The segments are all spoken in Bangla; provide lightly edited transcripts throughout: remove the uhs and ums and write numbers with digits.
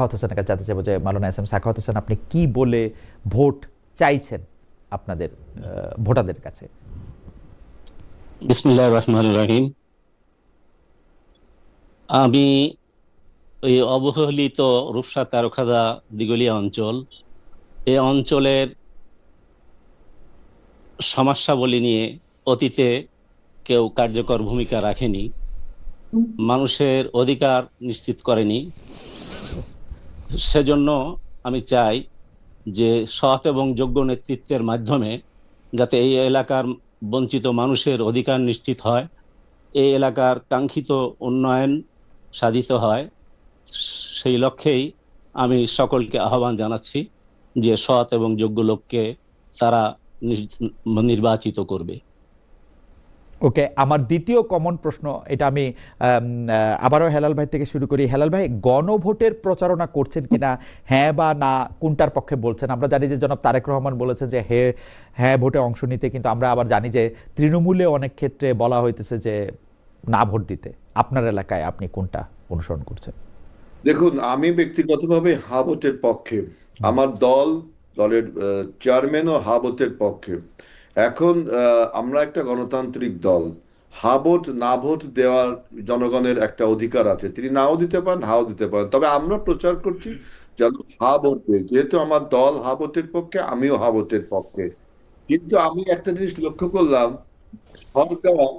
সাখাওয়াত হোসেনের কাছে জানতে চাইবো যে মাওলানা এস এম সাখাওয়াত হোসেন, আপনি কি বলে ভোট চাইছেন আপনাদের ভোটারদের কাছে? বিসমিল্লাহির রহমানির রহিম। আমি ওই অবহেলিত রূপসা তারকাদা দিঘলিয়া অঞ্চল, এই অঞ্চলের সমস্যাবলী নিয়ে অতীতে কেউ কার্যকর ভূমিকা রাখেনি, মানুষের অধিকার নিশ্চিত করেনি। সেজন্য আমি চাই যে সৎ এবং যোগ্য নেতৃত্বের মাধ্যমে যাতে এই এলাকার বঞ্চিত মানুষের অধিকার নিশ্চিত হয়, এই এলাকার কাঙ্ক্ষিত উন্নয়ন সাধিত হয়। সেই লক্ষ্যেই আমি সকলকে আহ্বান জানাচ্ছি যে সৎ এবং যোগ্য লোককে তারা নির্বাচিত করবে। ওকে, আমার দ্বিতীয় কমন প্রশ্ন, এটা আমি আবারও হেলাল ভাই থেকে শুরু করি। হেলাল ভাই, গণভোটের প্রচারণা করছেন কিনা, হ্যাঁ বা না, কোনটার পক্ষে বলছেন? আমরা জানি যে জনাব তারেক রহমান বলেছেন যে হ্যাঁ ভোটে অংশ নিতে, কিন্তু আমরা আবার জানি যে তৃণমূলে অনেক ক্ষেত্রে বলা হইতেছে যে না ভোট দিতে। আপনার এলাকায় আপনি কোনটা অনুসরণ করছেন? দেখুন, আমি ব্যক্তিগতভাবে হা ভোটের পক্ষে। আমার দলের চেয়ারম্যানও হা ভোটের পক্ষে। এখন আমরা একটা গণতান্ত্রিক দল। হা ভোট না ভোট দেওয়ার জনগণের একটা অধিকার আছে, তিনি নাও দিতে পারেন, হাও দিতে পারেন। তবে আমরা প্রচার করছি যেন হা ভোট দেয়। যেহেতু আমার দল হা ভোটের পক্ষে, আমিও হা ভোটের পক্ষে। কিন্তু আমি একটা জিনিস লক্ষ্য করলাম, সরকার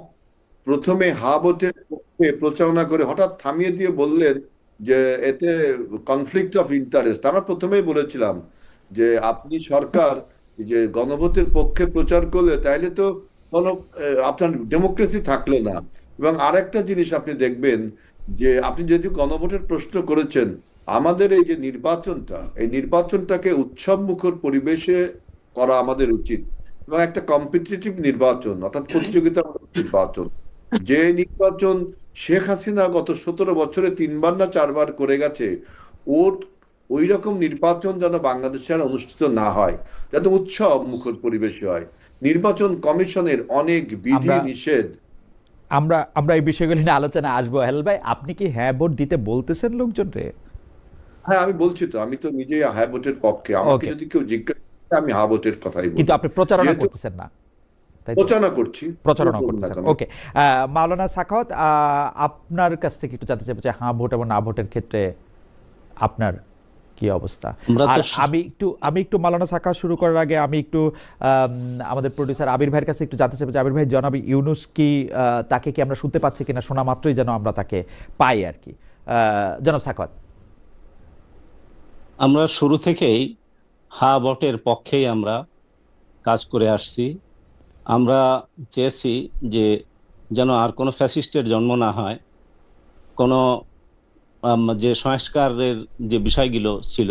প্রথমে হা ভোটের পক্ষে প্রচারণা করে হঠাৎ থামিয়ে দিয়ে বললেন যে এতে কনফ্লিক্ট অফ ইন্টারেস্ট। আমরা প্রথমেই বলেছিলাম যে আপনি সরকার যে গণভোটের পক্ষে প্রচার করলে তাইলে তো কোনো আপনার ডেমোক্রেসি থাকলো না। এবং আরেকটা জিনিস আপনি দেখবেন যে আপনি যেহেতু গণভোটের প্রশ্ন করেছেন, আমাদের এই যে নির্বাচনটা, এই নির্বাচনটাকে উৎসব মুখর পরিবেশে করা আমাদের উচিত, এবং একটা কম্পিটিটিভ নির্বাচন, অর্থাৎ প্রতিযোগিতামূলক নির্বাচন। যে নির্বাচন শেখ হাসিনা গত 17 বছরে 3বার না 4বার করে গেছে, ওর ওই রকম নির্বাচন যেন বাংলাদেশে আর অনুষ্ঠিত না হয়, যাতে উৎসব মুখর পরিবেশে হয়। নির্বাচন কমিশনের অনেক বিধি নিষেধ। আমরা আমরা এই বিষয়গুলি নিয়ে আলোচনা আসবো। হেলাল ভাই, আপনি কি হ্যাঁ ভোট দিতে বলতেছেন লোকজন রে? হ্যাঁ, আমি বলছি তো, আমি তো নিজেই হ্যাঁ ভোটের পক্ষে। আমাকে যদি কেউ জিজ্ঞেস করে, আমি হ্যাঁ ভোটের কথাই বলবো। কিন্তু আপনি প্রচারণা করতেছেন না, তাই তো? প্রচারণা করছি, প্রচারণা করতেছেন। ওকে, মাওলানা সাখাওয়াত, আপনার কাছ থেকে একটু জানতে চাইবো যে হ্যাঁ ভোট এবং না ভোটের ক্ষেত্রে আপনার কি অবস্থা। আর আমি একটু মাওলানা সাখাওয়াত শুরু করার আগে আমি একটু আমাদের প্রোডিউসার আবির ভাইয়ের কাছে একটু জানতে চাইবো যে আবির ভাই, জনাব ইউনূস কি, তাকে কি আমরা শুনতে পাচ্ছি কিনা? শোনা মাত্রই যেন আমরা তাকে পাই আর কি। জনাব সাখাওয়াত। আমরা শুরু থেকেই হা ভোটের পক্ষেই আমরা কাজ করে আসছি। আমরা চেয়েছি যে যেন আর কোনো ফ্যাসিস্টের জন্ম না হয়, কোনো যে সংস্কারের যে বিষয়গুলো ছিল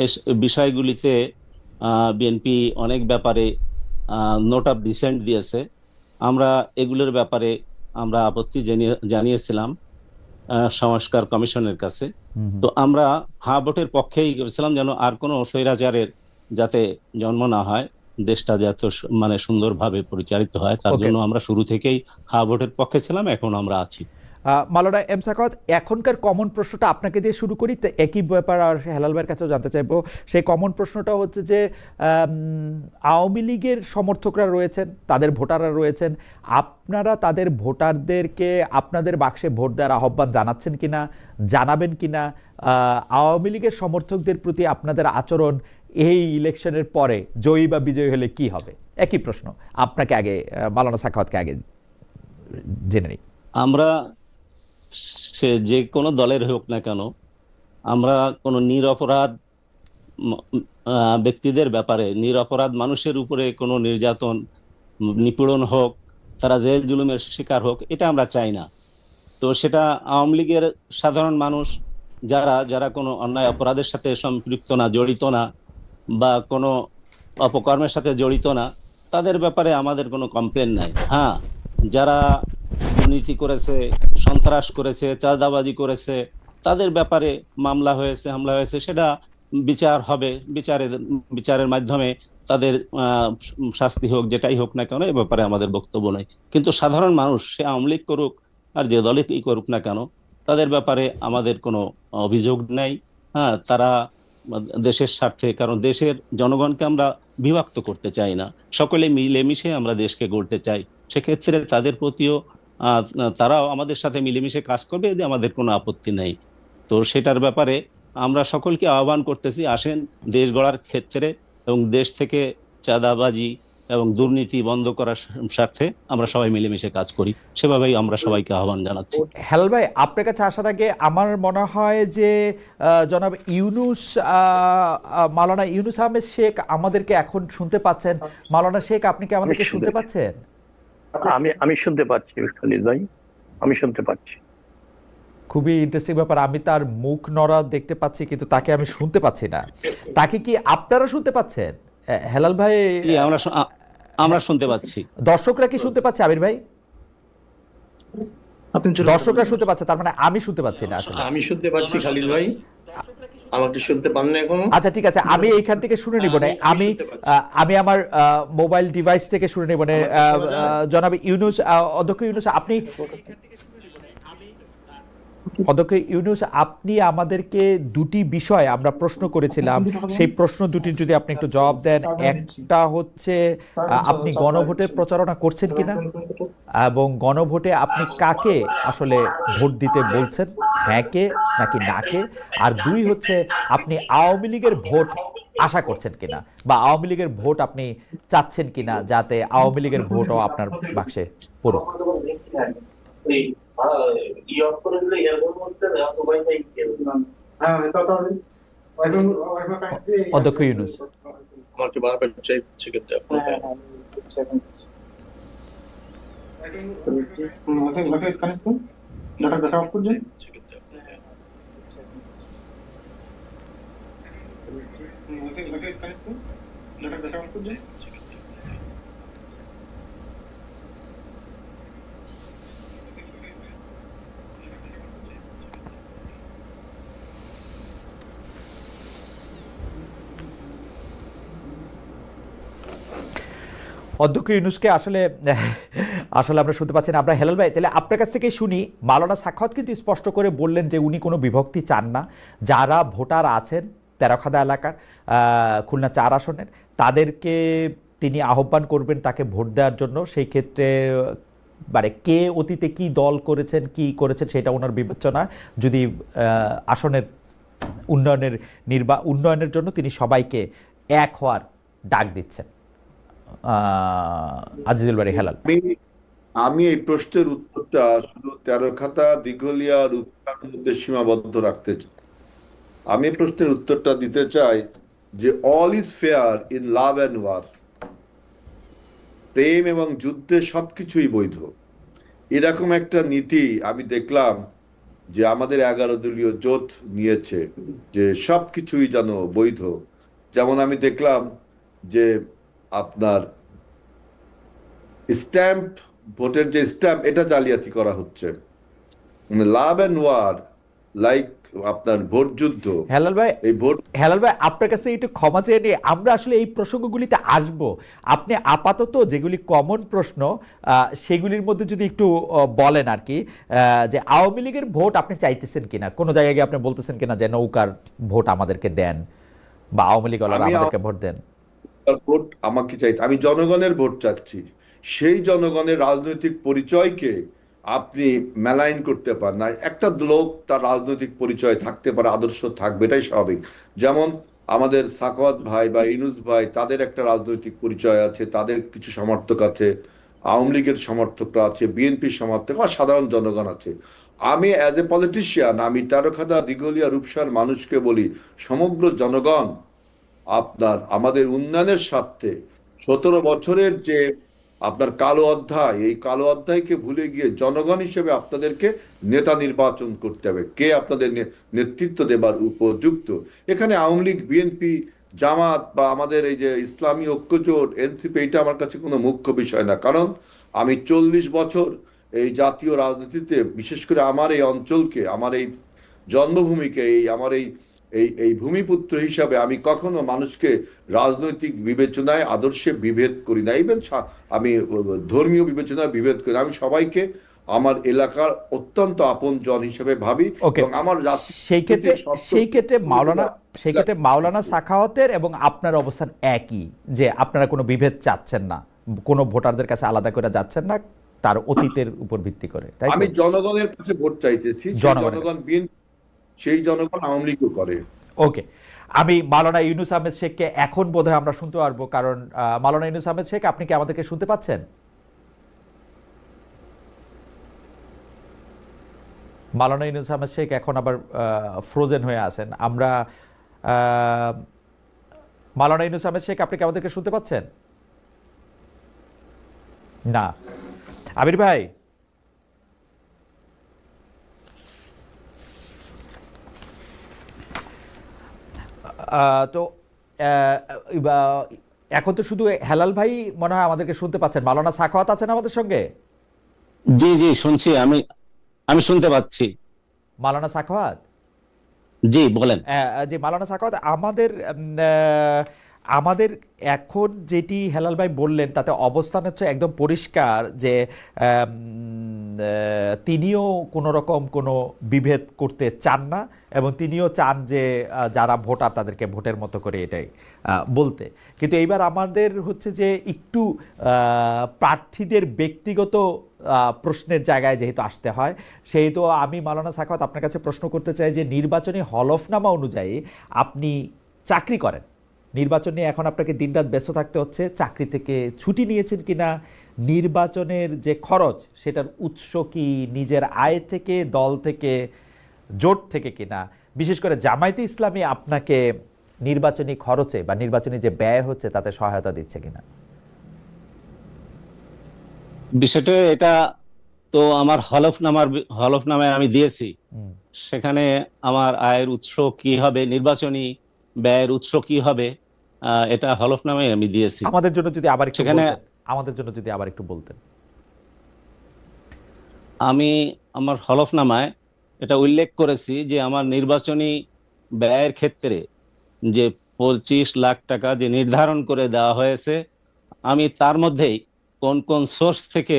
এই বিষয়গুলিতে বিএনপি অনেক ব্যাপারে নোট অফ ডিসেন্ট দিয়েছে। আমরা এগুলোর ব্যাপারে আমরা আপত্তি জানিয়েছিলাম সংস্কার কমিশনের কাছে। তো আমরা হা ভোটের পক্ষেই গেছিলাম যেন আর কোনো স্বৈরাচারের যাতে জন্ম না হয়, দেশটা যাতে মানে সুন্দরভাবে পরিচালিত হয়, তার জন্য আমরা শুরু থেকেই হা ভোটের পক্ষে ছিলাম, এখন আমরা আছি। মাওলানা এম সাখাওয়াত, এখনকার কমন প্রশ্নটা আপনাকে দিয়ে শুরু করি, তো একই ব্যাপার আর হেলাল ভাইয়ের কাছেও জানতে চাইবো। সেই কমন প্রশ্নটা হচ্ছে যে আওয়ামী লীগের সমর্থকরা রয়েছেন, তাদের ভোটাররা রয়েছেন, আপনারা তাদের ভোটারদেরকে আপনাদের বাক্সে ভোট দেওয়ার আহ্বান জানাচ্ছেন কিনা, জানাবেন কিনা? আওয়ামী লীগের সমর্থকদের প্রতি আপনাদের আচরণ এই ইলেকশনের পরে জয়ী বা বিজয়ী হলে কি হবে? একই প্রশ্ন আপনাকে আগে, মাওলানা সাখাওয়াতকে আগে জেনে নিই। আমরা সে যে কোনো দলের হোক না কেন, আমরা কোনো নিরপরাধ ব্যক্তিদের ব্যাপারে, নিরপরাধ মানুষের উপরে কোনো নির্যাতন নিপীড়ন হোক, তারা জেল জুলুমের শিকার হোক, এটা আমরা চাই না। তো সেটা আওয়ামী লীগের সাধারণ মানুষ যারা যারা কোনো অন্যায় অপরাধের সাথে সম্পৃক্ত না, জড়িত না, বা কোনো অপকর্মের সাথে জড়িত না, তাদের ব্যাপারে আমাদের কোনো কমপ্লেন নাই। হ্যাঁ, যারা দুর্নীতি করেছে, সন্ত্রাস করেছে, চাঁদাবাজি করেছে, তাদের ব্যাপারে মামলা হয়েছে, হামলা হয়েছে, সেটা বিচার হবে, বিচারের মাধ্যমে তাদের শাস্তি হোক, যেটাই হোক না কেন, এ ব্যাপারে আমাদের বক্তব্য নেই। কিন্তু সাধারণ মানুষ, সে আওয়ামী লীগ করুক আর যে দলই করুক না কেন, তাদের ব্যাপারে আমাদের কোনো অভিযোগ নেই। হ্যাঁ, তারা দেশের স্বার্থে, কারণ দেশের জনগণকে আমরা বিভক্ত করতে চাই না, সকলে মিলেমিশে আমরা দেশকে গড়তে চাই। সেক্ষেত্রে তাদের প্রতিও তারাও আমাদের সাথে মিলেমিশে কাজ করবে, এতে আমাদের কোনো আপত্তি নেই। তো সেটার ব্যাপারে আমরা সকলকে আহ্বান করতেছি, আসেন দেশ গড়ার ক্ষেত্রে এবং দেশ থেকে চাঁদাবাজি এবং দুর্নীতি বন্ধ করার স্বার্থে আমরা সবাই মিলেমিশে কাজ করি। সেভাবেই আমরা সবাইকে আহ্বান জানাচ্ছি। হেলাল ভাই, আপনার কাছে আসার আগে আমার মনে হয় যে জনাব ইউনুস মাওলানা ইউনুস আহমেদ শেখ আমাদেরকে এখন শুনতে পাচ্ছেন। মাওলানা শেখ, আপনি কি আমাদেরকে শুনতে পাচ্ছেন? আমি শুনতে পাচ্ছি খালিদ ভাই, আমি শুনতে পাচ্ছি। খুবই ইন্টারেস্টিং ব্যাপার, আমি তার মুখ নড়া দেখতে পাচ্ছি কিন্তু তাকে আমি শুনতে পাচ্ছি না। তাকে কি আপনারা শুনতে পাচ্ছেন? হেলাল ভাই, জি, আমরা শুনতে পাচ্ছি। দর্শকরা কি শুনতে পাচ্ছে? আমির ভাই, দর্শকরা শুনতে পাচ্ছে, তার মানে আমি শুনতে পাচ্ছি না আসলে। আমি শুনতে পাচ্ছি খালিদ ভাই, আমাকে শুনতে পান না এখনো? আচ্ছা ঠিক আছে, আমি এইখান থেকে শুনে নিব না, আমি আমার মোবাইল ডিভাইস থেকে শুনে নিব না। জনাব ইউনুস, অধ্যক্ষ ইউনুস, অধ্যক্ষ ইউনুস, আপনি আমাদেরকে দুটি বিষয় আমরা প্রশ্ন করেছিলাম, সেই প্রশ্ন দুটির যদি আপনি একটু জবাব দেন। একটা হচ্ছে আপনি গণভোটের প্রচারণা করছেন কিনা, এবং গণভোটে আপনি কাকে আসলে ভোট দিতে বলছেন, হ্যাঁ কে নাকি না কে। আর দুই হচ্ছে আপনি আওয়ামী লীগের ভোট আশা করছেন কিনা, বা আওয়ামী লীগের ভোট আপনি চাচ্ছেন কিনা, যাতে আওয়ামী লীগের ভোটও আপনার বাক্সে পড়ুক। অধ্যক্ষ ইউনুস, আমাকে বারবার চাইছে কিন্তু অধ্যক্ষ ইউনুসকে আসলে আমরা শুনতে পাচ্ছি না। আমরা হেলাল ভাই, তাহলে আপনার কাছ থেকে শুনি। মাওলানা সাখাওয়াত কিন্তু স্পষ্ট করে বললেন যে উনি কোনো বিভক্তি চান না। যারা ভোটার আছেন তেরখাদা এলাকার খুলনা 4 আসনের, তাদেরকে তিনি আহ্বান করবেন তাকে ভোট দেওয়ার জন্য। সেই ক্ষেত্রে মানে কে অতীতে কি দল করেছেন, কি করেছেন, সেটা ওনার বিবেচনা। যদি আসনের উন্নয়নের জন্য তিনি সবাইকে এক হওয়ার ডাক দিচ্ছেন। আজিজুল বারী, হেলাল। আমি এই প্রশ্নের উত্তরটা শুধু তেরখাদা, দিঘলিয়া, রূপসার মধ্যে সীমাবদ্ধ রাখতে চাই। আমি এই প্রশ্নের উত্তরটা দিতে চাই যে all is fair in love and war. প্রেম এবং যুদ্ধে সবকিছুই বৈধ, এরকম একটা নীতি আমি দেখলাম যে আমাদের 11 দলীয় জোট নিয়েছে, যে সবকিছুই যেন বৈধ। যেমন আমি দেখলাম যে আপনার স্ট্যাম্প, ভোটের যে স্ট্যাম্প, এটা জালিয়াতি করা হচ্ছে। মানে লাভ অ্যান্ড ওয়ার, লাইক আপনার ভোট যুদ্ধ। হেলাল ভাই, এই ভোট, হেলাল ভাই, আপনার কাছে একটু ক্ষমা চেয়ে নিয়ে আমরা আসলে এই প্রসঙ্গগুলিতে আসব। আপনি আপাতত যেগুলি কমন প্রশ্ন সেগুলির মধ্যে যদি একটু বলেন আর কি, যে আওয়ামী লীগের ভোট আপনি চাইতেছেন কিনা, কোনো জায়গায় গিয়ে আপনি বলতেছেন কিনা যে নৌকার ভোট আমাদেরকে দেন, বা আওয়ামী লীগ আমাদেরকে ভোট দেন। ভোট আমাকে চাইতে, আমি জনগণের ভোট চাচ্ছি। সেই জনগণের রাজনৈতিক পরিচয়কে আপনি মেলাইন করতে পারেন না। একটা লোক তার রাজনৈতিক পরিচয় থাকতে পারে, আদর্শ থাকবে, এটাই স্বাভাবিক। যেমন আমাদের সাখাওয়াত ভাই বা ইউনুস ভাই, তাদের একটা রাজনৈতিক পরিচয় আছে, তাদের কিছু সমর্থক আছে, আওয়ামী লীগের সমর্থকরা আছে, বিএনপির সমর্থক আর সাধারণ জনগণ আছে। আমি অ্যাজ এ পলিটিশিয়ান, আমি তেরখাদা, দিঘলিয়া, রূপসার মানুষকে বলি, সমগ্র জনগণ আপনার আমাদের উন্নয়নের স্বার্থে 17 বছরের যে আপনার কালো অধ্যায়, এই কালো অধ্যায়কে ভুলে গিয়ে জনগণ হিসেবে আপনাদেরকে নেতা নির্বাচন করতে হবে, কে আপনাদের নেতৃত্ব দেবার উপযুক্ত। এখানে আওয়ামী লীগ, বিএনপি, জামাত বা আমাদের এই যে ইসলামী ঐক্যজোট, এনসিপি, এটা আমার কাছে কোনো মুখ্য বিষয় না। কারণ আমি 40 বছর এই জাতীয় রাজনীতিতে, বিশেষ করে আমার এই অঞ্চলকে, আমার এই জন্মভূমিকে, আমার এই এই এই ভূমিপুত্র হিসাবে আমি কখনো মানুষকে রাজনৈতিক বিবেচনায়, আদর্শে বিভেদ করি না। ইভেন আমি ধর্মীয় বিবেচনায় বিভেদ করি না। আমি সবাইকে আমার এলাকার অত্যন্ত আপনজন হিসেবে ভাবি ওকে, এবং আমার সেই ক্ষেত্রে রাজনীতির সেই ক্ষেত্রে মাওলানা সাখাওয়াতের এবং আপনার অবস্থান একই, যে আপনারা কোনো বিভেদ চাচ্ছেন না, কোনো ভোটারদের কাছে আলাদা করে যাচ্ছেন না তার অতীতের উপর ভিত্তি করে, তাই তো? আমি জনগণের কাছে ভোট চাইতেছি, সেই জনগণ বিএনপি, সেই জনগণ আওয়ামী লীগও করে। ওকে, আমি মাওলানা ইউনুস আহমেদ শেখকে এখন বোধহয় আমরা শুনতে পারবো, কারণ মাওলানা ইউনুস আহমেদ শেখ, আপনি কি আমাদেরকে শুনতে পাচ্ছেন? মাওলানা ইউনুস আহমেদ শেখ এখন আবার ফ্রোজেন হয়ে আছেন। আমরা মাওলানা ইউনুস আহমেদ শেখ, আপনি কি আমাদেরকে শুনতে পাচ্ছেন? না। আবির ভাই, তো এখন তো শুধু হেলাল ভাই মনে হয় আমাদেরকে শুনতে পাচ্ছেন। মাওলানা সাখাওয়াত আছেন আমাদের সঙ্গে? জি জি শুনছি, আমি শুনতে পাচ্ছি। মাওলানা সাখাওয়াত, জি বলেন। যে মাওলানা সাখাওয়াত, আমাদের এখন যেটি হেলাল ভাই বললেন তাতে অবস্থান হচ্ছে একদম পরিষ্কার যে তিনিও কোনো রকম কোনো বিভেদ করতে চান না, এবং তিনিও চান যে যারা ভোটার তাদেরকে ভোটের মতো করে এটাই বলতে। কিন্তু এইবার আমাদের হচ্ছে যে একটু প্রার্থীদের ব্যক্তিগত প্রশ্নের জায়গায় যেহেতু আসতে হয়, সেহেতু আমি মাওলানা সাখাওয়াত আপনার কাছে প্রশ্ন করতে চাই যে নির্বাচনী হলফনামা অনুযায়ী আপনি চাকরি করেন, নির্বাচন নিয়ে এখন আপনাকে দিনরাত ব্যস্ত থাকতে হচ্ছে, চাকরি থেকে ছুটি নিয়েছেন কিনা, নির্বাচনের যে খরচ সেটার উৎস কি নিজের আয় থেকে, দল থেকে, জোট থেকে কিনা, বিশেষ করে জামায়াতে ইসলামী আপনাকে নির্বাচনী খরচে বা নির্বাচনী যে ব্যয় হচ্ছে তাতে সহায়তা দিচ্ছে কিনা? বিষয়টা এটা তো আমার হলফনামায় আমি দিয়েছি, সেখানে আমার আয়ের উৎস কি হবে, নির্বাচনী ব্যয়ের উৎস কি হবে, এটা হলফনামায় আমি দিয়েছি। আমাদের জন্য যদি আবার একটু সেখানে বলতেন, আমাদের জন্য যদি আবার একটু বলতেন। আমি আমার হলফনামায় এটা উল্লেখ করেছি যে আমার নির্বাচনী ব্যয়ের ক্ষেত্রে যে 25 লাখ টাকা যে নির্ধারণ করে দেওয়া হয়েছে, আমি তার মধ্যেই কোন কোন সোর্স থেকে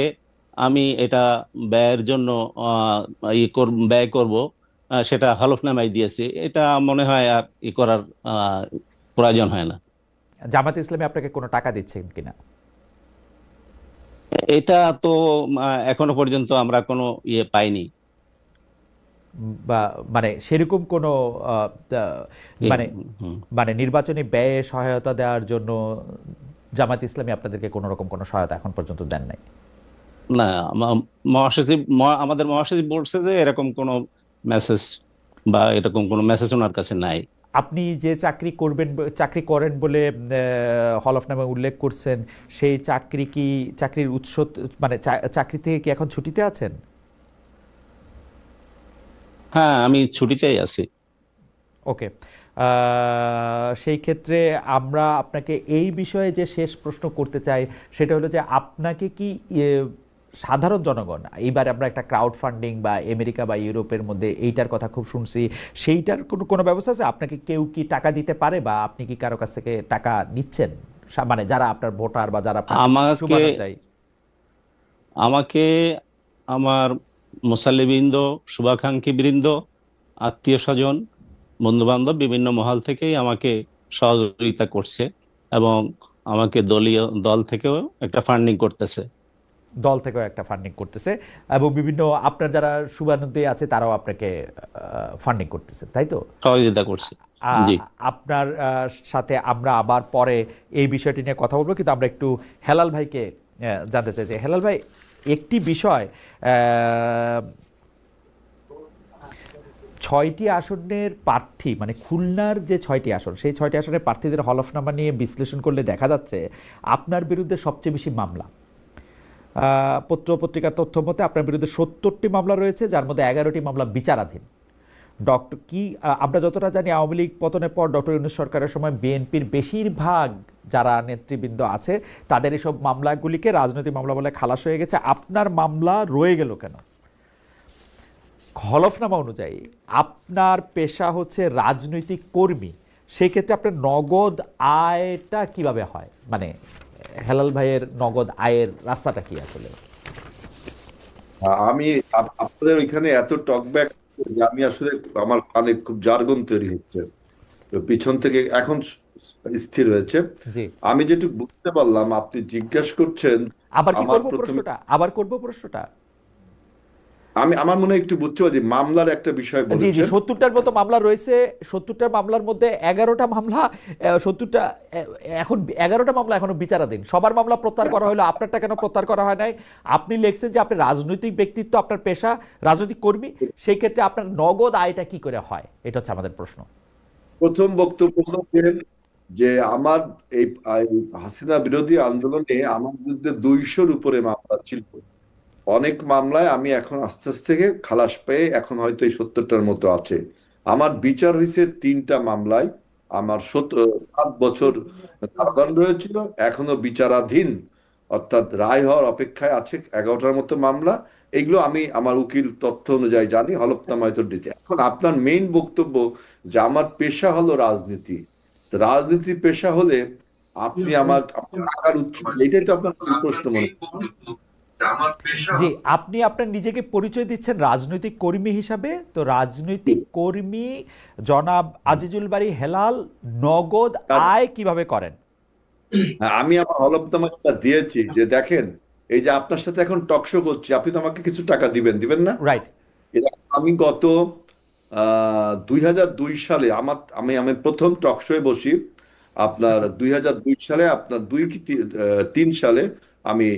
আমি এটা ব্যয়ের জন্য ব্যয় করব সেটা হলফনামায় দিয়েছি। এটা মনে হয় আর করার প্রয়োজন হয় না। জামায়াতে ইসলামী আপনাকে কোনো টাকা দিচ্ছেন কিনা? এটা তো এখনো পর্যন্ত আমরা কোনো পাইনি, বা মানে সেরকম কোনো মানে মানে নির্বাচনী ব্যয়ে সহায়তা দেওয়ার জন্য জামায়াতে ইসলামী আপনাদেরকে কোনো রকম কোনো সহায়তা এখন পর্যন্ত দেন নাই? না, আমাদের মহাসচিব বলছে যে এরকম কোনো মেসেজ বা এরকম কোনো মেসেজ ওনার কাছে নাই। আপনি যে চাকরি করেন বলে হলফনামায় উল্লেখ করছেন, সেই চাকরির উৎস, মানে চাকরি থেকে কি এখন ছুটিতে আছেন? হ্যাঁ, আমি ছুটিতেই আছি। ওকে, সেই ক্ষেত্রে আমরা আপনাকে এই বিষয়ে যে শেষ প্রশ্ন করতে চাই সেটা হলো যে আপনাকে কি সাধারণ জনগণ, এইবার আমরা একটা ক্রাউড ফান্ডিং বা আমেরিকা বা ইউরোপের মধ্যে এইটার কথা খুব শুনছি, সেইটার কোনো ব্যবস্থা আছে? আপনাকে কেউ কি টাকা দিতে পারে, বা আপনি কি কারো কাছ থেকে টাকা নিচ্ছেন, মানে যারা আপনার ভোটার বা যারা আমাকে আমার মুসাল্লিবৃন্দ, শুভাকাঙ্ক্ষী বৃন্দ, আত্মীয় স্বজন, বন্ধু বান্ধব বিভিন্ন মহল থেকেই আমাকে সহযোগিতা করছে, এবং আমাকে দল থেকেও একটা ফান্ডিং করতেছে, এবং বিভিন্ন আপনার যারা শুভানুদ্দী আছে তারাও আপনাকে ফান্ডিং করতেছে, তাই তো? সহযোগিতা করছে। জি, আপনার সাথে আমরা আবার পরে এই বিষয়টি নিয়ে কথা বলবো, কিন্তু আমরা একটু হেলাল ভাইকে জানতে চাই যে হেলাল ভাই, একটি বিষয়, 6টি আসনের প্রার্থী, মানে খুলনার যে 6টি আসন, সেই 6টি আসনের প্রার্থীদের হলফনামা নিয়ে বিশ্লেষণ করলে দেখা যাচ্ছে আপনার বিরুদ্ধে সবচেয়ে বেশি মামলা। পত্রিকার তথ্য মতে আপনার বিরুদ্ধে 70টি মামলা রয়েছে, যার মধ্যে 11টি মামলা বিচারাধীন। আমরা যতটা জানি, আওয়ামী লীগ পতনের পর ডক্টর ইউনূস সরকারের সময় বিএনপির বেশিরভাগ যারা নেতৃবৃন্দ আছে তাদের এসব মামলাগুলিকে রাজনৈতিক মামলা বলে খালাস হয়ে গেছে। আপনার মামলা রয়ে গেল কেন? হলফনামা অনুযায়ী আপনার পেশা হচ্ছে রাজনৈতিক কর্মী, সেই ক্ষেত্রে আপনার নগদ আয়টা কিভাবে হয়, মানে হেলাল ভাইয়ের নগদ আয়ের রাস্তাটা কি আসলে? আমি আপনাদের ওইখানে এত টকব্যাক যে আমি আসলে আমার কানে খুব জার্গন তৈরি হচ্ছে, তো পিছন থেকে এখন স্থির হয়েছে। জি, আমি যেটুকু বুঝতে পারলাম আপনি জিজ্ঞেস করছেন আবার কি আমার করব প্রথমে, প্রশ্নটা, আবার করব প্রশ্নটা। আমার মনে হয় একটু বুঝতে পারি মামলার একটা বিষয় জি জি, বলেছেন। 70টার মতো মামলা রয়েছে। 70টার মামলার মধ্যে 11টা মামলা, 70টা, এখন 11টা মামলা এখনো বিচারাধীন। সবার মামলা প্রত্যাহার করা হলো, আপনারটা কেন প্রত্যাহার করা হয় নাই? আপনি লিখছেন যে আপনি রাজনৈতিক ব্যক্তিত্ব, আপনার পেশা রাজনৈতিক কর্মী, সেই ক্ষেত্রে আপনার নগদ আয়টা কি করে হয়, এটা হচ্ছে আমাদের প্রশ্ন। প্রথম বক্তব্য হলো যে আমার এই এই হাসিনা বিরোধী আন্দোলনে আমার বিরুদ্ধে 200-র উপরে মামলা ছিল। অনেক মামলায় আমি এখন আস্তে আস্তে থেকে খালাস পেয়ে এখন হয়তো এই 70টার মতো আছে। আমার বিচার হয়েছে 3টা মামলায়। আমার 7 বছর কারাদণ্ড হয়েছিল, এখনো বিচারাধীন, অর্থাৎ রায় হওয়ার অপেক্ষায় আছে 11টার মতো মামলা। এগুলো আমি আমার উকিল তথ্য অনুযায়ী জানি, হলফনামা হয়তো দিতে। এখন আপনার মেইন বক্তব্য যে আমার পেশা হলো রাজনীতি, তো রাজনীতি পেশা হলে আপনি আপনার টাকার উৎস, এটাই তো আপনার মূল প্রশ্ন মনে হয়। জি, আপনি আপনার নিজেকে পরিচয় দিচ্ছেন রাজনৈতিক কর্মী হিসাবে। তো রাজনৈতিক কর্মী জনাব আজিজুল বারী হেলাল নগদ আয় কিভাবে করেন? হ্যাঁ, আমি আমার হলফনামাটা দিয়েছি যে দেখেন, এই যে আপনার সাথে এখন টকশো করছি, আপনি তো আমাকে কিছু টাকা দিবেন দিবেন না? রাইট। এটা আমি গত 2002 সালে আমি আমি প্রথম টকশোয়ে বসি আপনার 2002 সালে, আপনার 3 সালে আমি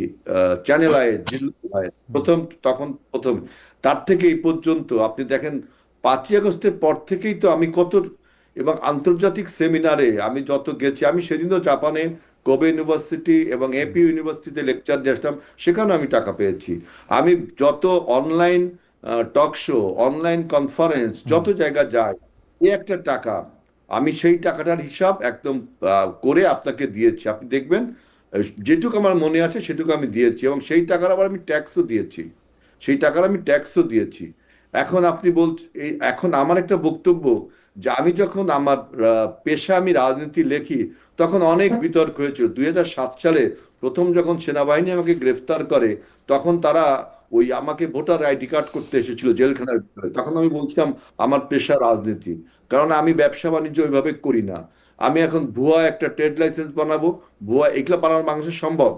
চ্যানেল আয়ে, জিল্লুর আয়ে প্রথম, তখন প্রথম। তার থেকে এই পর্যন্ত আপনি দেখেন 5ই আগস্টের পর থেকেই তো আমি কত, এবং আন্তর্জাতিক সেমিনারে আমি যত গেছি, আমি সেদিনও জাপানে কোবে ইউনিভার্সিটি এবং এপি ইউনিভার্সিটিতে লেকচার দিয়ে আসলাম, সেখানেও আমি টাকা পেয়েছি। আমি যত online talk show, online conference, যত জায়গা যাই, এই একটা টাকা, আমি সেই টাকাটার হিসাব একদম করে আপনাকে দিয়েছি। আপনি দেখবেন যেটুকু আমার মনে আছে সেটুকু আমি দিয়েছি, এবং সেই টাকার আবার আমি ট্যাক্সও দিয়েছি, সেই টাকার আমি ট্যাক্সও দিয়েছি। এখন আপনি এখন আমার একটা বক্তব্য যে আমি যখন আমার পেশা আমি রাজনীতি লেখি, তখন অনেক বিতর্ক হয়েছিল। 2007 সালে প্রথম যখন সেনাবাহিনী আমাকে গ্রেফতার করে, তখন তারা ওই আমাকে ভোটার আইডি কার্ড করতে এসেছিল জেলখানার ভিতরে। তখন আমি বলছিলাম আমার পেশা রাজনীতি, কারণ আমি ব্যবসা বাণিজ্য ওইভাবে করি না। আমি এখন ভুয়া একটা ট্রেড লাইসেন্স বানাবো, ভুয়া এগুলো বানানো বাংলাদেশে সম্ভব,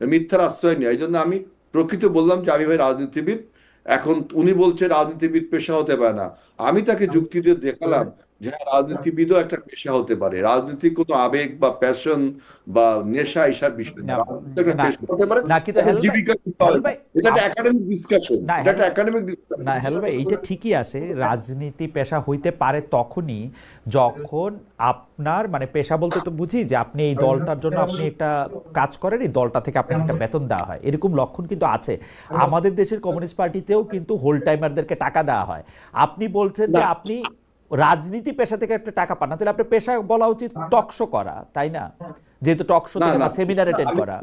মিথ্যার আশ্রয় নেই। এই জন্য আমি প্রকৃত বললাম যে আমি ভাই রাজনীতিবিদ। এখন উনি বলছে রাজনীতিবিদ পেশা হতে পারে না, আমি তাকে যুক্তি দিয়ে দেখালাম যে হ্যাঁ, রাজনীতিবিদও একটা পেশা হতে পারে। রাজনীতি কোনো আবেগ বা প্যাশন বা নেশা এসব বিষয় না, না রাজনীতি একটা না পেশা হতে পারে, না, কিন্তু তাকে হেলাল ভাই, জীবিকা দিতে হেলাল হবে। ভাই, এটা একটা একাডেমিক ডিসকাশন, না এটা একটা হেলাল, একাডেমিক ডিসকাশন। না হেলাল ভাই, এইটা ঠিকই আছে। রাজনীতি পেশা হইতে পারে তখনই যখন আপনার, মানে পেশা বলতে তো বুঝি যে আপনি এই দলটার জন্য আপনি একটা কাজ করেন, এই দলটা থেকে আপনাকে একটা বেতন দেওয়া হয়, এরকম লক্ষণ কিন্তু আছে। আমাদের দেশের কমিউনিস্ট পার্টিতেও কিন্তু হোল টাইমারদেরকে টাকা দেওয়া হয়। আপনি বলছেন যে না, আপনি রাজনীতি পেশা থেকে একটা টাকা পান না, তাহলে আপনার পেশা বলা উচিত টকশো করা, তাই না? যেহেতু টকশো না, থেকে না, বা সেমিনার অ্যাটেন্ড আমি করা।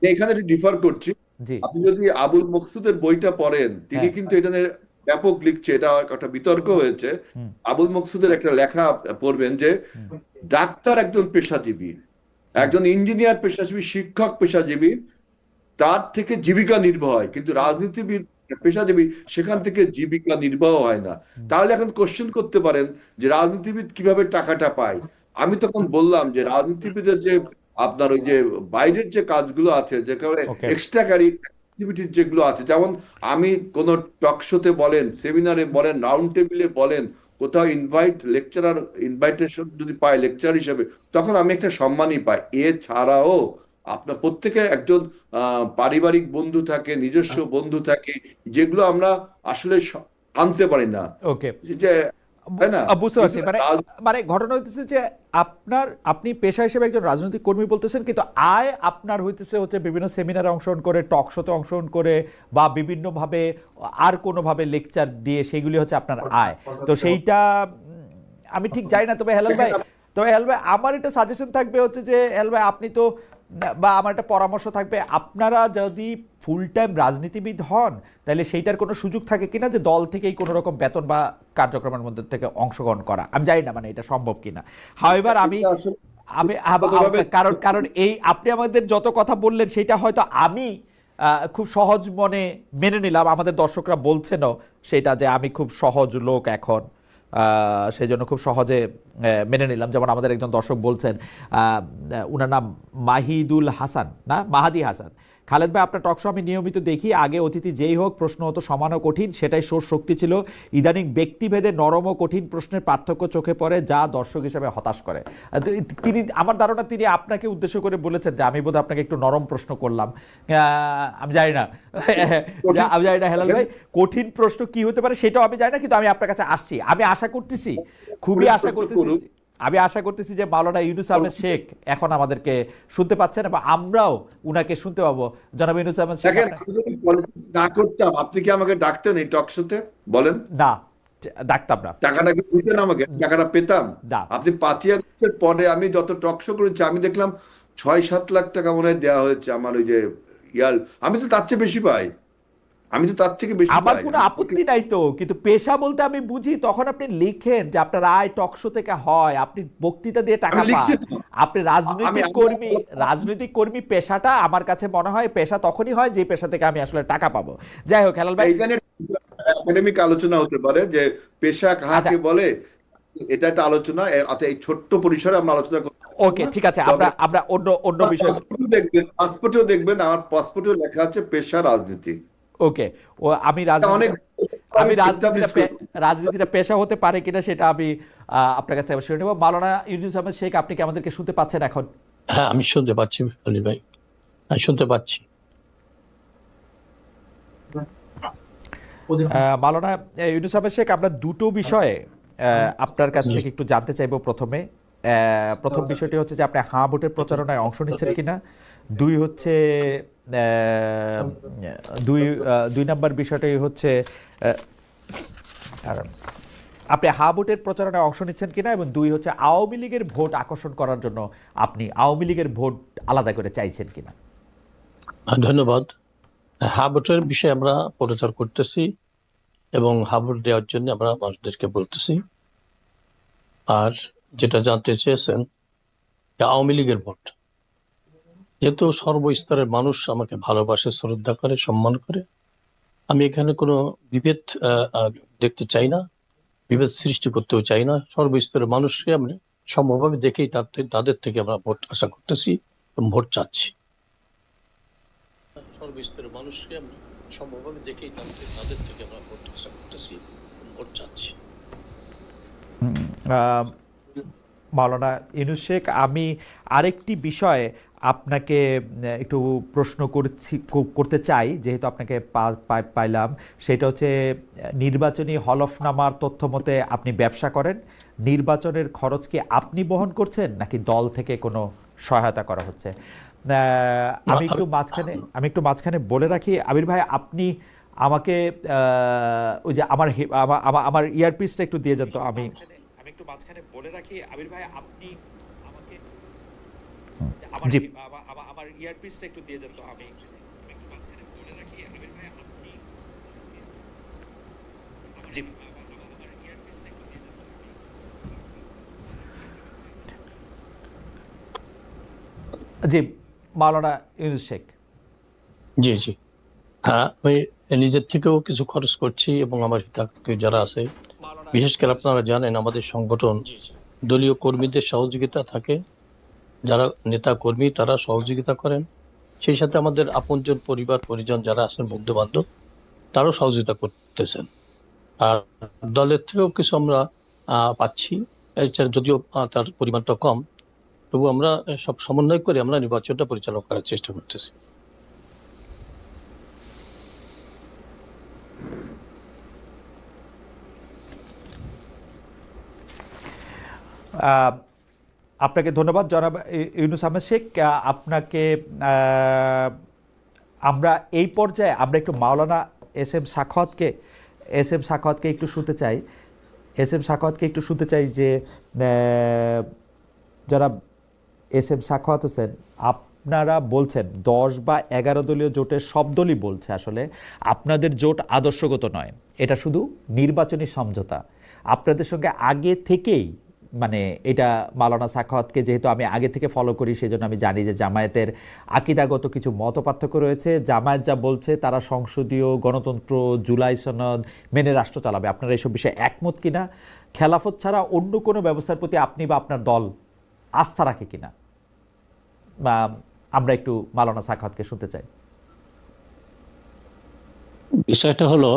এখানে ডিফার করছি। জি, আপনি যদি আবুল মকসুদের বইটা পড়েন, তিনি হ্যাঁ, কিন্তু এটা নিয়ে ব্যাপক লিখছে, এটা একটা বিতর্ক হয়েছে। হুম, আবুল মকসুদের একটা লেখা পড়বেন যে হুম, ডাক্তার একজন পেশাজীবী, হুম, একজন ইঞ্জিনিয়ার পেশাজীবী, শিক্ষক পেশাজীবী, তার থেকে জীবিকা নির্বাহ হয়, কিন্তু রাজনীতিবিদ পেশাজীবী, সেখান থেকে জীবিকা নির্বাহ হয় না। হুম। তাহলে এখন কোশ্চেন করতে পারেন যে রাজনীতিবিদ কিভাবে টাকাটা পায়। আমি তখন বললাম যে রাজনীতিবিদের যে আপনার ওই যে বাইরের যে কাজগুলো আছে, যে ওকে, এক্সট্রা অ্যাক্টিভিটিস যেগুলো আছে, যেমন আমি কোনো টক শোতে বলেন, সেমিনারে বলেন, রাউন্ড টেবিলে বলেন, কোথাও লেকচারার ইনভাইটেশন যদি পাই লেকচার হিসেবে, তখন আমি একটা সম্মানই পাই। এছাড়াও আপনার প্রত্যেকের একজন পারিবারিক বন্ধু থাকে, নিজস্ব বন্ধু থাকে, যেগুলো আমরা আসলে আনতে পারি না, ওকে, যে তাই না? বুঝতে পারছি। কিন্তু মানে মানে ঘটনা হইতেছে যে আপনি পেশা হিসেবে একজন রাজনৈতিক কর্মী বলতেছেন, কিন্তু আয় আপনার হইতেছে হচ্ছে বিভিন্ন সেমিনারে অংশগ্রহণ করে, টক শোতে অংশগ্রহণ করে, বা বিভিন্নভাবে আর কোনোভাবে লেকচার দিয়ে, সেইগুলি হচ্ছে আপনার আয়। তো সেইটা আমি ঠিক জানি না। তবে হেলাল ভাই, আমার এটা সাজেশন থাকবে হচ্ছে যে হেলাল ভাই, আপনি তো, বা আমার একটা পরামর্শ থাকবে, আপনারা যদি ফুল টাইম রাজনীতিবিদ হন, তাহলে সেইটার কোনো সুযোগ থাকে কিনা যে দল থেকেই কোনো রকম বেতন বা কার্যক্রমের মধ্যে থেকে অংশগ্রহণ করা। আমি জানি না মানে এটা সম্ভব কিনা। হাওয়েভার আমি এটা আসলে আমি ব্যক্তিগতভাবে কারণ কারণ এই আপনি আমাদের যত কথা বললেন সেটা হয়তো আমি খুব সহজ মনে মেনে নিলাম, আমাদের দর্শকরা বলছেনও সেটা যে আমি খুব সহজ লোক এখন, সেই জন্য খুব সহজে মেনে নিলাম। যেমন আমাদের একজন দর্শক বলছেন, উনার নাম মাহিদুল হাসান, না মাহাদি হাসান, খালেদ ভাই আপনার টকশো আমি নিয়মিত দেখি, আগে অতিথি যেই হোক প্রশ্ন হতো সমান ও কঠিন, সেটাই সোর শক্তি ছিল। ইদানিং ব্যক্তিভেদে নরম ও কঠিন প্রশ্নের পার্থক্য চোখে পড়ে, যা দর্শক হিসেবে হতাশ করে। তিনি, আমার ধারণা তিনি আপনাকে উদ্দেশ্য করে বলেছেন যে আমি বোধহয় আপনাকে একটু নরম প্রশ্ন করলাম, আমি জানি না আমি জানি না হেলাল ভাই কঠিন প্রশ্ন কি হতে পারে সেটাও আমি জানি না, কিন্তু আমি আপনার কাছে আসছি। আমি আশা করতেছি, খুবই আশা করতেছি, আমি আশা করতেছি যে মাওলানা ইউনুস আহমেদ শেখ এখন আমাদেরকে শুনতে পাচ্ছেন এবং আমরাও উনাকে শুনতে পাবো। জনাব ইউনুস আহমেদ শেখ, দেখেন, আমি যদি পলিটিক্স না করতাম আপনি কি আমাকে ডাকতেন এই টক শোতে? বলেন। না, ডাকতাম না। টাকাটা কি দিতেন আমাকে? টাকাটা পেতাম? না। আপনি 5ই আগস্টের পরে আমি যত টক শো করেছি আমি দেখলাম 6-7 লাখ টাকা মনে হয় দেওয়া হয়েছে আমার ওই যে আমি তো তার চেয়ে বেশি পাই, আমি তো তার থেকে বেশি আমার পাই। কোনো আপত্তি নাই তো, কিন্তু পেশা বলতে আমি বুঝি তখন আপনি লিখেন যে আপনার আয় টক শো থেকে হয়, আপনি বক্তৃতা দিয়ে টাকা আমি পান, লিখছি তো। আপনি রাজনৈতিক কর্মী পেশাটা আমার কাছে মনে হয় পেশা তখনই হয় যে পেশা থেকে আমি আসলে টাকা পাবো। যাই হোক হেলাল ভাই, এইখানে একাডেমিক আলোচনা হতে পারে যে পেশা কাহাকে বলে, এটা একটা আলোচনা, এই ছোট্ট পরিসরে আমরা আলোচনা করতে পারবো ওকে না। ঠিক আছে, তবে আমরা অন্য বিষয়। পাসপোর্টেও দেখবেন আমার পাসপোর্টেও লেখা আছে পেশা রাজনীতি। ওকে, ও আমি অনেক রাজনীতিটা পেশা হতে পারে কিনা সেটা আমি আপনার কাছ থেকে শুনে নেব। মাওলানা ইউনুস আহমেদ শেখ, আপনি কি আমাদেরকে শুনতে পাচ্ছেন এখন? হ্যাঁ, আমি শুনতে পাচ্ছি খালিদ ভাই, আমি শুনতে পাচ্ছি। মাওলানা ইউনুস আহমেদ শেখ, আমরা দুটো বিষয়ে আপনার কাছ থেকে একটু জানতে চাইবো। প্রথম বিষয়টি হচ্ছে যে আপনি হাঁ ভোটের প্রচারণায় অংশ নিচ্ছেন কিনা, দুই হচ্ছে দুই নাম্বার বিষয়টাই হচ্ছে আপনি হাঁ ভোটের প্রচারণায় অংশ নিচ্ছেন কিনা, এবং দুই হচ্ছে আওয়ামী লীগের ভোট আকর্ষণ করার জন্য আপনি আওয়ামী লীগের ভোট আলাদা করে চাইছেন কিনা। ধন্যবাদ। হাঁ ভোটের বিষয়ে আমরা প্রচার করতেছি এবং হাঁ ভোট দেওয়ার জন্য আমরা মানুষদেরকে বলতেছি। আর যেটা জানতে চেয়েছেন আওয়ামী লীগের ভোট, যেহেতু সর্বস্তরের মানুষ আমাকে ভালোবাসে, শ্রদ্ধা করে, সম্মান করে, আমি এখানে কোনো বিভেদ দেখতে চাই না, বিভেদ সৃষ্টি করতেও চাই না। সর্বস্তরের মানুষকে আমি সম্ভবভাবে দেখেই তাদের থেকে আমরা ভোট আশা করতেছি এবং ভোট চাচ্ছি। সর্বস্তরের মানুষকে আমি সম্ভবভাবে দেখেই তাদের থেকে আমরা ভোট আশা করতেছি এবং ভোট চাচ্ছি। মাওলানা ইউনুস শেখ, আমি আরেকটি বিষয়ে আপনাকে একটু প্রশ্ন করতে চাই, যেহেতু আপনাকে পাইলাম, সেটা হচ্ছে নির্বাচনী হলফনামার তথ্য মতে আপনি ব্যবসা করেন, নির্বাচনের খরচ কি আপনি বহন করছেন নাকি দল থেকে কোনো সহায়তা করা হচ্ছে? আমি একটু মাঝখানে বলে রাখি আবির ভাই, আপনি আমাকে ওই যে আমার ইয়ারপিসটা একটু দিয়ে যান তো। আমি একটু মাঝখানে বলে রাখি আবির ভাই, আপনি আমাকে আমার ইয়ারপিসটা একটু দিয়ে যান তো। আমি একটু মাঝখানে বলে রাখি আবির ভাই, আপনি জি আমার ইয়ারপিসটা একটু দিয়ে যান তো। জি মাওলানা ইউনুস শেখ। জি জি, হ্যাঁ, আমি নিজের থেকেও কিছু খরচ করছি এবং আমার হিতাকাঙ্ক্ষী যারা আছে, বিশেষ করে আপনারা জানেন আমাদের সংগঠন দলীয় কর্মীদের সহযোগিতা থাকে, যারা নেতা কর্মী তারা সহযোগিতা করেন, সেই সাথে আমাদের আপনজন, পরিবার পরিজন যারা আছেন, বন্ধু বান্ধব, তারাও সহযোগিতা করতেছেন। আর দলের থেকেও কিছু আমরা পাচ্ছি, এছাড়া যদিও তার পরিমাণটা কম, তবু আমরা সব সমন্বয় করে আমরা নির্বাচনটা পরিচালনা করার চেষ্টা করতেছি। আপনাকে ধন্যবাদ জনাব ইউনুস আহমেদ শেখ। আপনাকে আমরা এই পর্যায়ে আমরা একটু মাওলানা এস এম সাখাওয়াতকে একটু শুনতে চাই যে জনাব এস এম সাখাওয়াত হোসেন, আপনারা বলছেন 10 বা 11 দলীয় জোটের সব দলই বলছে আসলে আপনাদের জোট আদর্শগত নয়, এটা শুধু নির্বাচনী সমঝোতা। আপনাদের সঙ্গে আগে থেকেই মানে এটা মাওলানা সাখাওয়াতকে যেহেতু আমি আগে থেকে ফলো করি, সেজন্য আমি জানি যে জামায়াতের আকীদাগত কিছু মতপার্থক্য রয়েছে। জামায়াত যা বলছে তারা সংসদীয় গণতন্ত্র, জুলাই সনদ মেনে রাষ্ট্র চালাবে। আপনারা এইসব বিষয়ে একমত কিনা? খেলাফত ছাড়া অন্য কোনো ব্যবস্থার প্রতি আপনি বা আপনার দল আস্থা রাখে কিনা? বা আমরা একটু মাওলানা সাখাওয়াতকে শুনতে চাই। বিষয়টা হলো,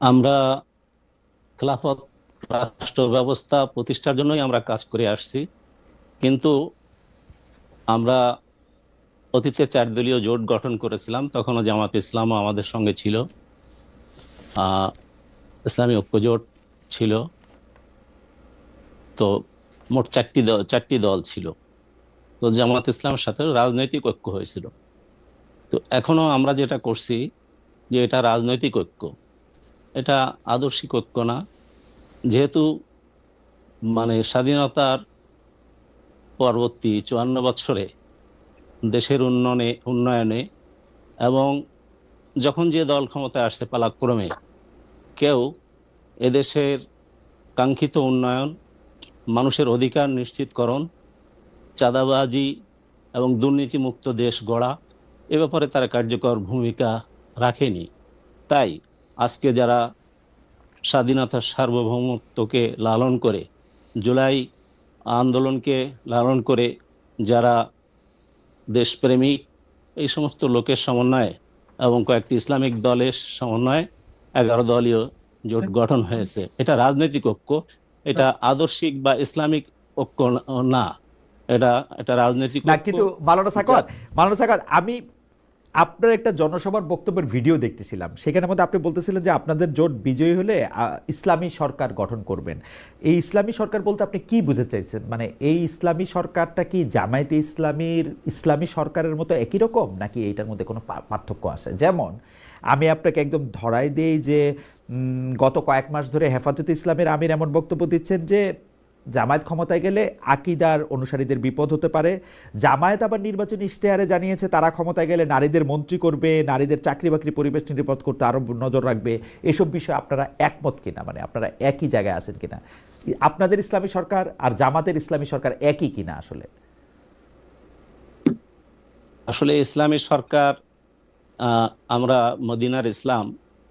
আমরা খেলাফত রাষ্ট্র ব্যবস্থা প্রতিষ্ঠার জন্যই আমরা কাজ করে আসছি, কিন্তু আমরা অতীতে 4 দলীয় জোট গঠন করেছিলাম, তখনও জামাত ইসলামও আমাদের সঙ্গে ছিল, ইসলামী ঐক্য জোট ছিল, তো মোট 4টি দল ছিল। তো জামাত ইসলামের সাথে রাজনৈতিক ঐক্য হয়েছিল। তো এখনো আমরা যেটা করছি যে এটা রাজনৈতিক ঐক্য, এটা আদর্শিক ঐক্য না। যেহেতু মানে স্বাধীনতার পরবর্তী 54 বছরে দেশের উন্নয়নে এবং যখন যে দল ক্ষমতায় আসছে পালাক্রমে, কেউ এদেশের কাঙ্ক্ষিত উন্নয়ন, মানুষের অধিকার নিশ্চিতকরণ, চাঁদাবাজি এবং দুর্নীতিমুক্ত দেশ গড়া, এ ব্যাপারে তারা কার্যকর ভূমিকা রাখেনি। তাই আজকে যারা স্বাধীনতার সার্বভৌমত্বকে লালন করে, জুলাই আন্দোলনকে লালন করে, যারা দেশপ্রেমিক, এই সমস্ত লোকের সমন্বয়ে এবং কয়েকটি ইসলামিক দলের সমন্বয়ে 11 দলীয় জোট গঠন হয়েছে। এটা রাজনৈতিক ঐক্য, এটা আদর্শিক বা ইসলামিক ঐক্য না, এটা রাজনৈতিক না, ঐক্য। কিন্তু মাওলানা সাখাওয়াত, আমি আপনার একটা জনসভার বক্তব্যের ভিডিও দেখতেছিলাম, সেখানের মধ্যে আপনি বলতেছিলেন যে আপনাদের জোট বিজয়ী হলে ইসলামী সরকার গঠন করবেন। এই ইসলামী সরকার বলতে আপনি কি বুঝতে চাইছেন? মানে এই ইসলামী সরকারটা কি জামায়াতে ইসলামীর ইসলামী সরকারের মতো একই রকম, নাকি এইটার মধ্যে কোনো পার্থক্য আছে? যেমন আমি আপনাকে একদম ধরাই দেই যে গত কয়েক মাস ধরে হেফাজতে ইসলামের আমির এমন বক্তব্য দিচ্ছেন যে জামায়াত ক্ষমতায় গেলে আকীদার অনুসারীদের বিপদ হতে পারে। জামায়াত আবার নির্বাচনী ইশতেহারে জানিয়েছে তারা ক্ষমতায় গেলে নারীদের মন্ত্রী করবে, নারীদের চাকরি বাকরি পরিবেশ নিরাপদ করতে আরো নজর রাখবে। এসব বিষয়ে আপনারা একমত কিনা? মানে আপনারা একই জায়গায় আছেন কিনা? আপনাদের ইসলামী সরকার আর জামাতের ইসলামী সরকার একই কিনা? আসলে ইসলামী সরকার, আমরা মদিনার ইসলাম,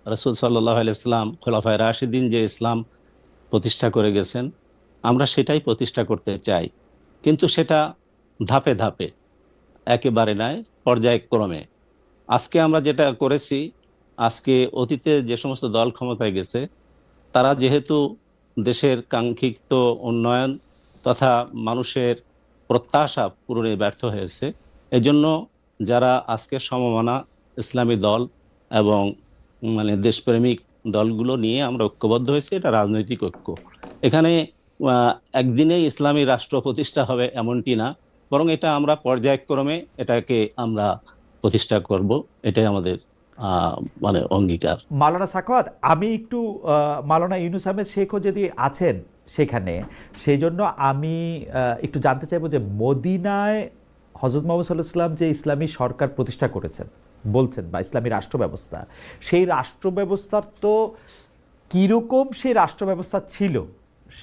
রাসূল সাল্লাল্লাহু আলাইহি ওয়াসাল্লাম, খোলাফায়ে রাশিদিন যে ইসলাম প্রতিষ্ঠা করে গেছেন, আমরা সেটাই প্রতিষ্ঠা করতে চাই, কিন্তু সেটা ধাপে ধাপে, একেবারে নয়, পর্যায়ক্রমে। আজকে আমরা যেটা করেছি, আজকে অতীতে যে সমস্ত দল ক্ষমতায় গেছে, তারা যেহেতু দেশের কাঙ্ক্ষিত উন্নয়ন তথা মানুষের প্রত্যাশা পূরণে ব্যর্থ হয়েছে, এজন্য যারা আজকে সমমনা ইসলামী দল এবং মানে দেশপ্রেমিক দলগুলো নিয়ে আমরা ঐক্যবদ্ধ হয়েছি, এটা রাজনৈতিক ঐক্য। এখানে একদিনেই ইসলামী রাষ্ট্র প্রতিষ্ঠা হবে এমনটি না, বরং এটা আমরা পর্যায়ক্রমে এটাকে আমরা প্রতিষ্ঠা করব, এটাই আমাদের মানে অঙ্গীকার। মাওলানা সাখাওয়াত, আমি একটু মাওলানা ইউনুস আহমেদ শেখও যদি আছেন সেখানে, সেই জন্য আমি একটু জানতে চাইবো যে মদিনায় হযরত মুহাম্মদ সাল্লাল্লাহু আলাইহি ওয়াসাল্লাম যে ইসলামী সরকার প্রতিষ্ঠা করেছেন বলছেন, বা ইসলামী রাষ্ট্র ব্যবস্থা, সেই রাষ্ট্র ব্যবস্থার তো কীরকম সেই রাষ্ট্র ব্যবস্থা ছিল,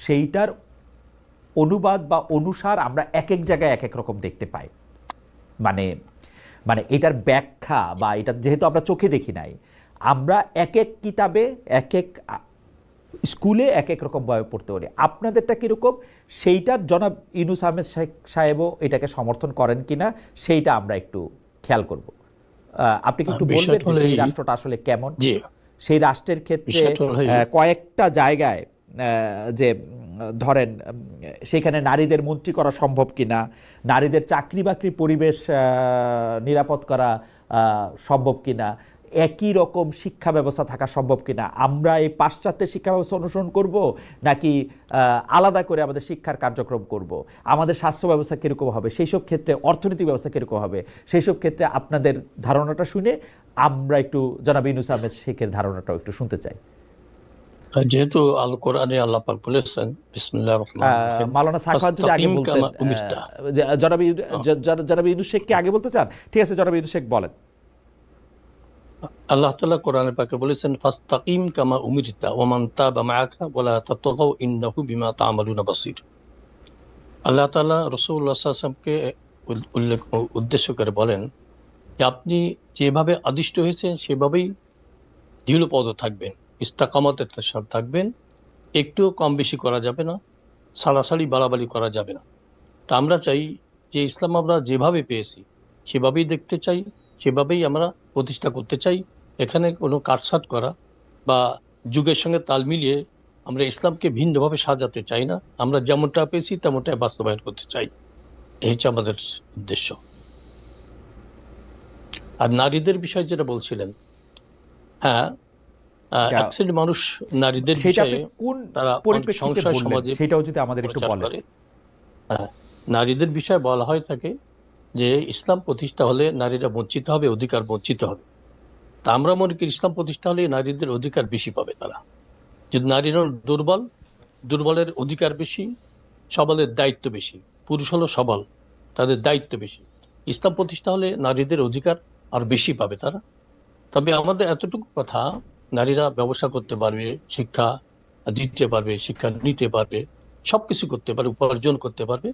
সেইটার অনুবাদ বা অনুসার আমরা এক এক জায়গায় এক এক রকম দেখতে পাই। মানে মানে এটার ব্যাখ্যা বা এটা যেহেতু আমরা চোখে দেখি নাই, আমরা এক এক কিতাবে এক এক স্কুলে এক এক রকম ভাবে পড়তে পারি। আপনাদেরটা কীরকম, সেইটার জনাব ইউনুস আহমেদ সাহেবও এটাকে সমর্থন করেন কিনা, সেইটা আমরা একটু খেয়াল করব। আপনি কি একটু বলবেন যে সেই রাষ্ট্রটা আসলে কেমন? সেই রাষ্ট্রের ক্ষেত্রে কয়েকটা জায়গায় যে ধরেন সেখানে নারীদের মন্ত্রী করা সম্ভব কিনা, নারীদের চাকরি বাকরি পরিবেশ নিরাপদ করা সম্ভব কিনা, একই রকম শিক্ষা ব্যবস্থা থাকা সম্ভব কিনা, আমরা এই পাশ্চাত্যের শিক্ষা ব্যবস্থা অনুসরণ করব নাকি আলাদা করে আমাদের শিক্ষার কার্যক্রম করব, আমাদের স্বাস্থ্য ব্যবস্থা কীরকম হবে, সেই সব ক্ষেত্রে অর্থনৈতিক ব্যবস্থা কীরকম হবে, সেই সব ক্ষেত্রে আপনাদের ধারণাটা শুনে আমরা একটু জনাব ইউনুস আহমেদ শেখের ধারণাটাও একটু শুনতে চাই। যেহেতু আল কোরআনে আল্লাহ পাক বলেছেন বিসমিল্লাহির রহমানির রহিম, মাওলানা সাখাওয়াত যদি আগে বলতেন, জনাব ইউনুস শেখ কি আগে বলতে চান? ঠিক আছে, জনাব ইউনুস শেখ বলেন। আল্লাহ তাআলা কোরআনে পাকে বলেছেন, ফাস্তাকিম কামা উমিরতা ওয়া মান তাবা মাআকা ওয়া লা তাতগাউ ইন্নাহু বিমা তা'মালুনা বাসীর। আল্লাহ তাআলা রাসূলুল্লাহ সাল্লাল্লাহু আলাইহি ওয়াসাল্লামকে উদ্দেশ্য করে বলেন যে আপনি যেভাবে আদিষ্ট হয়েছেন সেভাবেই দৃঢ়পদ থাকবেন, ইস্তেকামতের সাথে থাকবেন, একটুও কম বেশি করা যাবে না, সালাসালি বাড়াবাড়ি করা যাবে না। তা আমরা চাই যে ইসলাম আমরা যেভাবে পেয়েছি সেভাবেই দেখতে চাই, সেভাবেই আমরা প্রতিষ্ঠা করতে চাই। এখানে কোনো কাটছাঁট করা বা যুগের সঙ্গে তাল মিলিয়ে আমরা ইসলামকে ভিন্নভাবে সাজাতে চাই না। আমরা যেমনটা পেয়েছি তেমনটাই বাস্তবায়ন করতে চাই। এই হচ্ছে আমাদের উদ্দেশ্য। আর নারীদের বিষয়ে যেটা বলছিলেন, হ্যাঁ, তা এক শ্রেণীর মানুষ নারীদের সেটা আপনি বিষয়ে কোন তারা অনেক পরিপ্রেক্ষিতে সংশয় বললেন সমাজে সেটাও যদি আমাদের একটু প্রচার বলেন। করে। হ্যাঁ, নারীদের বিষয়ে বলা হয় থাকে যে ইসলাম প্রতিষ্ঠা হলে নারীরা বঞ্চিত হবে, অধিকার বঞ্চিত হবে। তা আমরা মনে করি ইসলাম প্রতিষ্ঠা হলে নারীদের অধিকার বেশি পাবে তারা। যদি নারীরা দুর্বল, দুর্বলের অধিকার বেশি, সবলের দায়িত্ব বেশি। পুরুষ হলো সবল, তাদের দায়িত্ব বেশি। ইসলাম প্রতিষ্ঠা হলে নারীদের অধিকার আর বেশি পাবে তারা। তবে আমাদের এতটুকু কথা, নারীরা ব্যবসা করতে পারবে, শিক্ষা দিতে পারবে, শিক্ষা নিতে পারবে, সবকিছু করতে পারবে, উপার্জন করতে পারবে।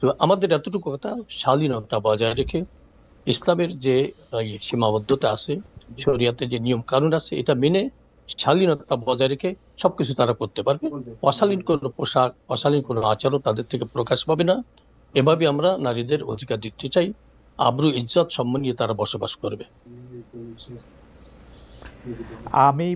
তো আমাদের এতটুকু কথা, শালীনতা বজায় রেখে ইসলামের যে সীমাবদ্ধতা আছে, শরিয়াতে যে নিয়ম কানুন আছে, এটা মেনে শালীনতা বজায় রেখে সবকিছু তারা করতে পারবে। অশালীন কোনো পোশাক, অশালীন কোনো আচরণ তাদের থেকে প্রকাশ পাবে না। এভাবে আমরা নারীদের অধিকার দিতে চাই। আবরু, ইজ্জত, সম্মান নিয়ে তারা বসবাস করবে। আমি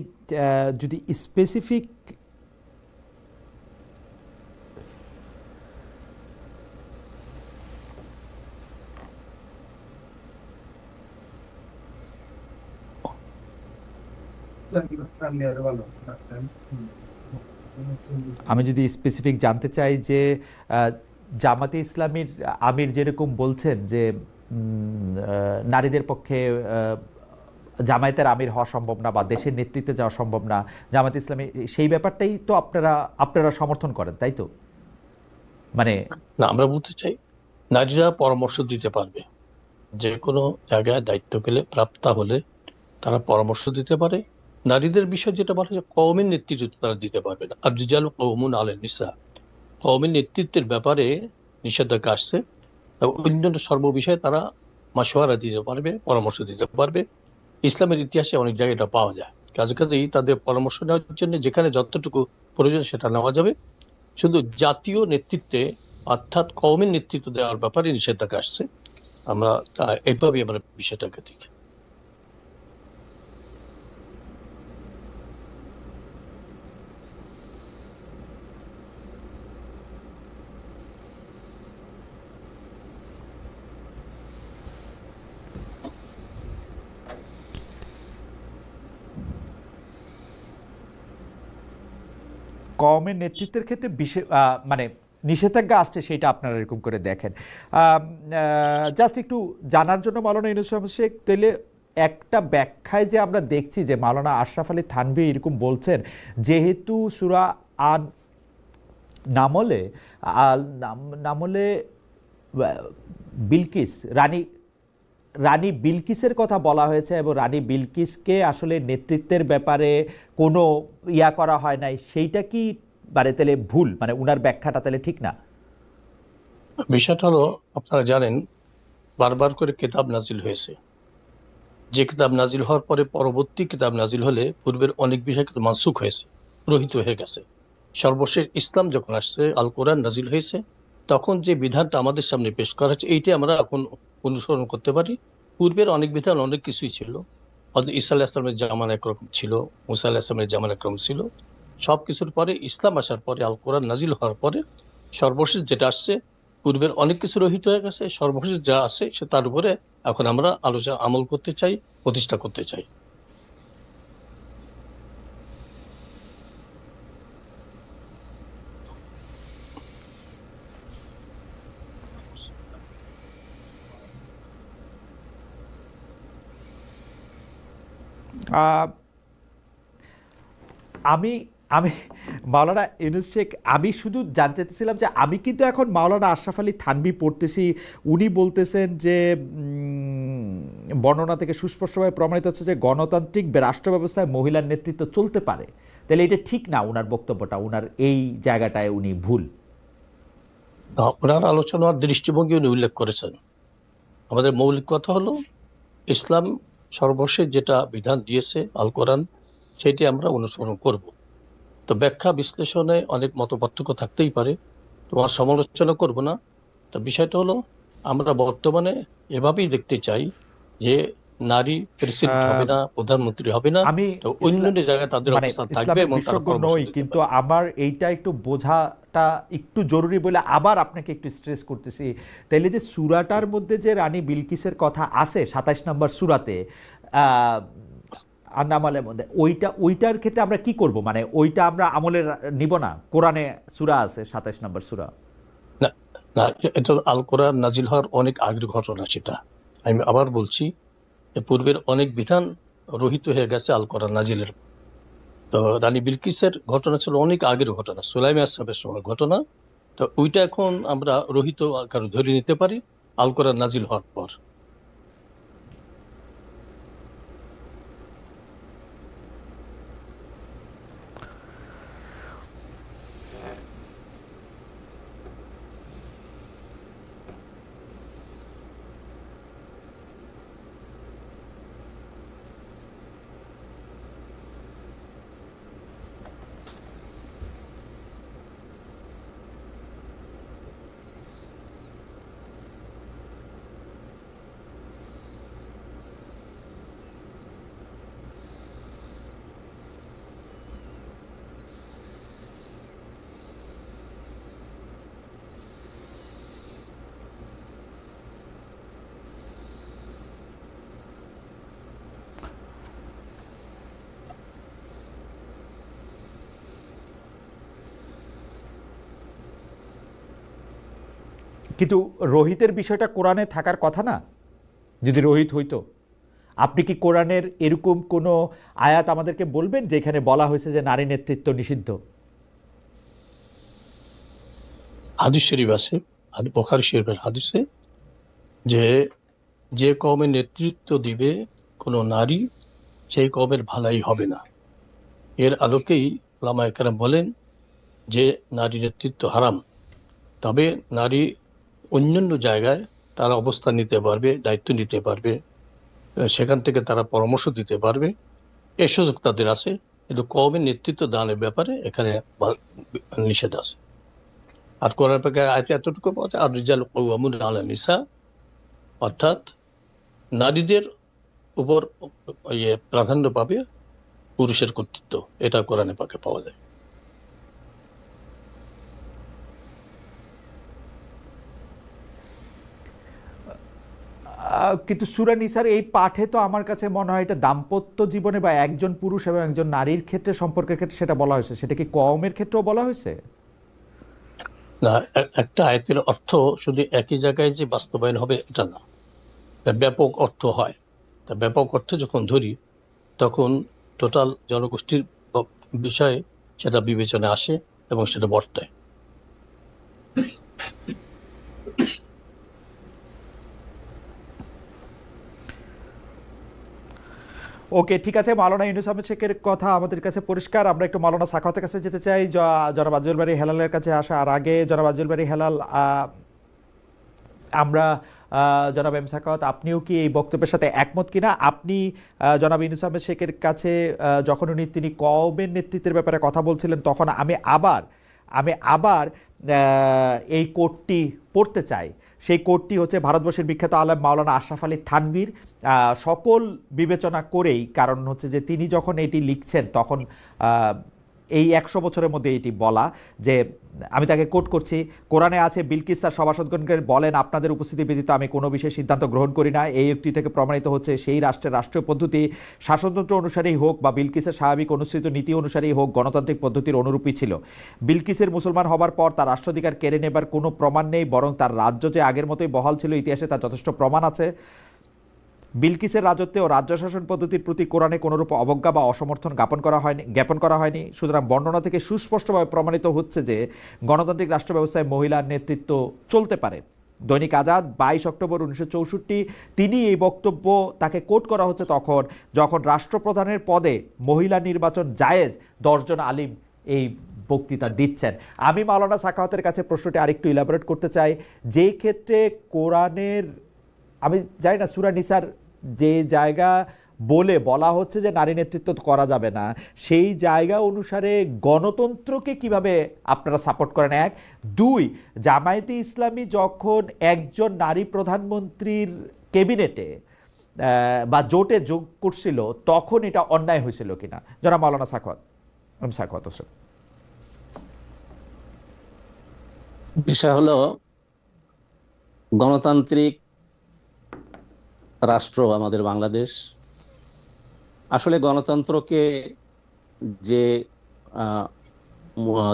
যদি স্পেসিফিক জানতে চাই যে জামাতে ইসলামীর আমির যেরকম বলছেন যে নারীদের পক্ষে জামায়াতের আমির হওয়া সম্ভব না বা দেশের নেতৃত্বে যাওয়া সম্ভব না, জামায়াত ইসলামী সেই ব্যাপারটাই তো আপনারা সমর্থন করেন, তাই তো? মানে না, আমরা বলতে চাই নারীরা পরামর্শ দিতে পারবে। যে কোনো জায়গায় দায়িত্ব পেলে, প্রাপ্তা হলে তারা পরামর্শ দিতে পারে। নারীদের বিষয় যেটা বলা হয়, কওমের নেতৃত্ব তারা দিতে পারবে না। আর রিজালু কওমুন আলা নিসা, কওমের নেতৃত্বের ব্যাপারে নিষেধাজ্ঞা আসছে। অন্যান্য সর্ব বিষয়ে তারা মাশওয়ারা দিতে পারবে, পরামর্শ দিতে পারবে। ইসলামের ইতিহাসে অনেক জায়গায় এটা পাওয়া যায়। কাজেই তাদের পরামর্শ নেওয়ার জন্য যেখানে যতটুকু প্রয়োজন সেটা নেওয়া যাবে। শুধু জাতীয় নেতৃত্বে অর্থাৎ কওমের নেতৃত্ব দেওয়ার ব্যাপারে নিষেধাজ্ঞা আসছে। আমরা এইভাবেই আমরা বিষয়টাকে দেখি। কওমের নেতৃত্বের ক্ষেত্রে বিশেষ মানে নিষেধাজ্ঞা আসছে, সেটা আপনারা এরকম করে দেখেন। জাস্ট একটু জানার জন্য মাওলানা ইউনূস আহমদ শেখ, তাহলে একটা ব্যাখ্যায় যে আমরা দেখছি যে মাওলানা আশরাফ আলী থানভী এরকম বলছেন, যেহেতু সূরা আন নামলে বিলকিস রানী বিলকিসের কথা বলা হয়েছে এবং রানী বিলকিসকে আসলে নেতৃত্বের ব্যাপারে কোনো করা হয় নাই, সেইটা কি মানে তাহলে ভুল, মানে উনার ব্যাখ্যাটা তাহলে ঠিক না? বিষয়টা হলো, আপনারা জানেন বারবার করে কিতাব নাজিল হয়েছে। যে কিতাব নাজিল হওয়ার পরে পরবর্তী কিতাব নাজিল হলে পূর্বের অনেক বিষয় কিন্তু মানসুখ হয়েছে, রহিত হয়ে গেছে। সর্বশেষ ইসলাম যখন আসছে, আল কোরআন নাজিল হয়েছে, তখন যে বিধানটা আমাদের সামনে পেশ করা হচ্ছে, এইটাই আমরা এখন অনুসরণ করতে পারি। পূর্বের অনেক বিধান অনেক কিছুই ছিল। হযরত ঈসা আলাইহিস সালামের জামানা একরকম ছিল, মুসা আলাইহিস সালামের জামানা একরকম ছিল। সবকিছুর পরে ইসলাম আসার পরে, আল কোরআন নাজিল হওয়ার পরে সর্বশেষ যেটা আসছে, পূর্বের অনেক কিছু রহিত হয়ে গেছে। সর্বশেষ যা আছে সে তার উপরে এখন আমরা আলোচনা আমল করতে চাই, প্রতিষ্ঠা করতে চাই। আমি আমি মাওলানা ইউনূস শেখ, আমি শুধু জানতে চাইছিলাম যে আমি কিন্তু এখন মাওলানা আশরাফ আলী থানভী পড়তেছি, উনি বলতেছেন যে বর্ণনা থেকে সুস্পষ্টভাবে প্রমাণিত হচ্ছে যে গণতান্ত্রিক রাষ্ট্র ব্যবস্থায় মহিলার নেতৃত্ব চলতে পারে, তাহলে এটা ঠিক না ওনার বক্তব্যটা, ওনার এই জায়গাটায় উনি ভুল। ওনার আলোচনার দৃষ্টিভঙ্গি উনি উল্লেখ করেছেন। আমাদের মৌলিক কথা হলো ইসলাম সর্বশেষ যেটা বিধান দিয়েছে আল কোরআন, সেটি আমরা অনুসরণ করব। তো ব্যাখ্যা বিশ্লেষণে অনেক মতপার্থক্য থাকতেই পারে, তোমার সমালোচনা করব না। তো বিষয়টা হলো আমরা বর্তমানে এভাবেই দেখতে চাই যে নারী প্রেসিডেন্ট হবে না, প্রধানমন্ত্রী হবে না, আমি তো অন্যান্য জায়গায় তাদের মানে অবস্থান থাকবে ইসলামের এবং তারা বিশেষজ্ঞ পরামর্শ নই, দিতে কিন্তু পারে। আমার এইটা একটু বোঝাটা একটু জরুরি বলে আবার আপনাকে একটু স্ট্রেস করতেছি। তাইলে যে সূরাটার মধ্যে যে রানী বিলকিসের কথা আছে ২৭ নম্বর সূরাতে আন্নামালের মধ্যে, ওইটার ক্ষেত্রে আমরা কি করব? মানে ওইটা আমরা আমলে নিব না? কোরআনে সূরা আছে ২৭ নম্বর সূরা। না, না, এটা আল কোরআন নাজিল হওয়ার অনেক আগের ঘটনা। সেটা আমি আবার বলছি যে পূর্বের অনেক বিধান রহিত হয়ে গেছে আল কোরআন নাজিলের। তো রানী বিলকিসের ঘটনা ছিল অনেক আগের ঘটনা, সুলাইমান সাহেবের সময় ঘটনা। তো ওইটা এখন আমরা রহিত আকারে ধরে নিতে পারি আল কোরআন নাজিল হওয়ার পর। কিন্তু রোহিতের বিষয়টা কোরআনে থাকার কথা না? যদি রোহিত হইতো, আপনি কি কোরআনের এরকম কোনো আয়াত আমাদেরকে বলবেন যেখানে বলা হয়েছে যে নারী নেতৃত্ব নিষিদ্ধ? হাদিস শরীফ আছে, বুখারী শরীফের হাদিসে, যে যে কওমের নেতৃত্ব দিবে কোনো নারী, সেই কওমের ভালাই হবে না। এর আলোকেই উলামায়ে কেরাম বলেন যে নারী নেতৃত্ব হারাম। তবে নারী অন্যান্য জায়গায় তারা অবস্থান নিতে পারবে, দায়িত্ব নিতে পারবে, সেখান থেকে তারা পরামর্শ দিতে পারবে, এই সুযোগ তাদের আছে। কিন্তু কওমের নেতৃত্ব দানের ব্যাপারে এখানে নিষেধ আছে। আর কোরআন পাকে আয়াতে এতটুকু পাওয়া যায়, আর রিজাল কাওয়ামুন আলা নিসা, অর্থাৎ নারীদের উপর প্রাধান্য পাবে পুরুষের কর্তৃত্ব, এটা কোরআনে পাকে পাওয়া যায়। কিন্তু সূরা নিসার এই পাঠে তো আমার কাছে মনে হয় এটা দাম্পত্য জীবনে বা একজন পুরুষ এবং একজন নারীর ক্ষেত্রে, সম্পর্কের ক্ষেত্রে সেটা বলা হয়েছে। সেটা কি কওমের ক্ষেত্রেও বলা হয়েছে? না, একটা আয়াতের অর্থ শুধু একই জায়গায় যে বাস্তবায়ন হবে এটা না, ব্যাপক অর্থ হয়। তা ব্যাপক অর্থে যখন ধরি তখন টোটাল জনগোষ্ঠীর বিষয়ে সেটা বিবেচনা আসে এবং সেটা বর্তায়। ওকে, ঠিক আছে। মাওলানা ইউনূস আহমেদ শেখের কথা আমাদের কাছে পরিষ্কার। আমরা একটু মাওলানা সাখাওয়াতের কাছে যেতে চাই। জনাব আজল বারী হেলালের কাছে আসার আগে, জনাব আজল বারী হেলাল, আমরা জনাব এম সাখাওয়াত, আপনিও কি এই বক্তব্যের সাথে একমত কিনা? আপনি জনাব ইউনূস আহমেদ শেখের কাছে যখন তিনি কওমের নেতৃত্বের ব্যাপারে কথা বলছিলেন, তখন আমি আবার এই কোটটি পড়তে চাই। সেই কোটটি হচ্ছে ভারতবর্ষের বিখ্যাত আলেম মাওলানা আশরাফ আলী থানভীর। সকল বিবেচনা করেই, কারণ হচ্ছে যে তিনি যখন এটি লিখছেন তখন এই ১০০ বছরের মধ্যে এটি বলা, যে আমি তাকে কোট করছি, কোরআনে আছে বিলকিস তার সভাসদগণকে বলেন, আপনাদের উপস্থিতি ব্যতীত আমি কোনো বিশেষ সিদ্ধান্ত গ্রহণ করি না। এই উক্তি থেকে প্রমাণিত হচ্ছে সেই রাষ্ট্রের রাষ্ট্রীয় পদ্ধতি শাসনতন্ত্র অনুসারেই হোক বা বিলকিসের স্বাভাবিক অনুসৃত নীতি অনুসারেই হোক গণতান্ত্রিক পদ্ধতির অনুরূপী ছিল। বিলকিসের মুসলমান হবার পর তার রাষ্ট্রাধিকার কেড়ে নেবার কোনো প্রমাণ নেই, বরং তার রাজ্য যে আগের মতোই বহাল ছিল ইতিহাসে তার যথেষ্ট প্রমাণ আছে। বিলকিসের রাজত্বে ও রাজ্য শাসন পদ্ধতির প্রতি কোরআনে কোনোরূপ অবজ্ঞা বা অসমর্থন জ্ঞাপন করা হয়নি। সুতরাং বর্ণনা থেকে সুস্পষ্টভাবে প্রমাণিত হচ্ছে যে গণতান্ত্রিক রাষ্ট্র ব্যবস্থায় মহিলার নেতৃত্ব চলতে পারে। দৈনিক আজাদ 22 অক্টোবর 1964। তিনি এই বক্তব্য, তাকে কোট করা হচ্ছে তখন যখন রাষ্ট্রপ্রধানের পদে মহিলা নির্বাচন জায়েজ 10 জন আলিম এই বক্তৃতা দিচ্ছেন। আমি মাওলানা সাখাওয়াতের কাছে প্রশ্নটি আরেকটু ইলাবোরেট করতে চাই। যে ক্ষেত্রে কোরআনের, আমি জানি না সূরা নিসার যে জায়গা বলা হচ্ছে যে নারী নেতৃত্ব করা যাবে না, সেই জায়গা অনুসারে গণতন্ত্রকে কিভাবে আপনারা সাপোর্ট করেন? 1। 2, জামায়াতে ইসলামী যখন একজন নারী প্রধানমন্ত্রীর ক্যাবিনেটে বা জোটে যোগ করছিল তখন এটা অন্যায় হয়েছিল কিনা? জনাব মাওলানা সাখাওয়াত, সাখাওয়াত হোসেন। বিষয় হলো, গণতান্ত্রিক রাষ্ট্র আমাদের বাংলাদেশ। আসলে গণতন্ত্রকে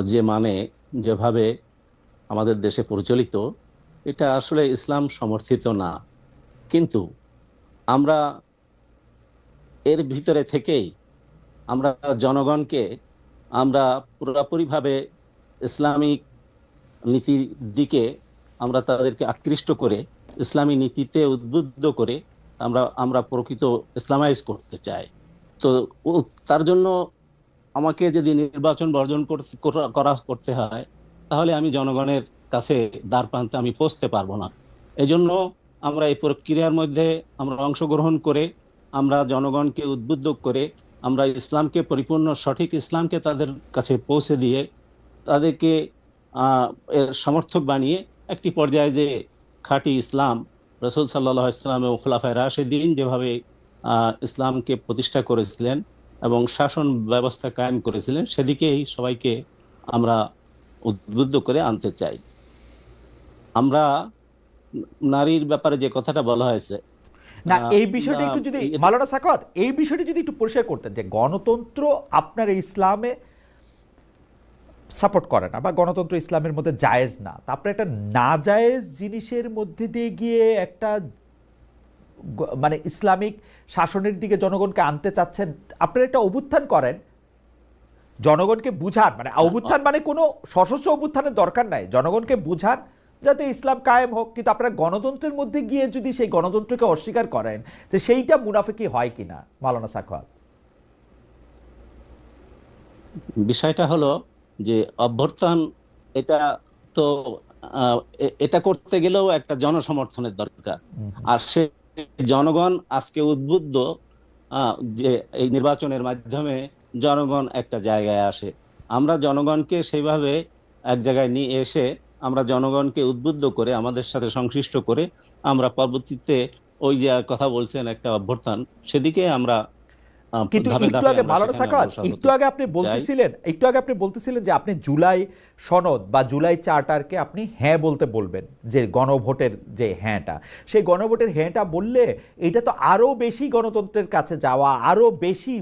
যে মানে যেভাবে আমাদের দেশে প্রচলিত, এটা আসলে ইসলাম সমর্থিত না। কিন্তু আমরা এর ভিতরে থেকেই আমরা জনগণকে আমরা পুরোপুরিভাবে ইসলামিক নীতির দিকে আমরা তাদেরকে আকৃষ্ট করে ইসলামী নীতিতে উদ্বুদ্ধ করে আমরা প্রকৃত ইসলামাইজ করতে চাই। তো তার জন্য আমাকে যদি নির্বাচন বর্জন করতে হয়, তাহলে আমি জনগণের কাছে দ্বার প্রান্তে আমি পৌঁছতে পারবো না। এই জন্য আমরা এই প্রক্রিয়ার মধ্যে আমরা অংশগ্রহণ করে আমরা জনগণকে উদ্বুদ্ধ করে আমরা ইসলামকে পরিপূর্ণ সঠিক ইসলামকে তাদের কাছে পৌঁছে দিয়ে তাদেরকে এর সমর্থক বানিয়ে একটি পর্যায়ে যে খাঁটি ইসলাম রাসূল সাল্লাল্লাহু আলাইহি ওয়াসাল্লাম এবং খুলাফায়ে রাশিদিন যেভাবে ইসলামকে প্রতিষ্ঠা করেছিলেন এবং শাসন ব্যবস্থা কায়েম করেছিলেন, সেদিকেই সবাইকে আমরা উদ্বুদ্ধ করে আনতে চাই। আমরা নারীর ব্যাপারে যে কথাটা বলা হয়েছে, না এই বিষয়টা একটু যদি মাওলানা সাখাওয়াত এই বিষয়টি যদি একটু পরিষ্কার করতেন যে গণতন্ত্র আপনার ইসলামে সাপোর্ট করে না বা গণতন্ত্র ইসলামের মধ্যে জায়েজ না, তা আপনার একটা না জায়েজ জিনিসের মধ্যে দিয়ে গিয়ে একটা মানে ইসলামিক শাসনের দিকে জনগণকে আনতে চাচ্ছেন, আপনারা একটা অভ্যুত্থান করেন, জনগণকে বুঝান, মানে অভ্যুত্থান মানে কোনো সশস্ত্র অভ্যুত্থানের দরকার নাই, জনগণকে বুঝান যাতে ইসলাম কায়েম হোক। কিন্তু আপনারা গণতন্ত্রের মধ্যে গিয়ে যদি সেই গণতন্ত্রকে অস্বীকার করেন, তো সেইটা মুনাফিকি হয় কিনা মাওলানা সাখাওয়াত? বিষয়টা হলো যে অভ্যুত্থান, এটা তো এটা করতে গেলেও একটা জনসমর্থনের দরকার। আর সে জনগণ আজকে উদ্বুদ্ধ যে এই নির্বাচনের মাধ্যমে জনগণ একটা জায়গায় আসে। আমরা জনগণকে সেইভাবে এক জায়গায় নিয়ে এসে আমরা জনগণকে উদ্বুদ্ধ করে আমাদের সাথে সংশ্লিষ্ট করে আমরা পরবর্তীতে ওই যে কথা বলছেন একটা অভ্যুত্থান, সেদিকে আমরা কিন্তু একটু আগে মাওলানা সাখাওয়াত একটু আগে আপনি বলতেছিলেন যে আপনি জুলাই সনদ বা জুলাই চার্টারকে আপনি হ্যাঁ বলতে বলবেন, যে গণভোটের যে হ্যাঁটা, সেই গণভোটের হ্যাঁটা বললে এটা তো আরো বেশি গণতন্ত্রের কাছে যাওয়া, আরো বেশি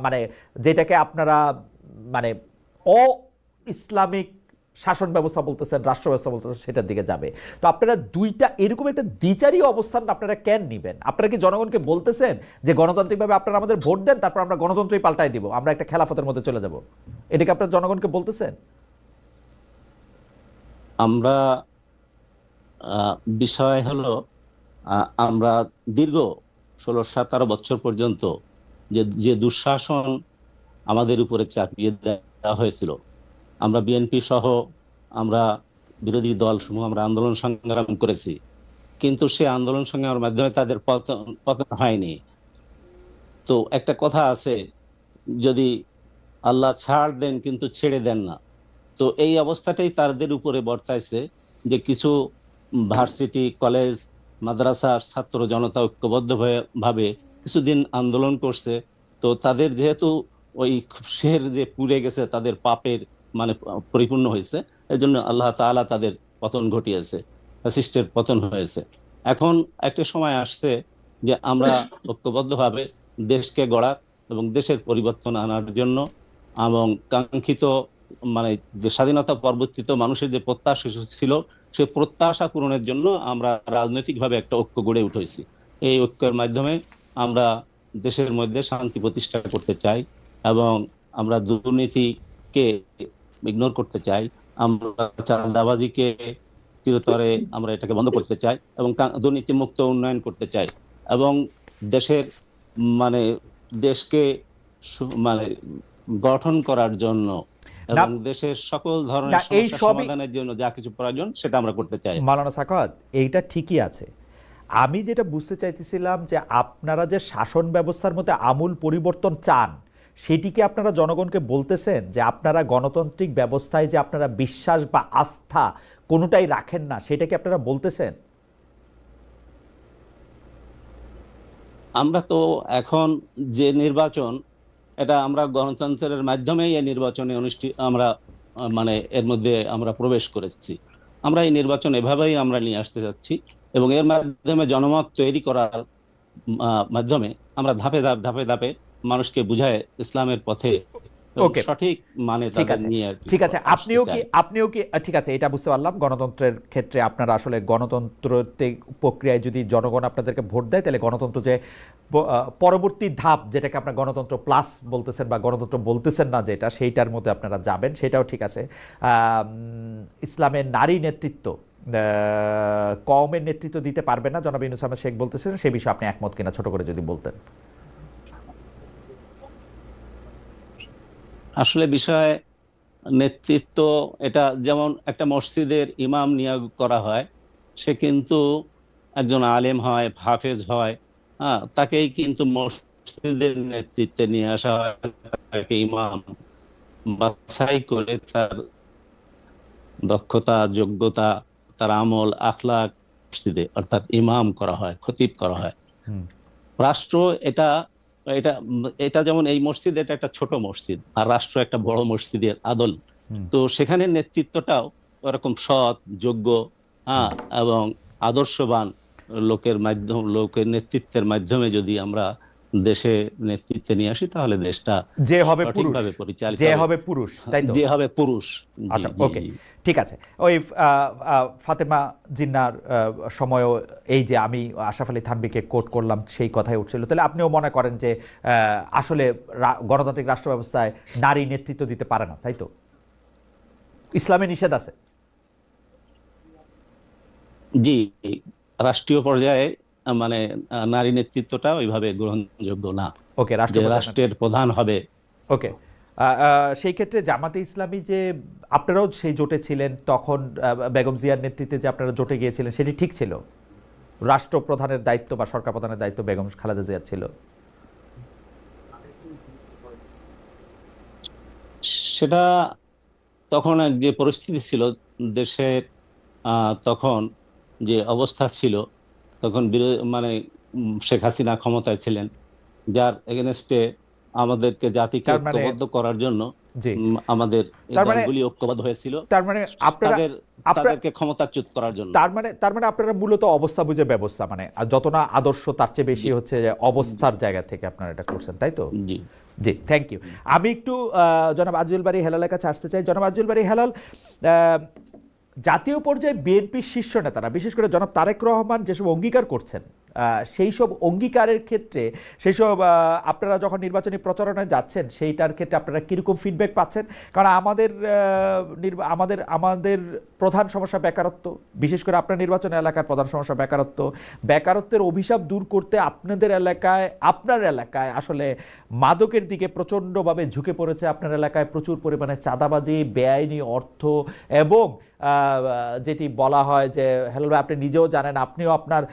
মানে যেটাকে আপনারা মানে অ ইসলামিক শাসন ব্যবস্থা বলতেছেন, রাষ্ট্র ব্যবস্থা বলতেছেন, সেটার দিকে যাবে। তো আপনারা দুইটা এরকম একটা দ্বিচারী অবস্থান আপনারা কেন নিবেন? আপনারা কি জনগণকে বলতেছেন যে গণতান্ত্রিকভাবে আপনারা আমাদের ভোট দেন, তারপর আমরা গণতন্ত্রই পাল্টাই দিব, আমরা একটা খেলাফতের মধ্যে চলে যাব, এটাকে আপনারা জনগণকে বলতেছেন? আমরা বিষয় হলো আমরা দীর্ঘ 16-17 বছর পর্যন্ত যে দুঃশাসন আমাদের উপরে চাপিয়ে দেওয়া হয়েছিল, আমরা বিএনপি সহ আমরা বিরোধী দল সমূহ আমরা আন্দোলন সংগ্রাম করেছি, কিন্তু সে আন্দোলন সংগ্রামের মাধ্যমে তাদের পতন হয়নি। তো একটা কথা আছে, যদি আল্লাহ ছাড় দেন কিন্তু ছেড়ে দেন না। তো এই অবস্থাটাই তাদের উপরে বর্তাইছে যে কিছু ভার্সিটি, কলেজ, মাদ্রাসার ছাত্র জনতা ঐক্যবদ্ধ ভাবে কিছুদিন আন্দোলন করছে। তো তাদের যেহেতু ওই শের যে পুড়ে গেছে, তাদের পাপের মানে পরিপূর্ণ হয়েছে, এই জন্য আল্লাহ তাআলা তাদের পতন ঘটিয়েছে, ফ্যাসিস্টের পতন হয়েছে। এখন একটা সময় আসছে যে আমরা ঐক্যবদ্ধভাবে দেশকে গড়ার এবং দেশের পরিবর্তন আনার জন্য এবং কাঙ্ক্ষিত মানে যে স্বাধীনতা পরবর্তীত মানুষের যে প্রত্যাশা ছিল, সে প্রত্যাশা পূরণের জন্য আমরা রাজনৈতিকভাবে একটা ঐক্য গড়ে উঠেছি। এই ঐক্যের মাধ্যমে আমরা দেশের মধ্যে শান্তি প্রতিষ্ঠা করতে চাই এবং আমরা দুর্নীতিকে ইগনোর করতে চাই, আমরা চাঁদাবাজিকে চিরতরে আমরা এটাকে বন্ধ করতে চাই এবং দুর্নীতিমুক্ত উন্নয়ন করতে চাই এবং দেশের মানে দেশকে মানে গঠন করার জন্য এবং দেশের সকল ধরনের এই সমস্যা সবই সমাধানের জন্য যা কিছু প্রয়োজন সেটা আমরা করতে চাই। মাওলানা সাখাওয়াত, এইটা ঠিকই আছে। আমি যেটা বুঝতে চাইতেছিলাম যে আপনারা যে শাসন ব্যবস্থার মধ্যে আমূল পরিবর্তন চান, সেটিকে আপনারা জনগণকে বলতেছেন যে আপনারা গণতান্ত্রিক ব্যবস্থায় যে আপনারা বিশ্বাস বা আস্থা কোনোটাই রাখেন না, সেটাকে আপনারা বলতেছেন? আমরা তো এখন যে নির্বাচন, এটা আমরা গণতন্ত্রের মাধ্যমেই এই নির্বাচনে আমরা মানে এর মধ্যে আমরা প্রবেশ করেছি। আমরা এই নির্বাচন এভাবেই আমরা নিয়ে আসতে যাচ্ছি এবং এর মাধ্যমে জনমত তৈরি করার মাধ্যমে আমরা ধাপে ধাপে মানুষকে বুঝায় ইসলামের পথে সঠিক মানে তাদের নিয়ে। ঠিক আছে, আপনিও কি ঠিক আছে, এটা বুঝতে পারলাম। গণতন্ত্রের ক্ষেত্রে আপনারা আসলে গণতন্ত্র প্রক্রিয়ায় যদি জনগণ আপনাদেরকে ভোট দেয়, তাহলে গণতন্ত্র যে পরবর্তী ধাপ, যেটাকে আপনার গণতন্ত্র প্লাস বলতেছেন বা গণতন্ত্র বলতেছেন না যেটা, সেইটার মধ্যে আপনারা যাবেন, সেটাও ঠিক আছে। ইসলামের নারী নেতৃত্ব কওমের নেতৃত্ব দিতে পারবে না, জনাব ইউনূস আহমেদ শেখ বলতেছেন, সে বিষয়ে আপনি একমত কিনা ছোট করে যদি বলতেন। আসলে বিষয় নেতৃত্ব, এটা যেমন একটা মসজিদের ইমাম নিয়োগ করা হয়, সে কিন্তু একজন আলেম হয়, হাফেজ হয়, তাকেই কিন্তু মসজিদের নেতৃত্বে নিয়ে আসা হয়, তাকে ইমাম বাছাই করে তার দক্ষতা, যোগ্যতা, তার আমল, আখলাক মসজিদে অর্থাৎ ইমাম করা হয়, খতিব করা হয়। রাষ্ট্র এটা এটা এটা যেমন এই মসজিদ, এটা একটা ছোট মসজিদ, আর রাষ্ট্র একটা বড় মসজিদের আদল। তো সেখানে নেতৃত্বটাও ওরকম সৎ, যোগ্য এবং আদর্শবান লোকের নেতৃত্বের মাধ্যমে যদি আমরা দেশে নেতৃত্বে নিয়ে আসি, তাহলে দেশটা যে হবে সঠিকভাবে পরিচালিত, যে হবে পুরুষ, তাই তো? যে হবে পুরুষ। আচ্ছা, ওকে, ঠিক আছে। ওই ফাতেমা জিন্নার সময়ও এই যে আমি আশরাফ আলী থানভীকে কোট করলাম, সেই কথাই উঠছিল। তাহলে আপনিও মনে করেন যে আসলে গণতান্ত্রিক রাষ্ট্র ব্যবস্থায় নারী নেতৃত্ব দিতে পারে না, তাই তো? ইসলামে নিষেধ আছে। জি, রাষ্ট্রীয় পর্যায়ে মানে নারী নেতৃত্বটা ওইভাবে গ্রহণযোগ্য না। ওকে, রাষ্ট্রের প্রধান হবে। ওকে, সেই ক্ষেত্রে জামাতে ইসলামী যে আপনারাও সেই জোটে ছিলেন, তখন বেগম জিয়ার নেতৃত্বে যে আপনারা জোটে গিয়েছিলেন, সেটি ঠিক ছিল? রাষ্ট্রপ্রধানের দায়িত্ব বা সরকার প্রধানের দায়িত্ব বেগম খালেদা জিয়ার ছিল? সেটা তখন যে পরিস্থিতি ছিল দেশের, তখন যে অবস্থা ছিল, তখন মানে শেখ হাসিনা ক্ষমতায় ছিলেন, যার এগেনস্টে আমাদেরকে জাতিকে ঐক্যবদ্ধ করার জন্য আমাদের দলগুলি ঐক্যবদ্ধ হয়েছিল, তার মানে তাদেরকে ক্ষমতাচ্যুত করার জন্য। তার মানে আপনারা মূলত অবস্থা বুঝে ব্যবস্থা, মানে যত না আদর্শ তার চেয়ে বেশি হচ্ছে অবস্থার জায়গা থেকে আপনারা এটা করছেন, তাই তো? জি জি, থ্যাংক ইউ। আমি একটু জনাব আজিজুল বারী হেলালের কাছে আসতে চাই। জনাব আজিজুল বারী হেলাল, জাতীয় পর্যায়ে বিএনপির শীর্ষ নেতারা, বিশেষ করে জনাব তারেক রহমান যেসব অঙ্গীকার করছেন, সেই সব অঙ্গীকারের ক্ষেত্রে, সেই সব আপনারা যখন নির্বাচনী প্রচারণায় যাচ্ছেন, সেইটার ক্ষেত্রে আপনারা কীরকম ফিডব্যাক পাচ্ছেন? কারণ আমাদের প্রধান সমস্যা বেকারত্ব, বিশেষ করে আপনার নির্বাচন এলাকার প্রধান সমস্যা বেকারত্বের অভিশাপ দূর করতে আপনার এলাকায় আসলে মাদকের দিকে প্রচণ্ডভাবে ঝুঁকে পড়েছে। আপনার এলাকায় প্রচুর পরিমাণে চাঁদাবাজি, বেআইনি অর্থ এবং যেটি বলা হয় যে, হেলাল ভাই আপনি নিজেও জানেন, আপনিও আপনার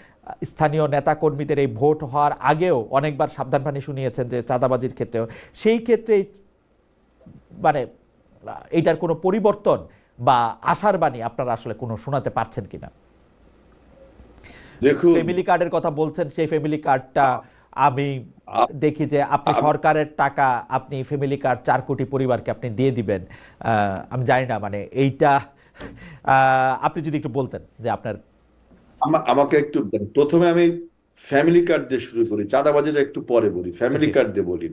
স্থানীয় নেতাকর্মীদের এই ভোট হওয়ার আগেও অনেকবার সাবধানবাণী শুনিয়েছেন যে চাঁদাবাজির ক্ষেত্রেও, সেই ক্ষেত্রে মানে এইটার কোনো পরিবর্তন বা আশার বাণী আপনারা আসলে কোনো শোনাতে পারছেন কিনা? দেখুন, ফ্যামিলি কার্ডের কথা বলছেন, সেই ফ্যামিলি কার্ডটা আমি দেখি যে আপনি সরকারের টাকা, আপনি ফ্যামিলি কার্ড 4 কোটি পরিবারকে আপনি দিয়ে দিবেন। আমি জানি না, মানে এইটা আপনি যদি একটু বলতেন যে আপনার। আমাকে একটু প্রথমে আমি ফ্যামিলি কার্ড দিয়ে শুরু করি, চাঁদাবাজিটা একটু পরে বলি, ফ্যামিলি কার্ড দিয়ে বলি।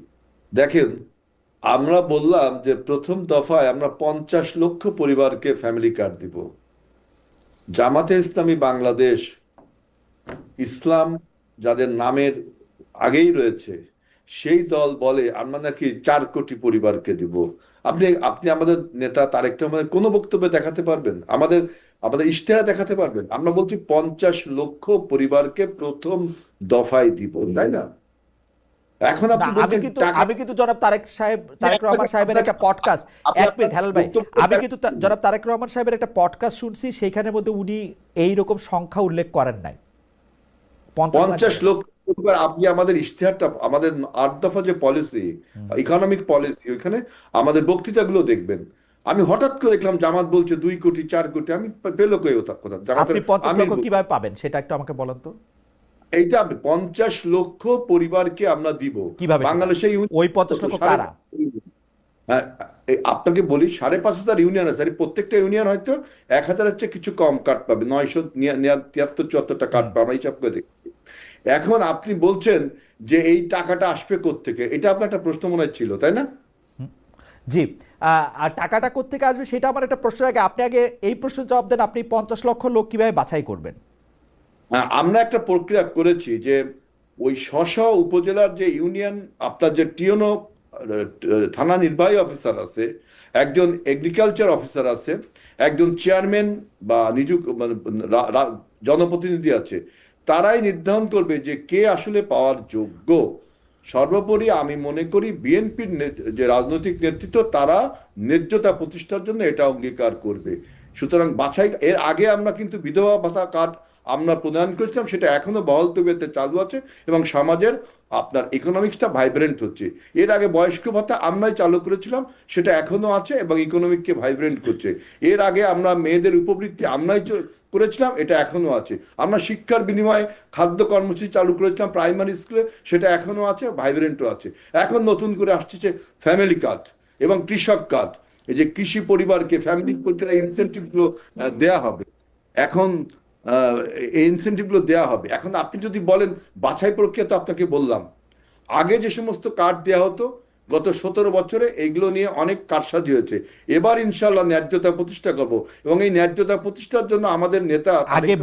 দেখেন, আমরা বললাম যে প্রথম দফায় আমরা 50 লক্ষ পরিবারকে ফ্যামিলি কার্ড দিব। জামাতে ইসলামী বাংলাদেশ, ইসলাম যাদের নামের আগেই রয়েছে, সেই দল বলে আমরা নাকি 4 কোটি পরিবারকে দিব। আপনি আমাদের নেতা তারেক রহমানের কোনো বক্তব্যে দেখাতে পারবেন? আমাদের ইশতেহার দেখাতে পারবেন? আমরা বলছি 50 লক্ষ পরিবারকে প্রথম দফায় দিব, তাই না? এখন না, আপনি বলছেন টাকা। আমি কিন্তু জনাব তারেক রহমান সাহেবের একটা পডকাস্ট, আপনি এক আপনার মিনিট হেলাল ভাই, বক্তব্য আমি কিন্তু জনাব তারেক রহমান সাহেবের একটা পডকাস্ট শুনছি, সেইখানের মধ্যে উনি এইরকম সংখ্যা উল্লেখ করেন নাই 50 লাখ 50 লক্ষ পরিবার। আপনি আমাদের ইশতেহারটা, আমাদের 8 দফা যে পলিসি, ইকোনমিক পলিসি, ওইখানে আমাদের বক্তৃতাগুলো দেখবেন। আমি হঠাৎ করে দেখলাম জামাত বলছে 2 কোটি 4 কোটি। আমি পেলো কই ওটা কথা? আপনি জামাতের 50 আমির লক্ষ কিভাবে পাবেন সেটা একটু আমাকে বলেন তো, এইটা 50 লক্ষ পরিবারকে আমরা দিব কিভাবে সেটা? বাংলাদেশে। ওই 50 লক্ষ কারা? হ্যাঁ, আপনাকে বলি 5,500 ইউনিয়ন আছে, আর এই প্রত্যেকটা ইউনিয়ন হয়তো 1,000-এর চেয়ে কিছু কম কার্ড পাবে, 973-74টা কার্ড পাবে, আমরা হিসাব করে দেখি। এখন আপনি বলছেন যে এই টাকাটা আসবে কোত্থেকে, এটা আপনার একটা প্রশ্ন মনে হয় ছিল, তাই না? জি, আর টাকাটা কোত্থেকে আসবে সেটা আমার একটা প্রশ্ন। আগে আপনি আগে এই প্রশ্নের জবাব দেন, আপনি 50 লক্ষ লোক কিভাবে বাছাই করবেন? হ্যাঁ, আমরা একটা প্রক্রিয়া করেছি যে ওই স্ব উপজেলার যে ইউনিয়ন, আপনার যে টিওনো থানা নির্বাহী অফিসার আছে, একজন এগ্রিকালচার অফিসার আছে, একজন চেয়ারম্যান বা মানে জনপ্রতিনিধি আছে, তারাই নির্ধারণ করবে যে কে আসলে পাওয়ার যোগ্য। সর্বোপরি আমি মনে করি বিএনপির যে রাজনৈতিক নেতৃত্ব, তারা ন্যায্যতা প্রতিষ্ঠার জন্য এটা অঙ্গীকার করবে। সুতরাং বাছাই, এর আগে আমরা কিন্তু বিধবা ভাতা কার্ড আমরা প্রদান করেছিলাম, সেটা এখনো বহাল তবিয়তে চালু আছে এবং সমাজের আপনার ইকোনমিক্সটা ভাইব্রেন্ট হচ্ছে। এর আগে বয়স্ক ভাতা আমরাই চালু করেছিলাম, সেটা এখনো আছে এবং ইকোনমিককে ভাইব্রেন্ট করছে। এর আগে আমরা মেয়েদের উপবৃত্তি আমরাই করেছিলাম, এটা এখনো আছে। আমরা শিক্ষার বিনিময়ে খাদ্য কর্মসূচি চালু করেছিলাম প্রাইমারি স্কুলে, সেটা এখনো আছে, ভাইব্রেন্টও আছে। এখন নতুন করে আসছে ফ্যামিলি কার্ড এবং কৃষক কার্ড। এই যে কৃষি পরিবারকে ফ্যামিলি পরিবারের ইনসেন্টিভ গুলো দেয়া হবে, এখন এই ইনসেন্টিভ গুলো দেওয়া হবে। এখন আপনি যদি বলেন বাছাই প্রক্রিয়া, তো আপনাকে বললাম আগে যে সমস্ত কার্ড দেওয়া হতো গত 17 বছরে, এইগুলো নিয়ে অনেক কারসাজি হয়েছে। এবার ইনশাল্লাহ ন্যায্যতা প্রতিষ্ঠা করব এবং এই ন্যায্যতা প্রতিষ্ঠার জন্য আমাদের নেতা আগে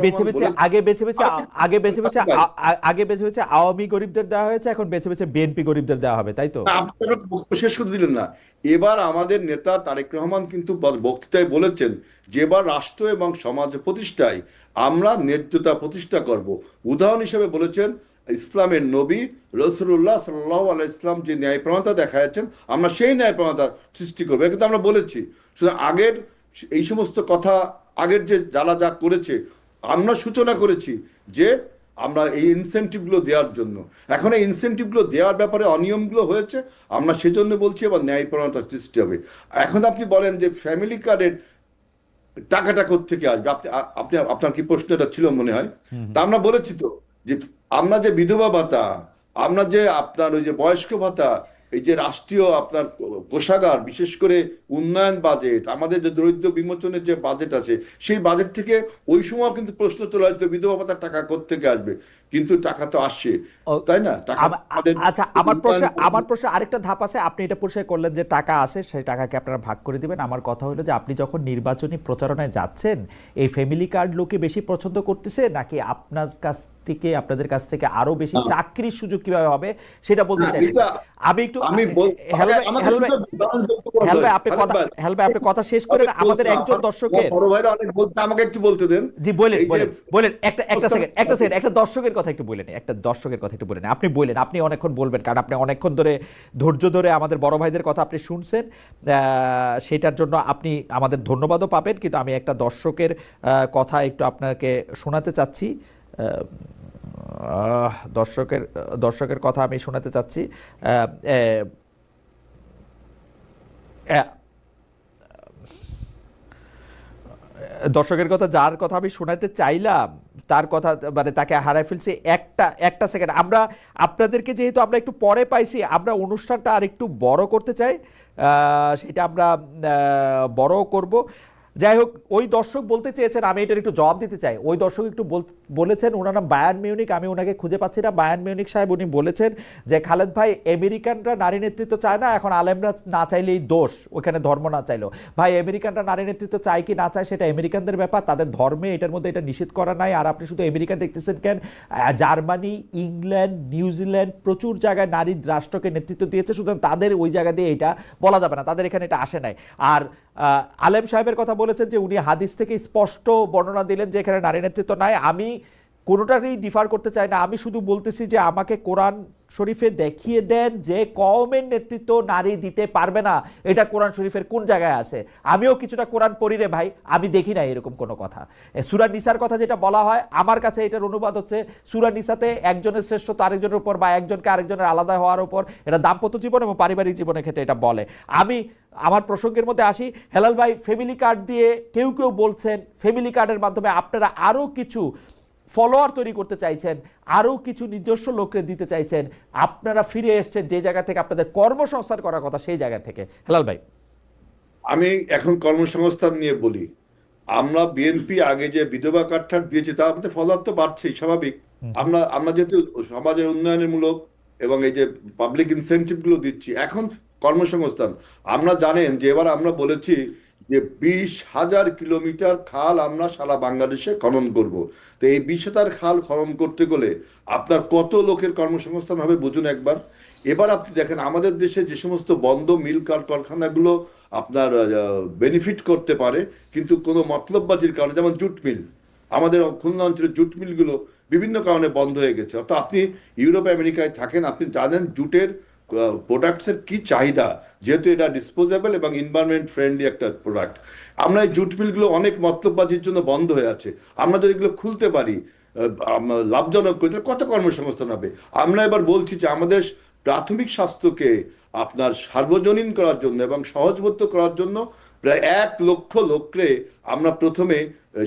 বেছে বেছে আওয়ামী গরিবদের দেওয়া হয়েছে, এখন বেছে বেছে বিএনপি গরিবদের দেওয়া হবে, তাই তো? আপনারা বক্তব্য শেষ করে দিলেন না। এবার আমাদের নেতা তারেক রহমান কিন্তু বক্তৃতায় বলেছেন যে এবার রাষ্ট্র এবং সমাজ প্রতিষ্ঠায় আমরা ন্যায্যতা প্রতিষ্ঠা করব। উদাহরণ হিসেবে বলেছেন ইসলামের নবী রাসূলুল্লাহ সাল্লাল্লাহু আলাইহি ইসলাম যে ন্যায়প্রণতা দেখাচ্ছেন, আমরা সেই ন্যায়প্রণতা সৃষ্টি করবো। কিন্তু আমরা বলেছি শুধু আগের এই সমস্ত কথা, আগের যে যারা যা করেছে, আমরা সূচনা করেছি যে আমরা এই ইনসেন্টিভগুলো দেওয়ার জন্য। এখন এই ইনসেন্টিভগুলো দেওয়ার ব্যাপারে অনিয়মগুলো হয়েছে, আমরা সেজন্য বলছি এবার ন্যায়পরায়ণতা সৃষ্টি হবে। এখন আপনি বলেন যে ফ্যামিলি কার্ডের টাকাটা কোত্থেকে আসবে, আপনি আপনার কি প্রশ্নটা ছিল মনে হয়? তা আমরা বলেছি তো যে আমরা যে বিধবা ভাতা, আমরা যে আপনার ওই যে বয়স্ক ভাতা, এই যে রাষ্ট্রীয় আপনার কোষাগার, বিশেষ করে উন্নয়ন বাজেট, আমাদের যে দরিদ্র বিমোচনের যে বাজেট আছে, সেই বাজেট থেকে ওই সময় কিন্তু প্রশ্ন তোলা হয়েছিল বিধবা ভাতার টাকা কোত্থেকে আসবে, কিন্তু টাকা তো আসছে, তাই না? টাকা আচ্ছা, আমার প্রশ্ন আরেকটা ধাপ আছে। আপনি এটা পরিষ্কার করলেন যে টাকা আছে, সেই টাকাকে আপনারা ভাগ করে দিবেন। আমার কথা হলো যে আপনি যখন নির্বাচনী প্রচারণায় যাচ্ছেন, এই ফ্যামিলি কার্ড লোকে বেশি পছন্দ করতেছে নাকি আপনাদের কাছ থেকে আরো বেশি চাকরির সুযোগ কিভাবে হবে সেটা বলতে চাইছি। আমি একটু আপনি কথা শেষ করেন। আমাদের একজন দর্শকের বড় ভাইরা অনেক বলতে, আমাকে একটু বলতে দেন। জি বলেন একটা সেকেন্ড একটা দর্শকের কথা একটু বলে নেই। আপনি বলেন, আপনি অনেকক্ষণ বলবেন, কারণ আপনি অনেকক্ষণ ধরে ধৈর্য ধরে আমাদের বড় ভাইদের কথা আপনি শুনছেন, সেটার জন্য আপনি আমাদের ধন্যবাদও পাবেন। কিন্তু আমি একটা দর্শকের কথা একটু আপনাকে শোনাতে চাচ্ছি। দর্শকের কথা আমি শোনাতে চাচ্ছি। দর্শকের কথা, যার কথা আমি শোনাতে চাইলাম, তার কথা মানে তাকে হারাই ফেলছি। একটা সেকেন্ড, আমরা আপনাদেরকে যেহেতু আমরা একটু পরে পাইছি, আমরা অনুষ্ঠানটা আর একটু বড় করতে চাই, সেটা আমরা বড় করব। যাই হোক, ওই দর্শক বলতে চেয়েছেন, আমি এটার একটু জবাব দিতে চাই। ওই দর্শক একটু বলেছেন, ওনার নাম বায়ান মিউনিক, আমি ওনাকে খুঁজে পাচ্ছি না। বায়ান মিউনিক সাহেব, উনি বলেছেন যে খালেদ ভাই, আমেরিকানরা নারী নেতৃত্ব চায় না, এখন আলেমরা না চাইলেই দোষ, ওখানে ধর্ম না চাইলেও। ভাই, আমেরিকানরা নারী নেতৃত্ব চায় কি না চায় সেটা আমেরিকানদের ব্যাপার, তাদের ধর্মে এটার মধ্যে এটা নিষেধ করা নাই। আর আপনি শুধু আমেরিকা দেখতেছেন কেন, জার্মানি, ইংল্যান্ড, নিউজিল্যান্ড প্রচুর জায়গায় নারী রাষ্ট্রকে নেতৃত্ব দিয়েছে, সুতরাং তাদের ওই জায়গা দিয়ে এটা বলা যাবে না, তাদের এখানে এটা আসে নাই। আর আলেম সাহেবের কথা বলে বলেছেন যে উনি হাদিস থেকে স্পষ্ট বর্ণনা দিলেন যে এখানে নারী নেতৃত্ব নাই। আমি কোনোটাকেই ডিফার করতে চাই না, আমি শুধু বলতেছি যে আমাকে কোরআন শরীফে দেখিয়ে দেন যে কওমের নেতৃত্ব নারী দিতে পারবে না, এটা কোরআন শরীফের কোন জায়গায় আছে? আমিও কিছুটা কোরআন পড়ি রে ভাই, আমি দেখি না এরকম কোনো কথা। সূরা নিসার কথা যেটা বলা হয়, আমার কাছে এটার অনুবাদ হচ্ছে সূরা নিসাতে একজনের শ্রেষ্ঠত্ব আরেকজনের উপর বা একজনকে আরেকজনের আলাদা হওয়ার উপর, এটা দাম্পত্য জীবন এবং পারিবারিক জীবনের ক্ষেত্রে এটা বলে। আমি আমার প্রসঙ্গের মধ্যে আসি। হেলাল ভাই, ফ্যামিলি কার্ড দিয়ে কেউ কেউ বলছেন ফ্যামিলি কার্ডের মাধ্যমে আপনারা আরও কিছু ফলোয়ার তৈরি করতে চাইছেন, আরও কিছু নিজস্ব লোককে দিতে চাইছেন, আপনারা ফিরে এসছেন যে জায়গা থেকে আপনাদের কর্মসংস্থান করার কথা সেই জায়গা থেকে। হেলাল ভাই, আমি এখন কর্মসংস্থান নিয়ে বলি। আমরা বিএনপি আগে যে বিধবা কার্ড দিয়েছি তা আমাদের ফলোয়ার তো বাড়ছেই, স্বাভাবিক। আমরা যেহেতু সমাজের উন্নয়নের মূলক এবং এই যে পাবলিক ইনসেন্টিভ গুলো দিচ্ছি, এখন কর্মসংস্থান। আমরা জানেন যে এবার আমরা বলেছি যে 20,000 কিলোমিটার খাল আমরা সারা বাংলাদেশে খনন করব। তো এই 20,000 খাল খনন করতে গেলে আপনার কত লোকের কর্মসংস্থান হবে বুঝুন একবার। এবার আপনি দেখেন আমাদের দেশে যে সমস্ত বন্ধ মিল কারখানাগুলো আপনার বেনিফিট করতে পারে, কিন্তু কোনো মতলববাজির কারণে, যেমন জুট মিল, আমাদের খুলনা অঞ্চলের জুট মিলগুলো বিভিন্ন কারণে বন্ধ হয়ে গেছে। অর্থাৎ আপনি ইউরোপ আমেরিকায় থাকেন, আপনি জানেন জুটের প্রোডাক্টসের কি চাহিদা, যেহেতু এটা ডিসপোজেবল এবং এনভায়রনমেন্ট ফ্রেন্ডলি একটা প্রোডাক্ট। আমরা এই জুট মিলগুলো অনেক মতলববাজির জন্য বন্ধ হয়ে আছে। আমরা যদি এগুলো খুলতে পারি, লাভজনক করি, তাহলে কত কর্মসংস্থান হবে। আমরা এবার বলছি যে আমাদের প্রাথমিক স্বাস্থ্যকে আপনার সার্বজনীন করার জন্য এবং সহজবোধ্য করার জন্য প্রায় 1 লক্ষ লোকরে আমরা প্রথমে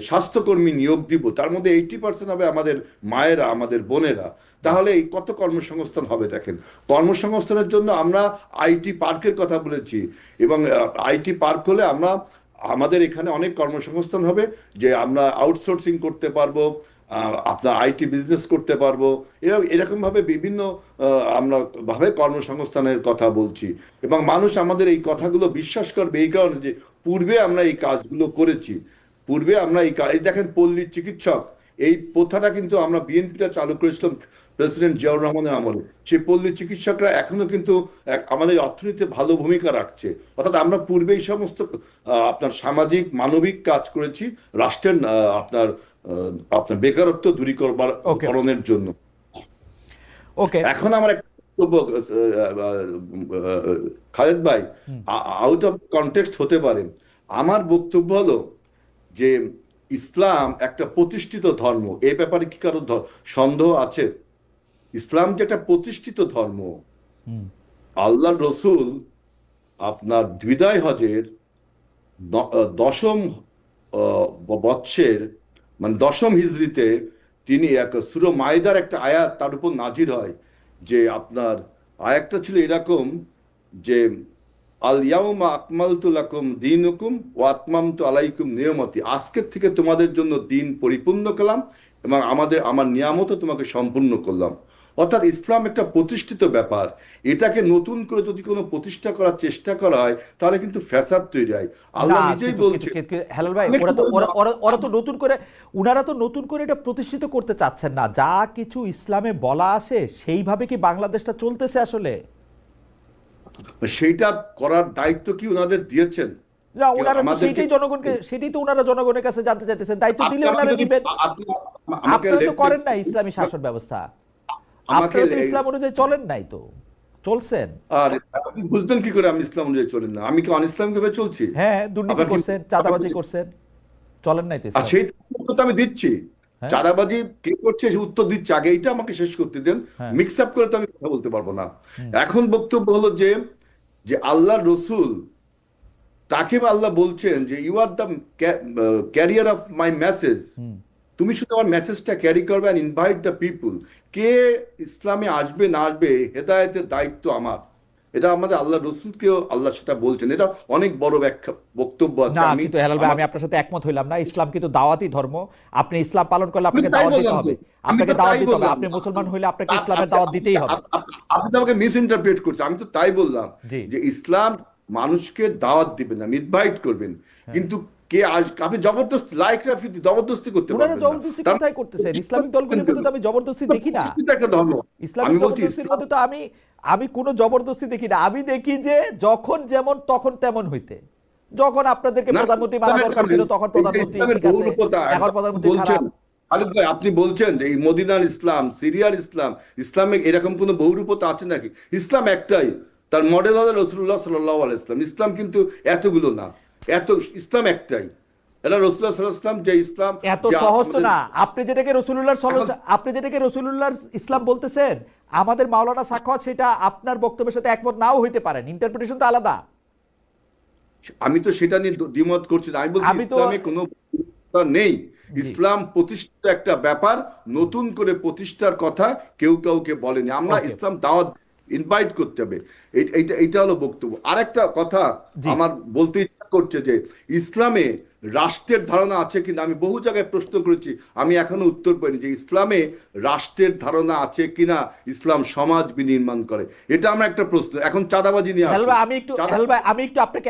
স্বাস্থ্যকর্মী নিয়োগ দিব। তার মধ্যে 80% হবে আমাদের মায়েরা, আমাদের বোনেরা। তাহলে এই কত কর্মসংস্থান হবে দেখেন। কর্মসংস্থানের জন্য আমরা আইটি পার্কের কথা বলেছি, এবং আইটি পার্ক হলে আমাদের এখানে অনেক কর্মসংস্থান হবে, যে আমরা আউটসোর্সিং করতে পারবো, আপনার আইটি বিজনেস করতে পারবো। এরকম ভাবে বিভিন্ন আমরা ভাবে কর্মসংস্থানের কথা বলছি, এবং মানুষ আমাদের এই কথাগুলো বিশ্বাস করবে এই কারণে যে পূর্বে আমরা এই কাজগুলো করেছি। পূর্বে আমরা এই দেখেন পল্লী চিকিৎসক, এই প্রথাটা কিন্তু আমরা বিএনপিটা চালু করেছিলাম প্রেসিডেন্ট জিয়াউর রহমানের আমলে। সেই পল্লী চিকিৎসকরা এখনো কিন্তু আমাদের অর্থনীতিতে ভালো ভূমিকা রাখছে। অর্থাৎ আমরা পূর্বে এই সমস্ত আপনার সামাজিক মানবিক কাজ করেছি রাষ্ট্রের আপনার বেকারত্ব দূরীকরণের জন্য। এখন আমার একটা বক্তব্য, খালেদ ভাই, আউট অফ কনটেক্সট হতে পারে। আমার বক্তব্য হলো যে ইসলাম একটা প্রতিষ্ঠিত ধর্ম, এই ব্যাপারে কি কারো সন্দেহ আছে? ইসলাম যে একটা প্রতিষ্ঠিত ধর্ম। আল্লাহ রসুল আপনার বিদায় হজের 10ম বৎসের মানে 10ম হিজরিতে তিনি সূরা মাইদার একটা আয়াত তার উপর নাজির হয়, যে আপনার আয়াতটা ছিল এরকম যে আল ইয়াউমা আকমালতু লাকুম দীনুকুম ওয়া আতমামতু আলাইকুম নিয়ামতি, আজকের থেকে তোমাদের জন্য দিন পরিপূর্ণ করলাম এবং আমার নিয়ামতও তোমাকে সম্পূর্ণ করলাম। অর্থাৎ ইসলাম একটা প্রতিষ্ঠিত ব্যাপার। এটাকে নতুন করে যদি কোনো প্রতিষ্ঠা করার চেষ্টা করা হয় তাহলে কিন্তু ফ্যাসাদ তৈরি হয়। আল্লাহ নিজেই বলছে। হেলাল ভাই, ওরা তো নতুন করে, উনারা তো নতুন করে এটা প্রতিষ্ঠিত করতে চাচ্ছেন না। যা কিছু ইসলামে বলা আসে সেইভাবে কি বাংলাদেশটা চলতেছে আসলে? সেইটা করার দায়িত্ব কি ওনাদের দিয়েছেন? না, ওনারা তো সেটাই তো ওনারা জনগণের কাছে জানতে চাইতেছেন। দায়িত্ব দিলে ওনারা নেবেন। আপনারা তো করেন না ইসলামী শাসন ব্যবস্থা, আপনারা তো ইসলাম অনুযায়ী চলেন নাই, তো চলছেন। আর আপনি বুঝতেন কি করে আমি ইসলাম অনুযায়ী চলেন না? আমি কি অনইসলামিক ভাবে চলছি? হ্যাঁ, দুর্নীতি করছেন, চাঁদাবাজি করছেন, চলেন নাই তো। আর সেই উত্তরটা আমি দিচ্ছি। চাঁদাবাজি কে করছে সে উত্তর দিচ্ছে, আগে এইটা আমাকে শেষ করতে দেন। মিক্স আপ করে তো আমি কথা বলতে পারবো না। এখন বক্তব্য হলো যে আল্লাহ রসুল, তাকে আল্লাহ বলছেন যে you are the carrier of my message, তুমি শুধু আমার মেসেজটা ক্যারি করবে এন্ড ইনভাইট দ্য পিপল। কে ইসলামে আসবে না আসবে হেদায়েতের দায়িত্ব আমার। এটা আমাদের আল্লাহ রসুলকেও আল্লাহ সেটা বলছেন। এটা অনেক বড় ব্যাখ্যা বক্তব্য আছে। না, কিন্তু হেলাল ভাই, আমি আপনার সাথে একমত হইলাম না। ইসলাম কিন্তু দাওয়াতি ধর্ম। আপনি ইসলাম পালন করলে আপনাকে দাওয়াত দিতে হবে, আপনাকে দাওয়াত দিতে হবে। আপনি মুসলমান হইলে আপনাকে ইসলামের দাওয়াত দিতেই হবে। আপনি তো আমাকে মিস ইন্টারপ্রেট করছেন। আমি তো তাই বললাম যে ইসলাম মানুষকে দাওয়াত দিবেন না, ইনভাইট করবেন। কিন্তু কে আপনি জবরদস্তি জবরদস্তি করতে পারবেন না। জবরদস্তি কোথায় করতেছেন? ইসলামিক দলগুলোর মধ্যে তো আমি জবরদস্তি দেখি না। একটা ধর্ম ইসলামিক জবরদস্তির মধ্যে তো আমি কোনো জবরদস্তি দেখি না। আমি দেখি যে যখন যেমন তখন তেমন হইতে, যখন আপনাদেরকে না, প্রধানমন্ত্রী মানা ইসলামের দরকার ছিল তখন প্রধানমন্ত্রী ইসলামের ঠিক আছে, বহুরূপতা এখন প্রধানমন্ত্রী বলছেন খারাপ। খালিদ ভাই, আপনি বলছেন যে এই মদিনার ইসলাম, সিরিয়ার ইসলাম, ইসলামে এরকম কোনো বহুরূপতা আছে নাকি? ইসলাম একটাই, তার মডেল হলো রাসূলুল্লাহ সাল্লাল্লাহু আলাইহি ওয়াসাল্লাম। ইসলাম কিন্তু এতগুলো না, ইসলাম একটাই। এটা রাসূলুল্লাহ সাল্লাল্লাহু আলাইহি ওয়াসাল্লাম যে ইসলাম, এত যে সহজ তো আমাদের না। আপনি যেটাকে রসুলুল্লাহর ইসলাম বলতেছেন, আমাদের মাওলানা সাখাওয়াত সেটা আপনার বক্তব্যের সাথে একমত নাও হইতে পারেন, ইন্টারপ্রিটেশন তো আলাদা। আমি তো সেটা নিয়ে দ্বিমত করছি না। আমি বলছি আমি তো ইসলামে কোনো বহুরূপতা নেই। জি ইসলাম প্রতিষ্ঠিত একটা ব্যাপার, নতুন করে প্রতিষ্ঠার কথা কেউ কাউকে বলেনি। আমরা ওকে ইসলাম দাওয়াত ইনভাইট করতে হবে, এইটা হলো বক্তব্য। আরেকটা কথা জি আমার বলতে ইচ্ছা করছে যে ইসলামে রাষ্ট্রের ধারণা আছে কিনা, আমি বহু জায়গায় প্রশ্ন করেছি, আমি এখনো উত্তর পাইনি যে ইসলামে রাষ্ট্রের ধারণা আছে কিনা, ইসলাম সমাজ বিনির্মাণ করে, এটা আমরা একটা প্রশ্ন। এখন চাঁদাবাজি নিয়ে হেল আসি। ভাই, আমি একটু আপনাকে,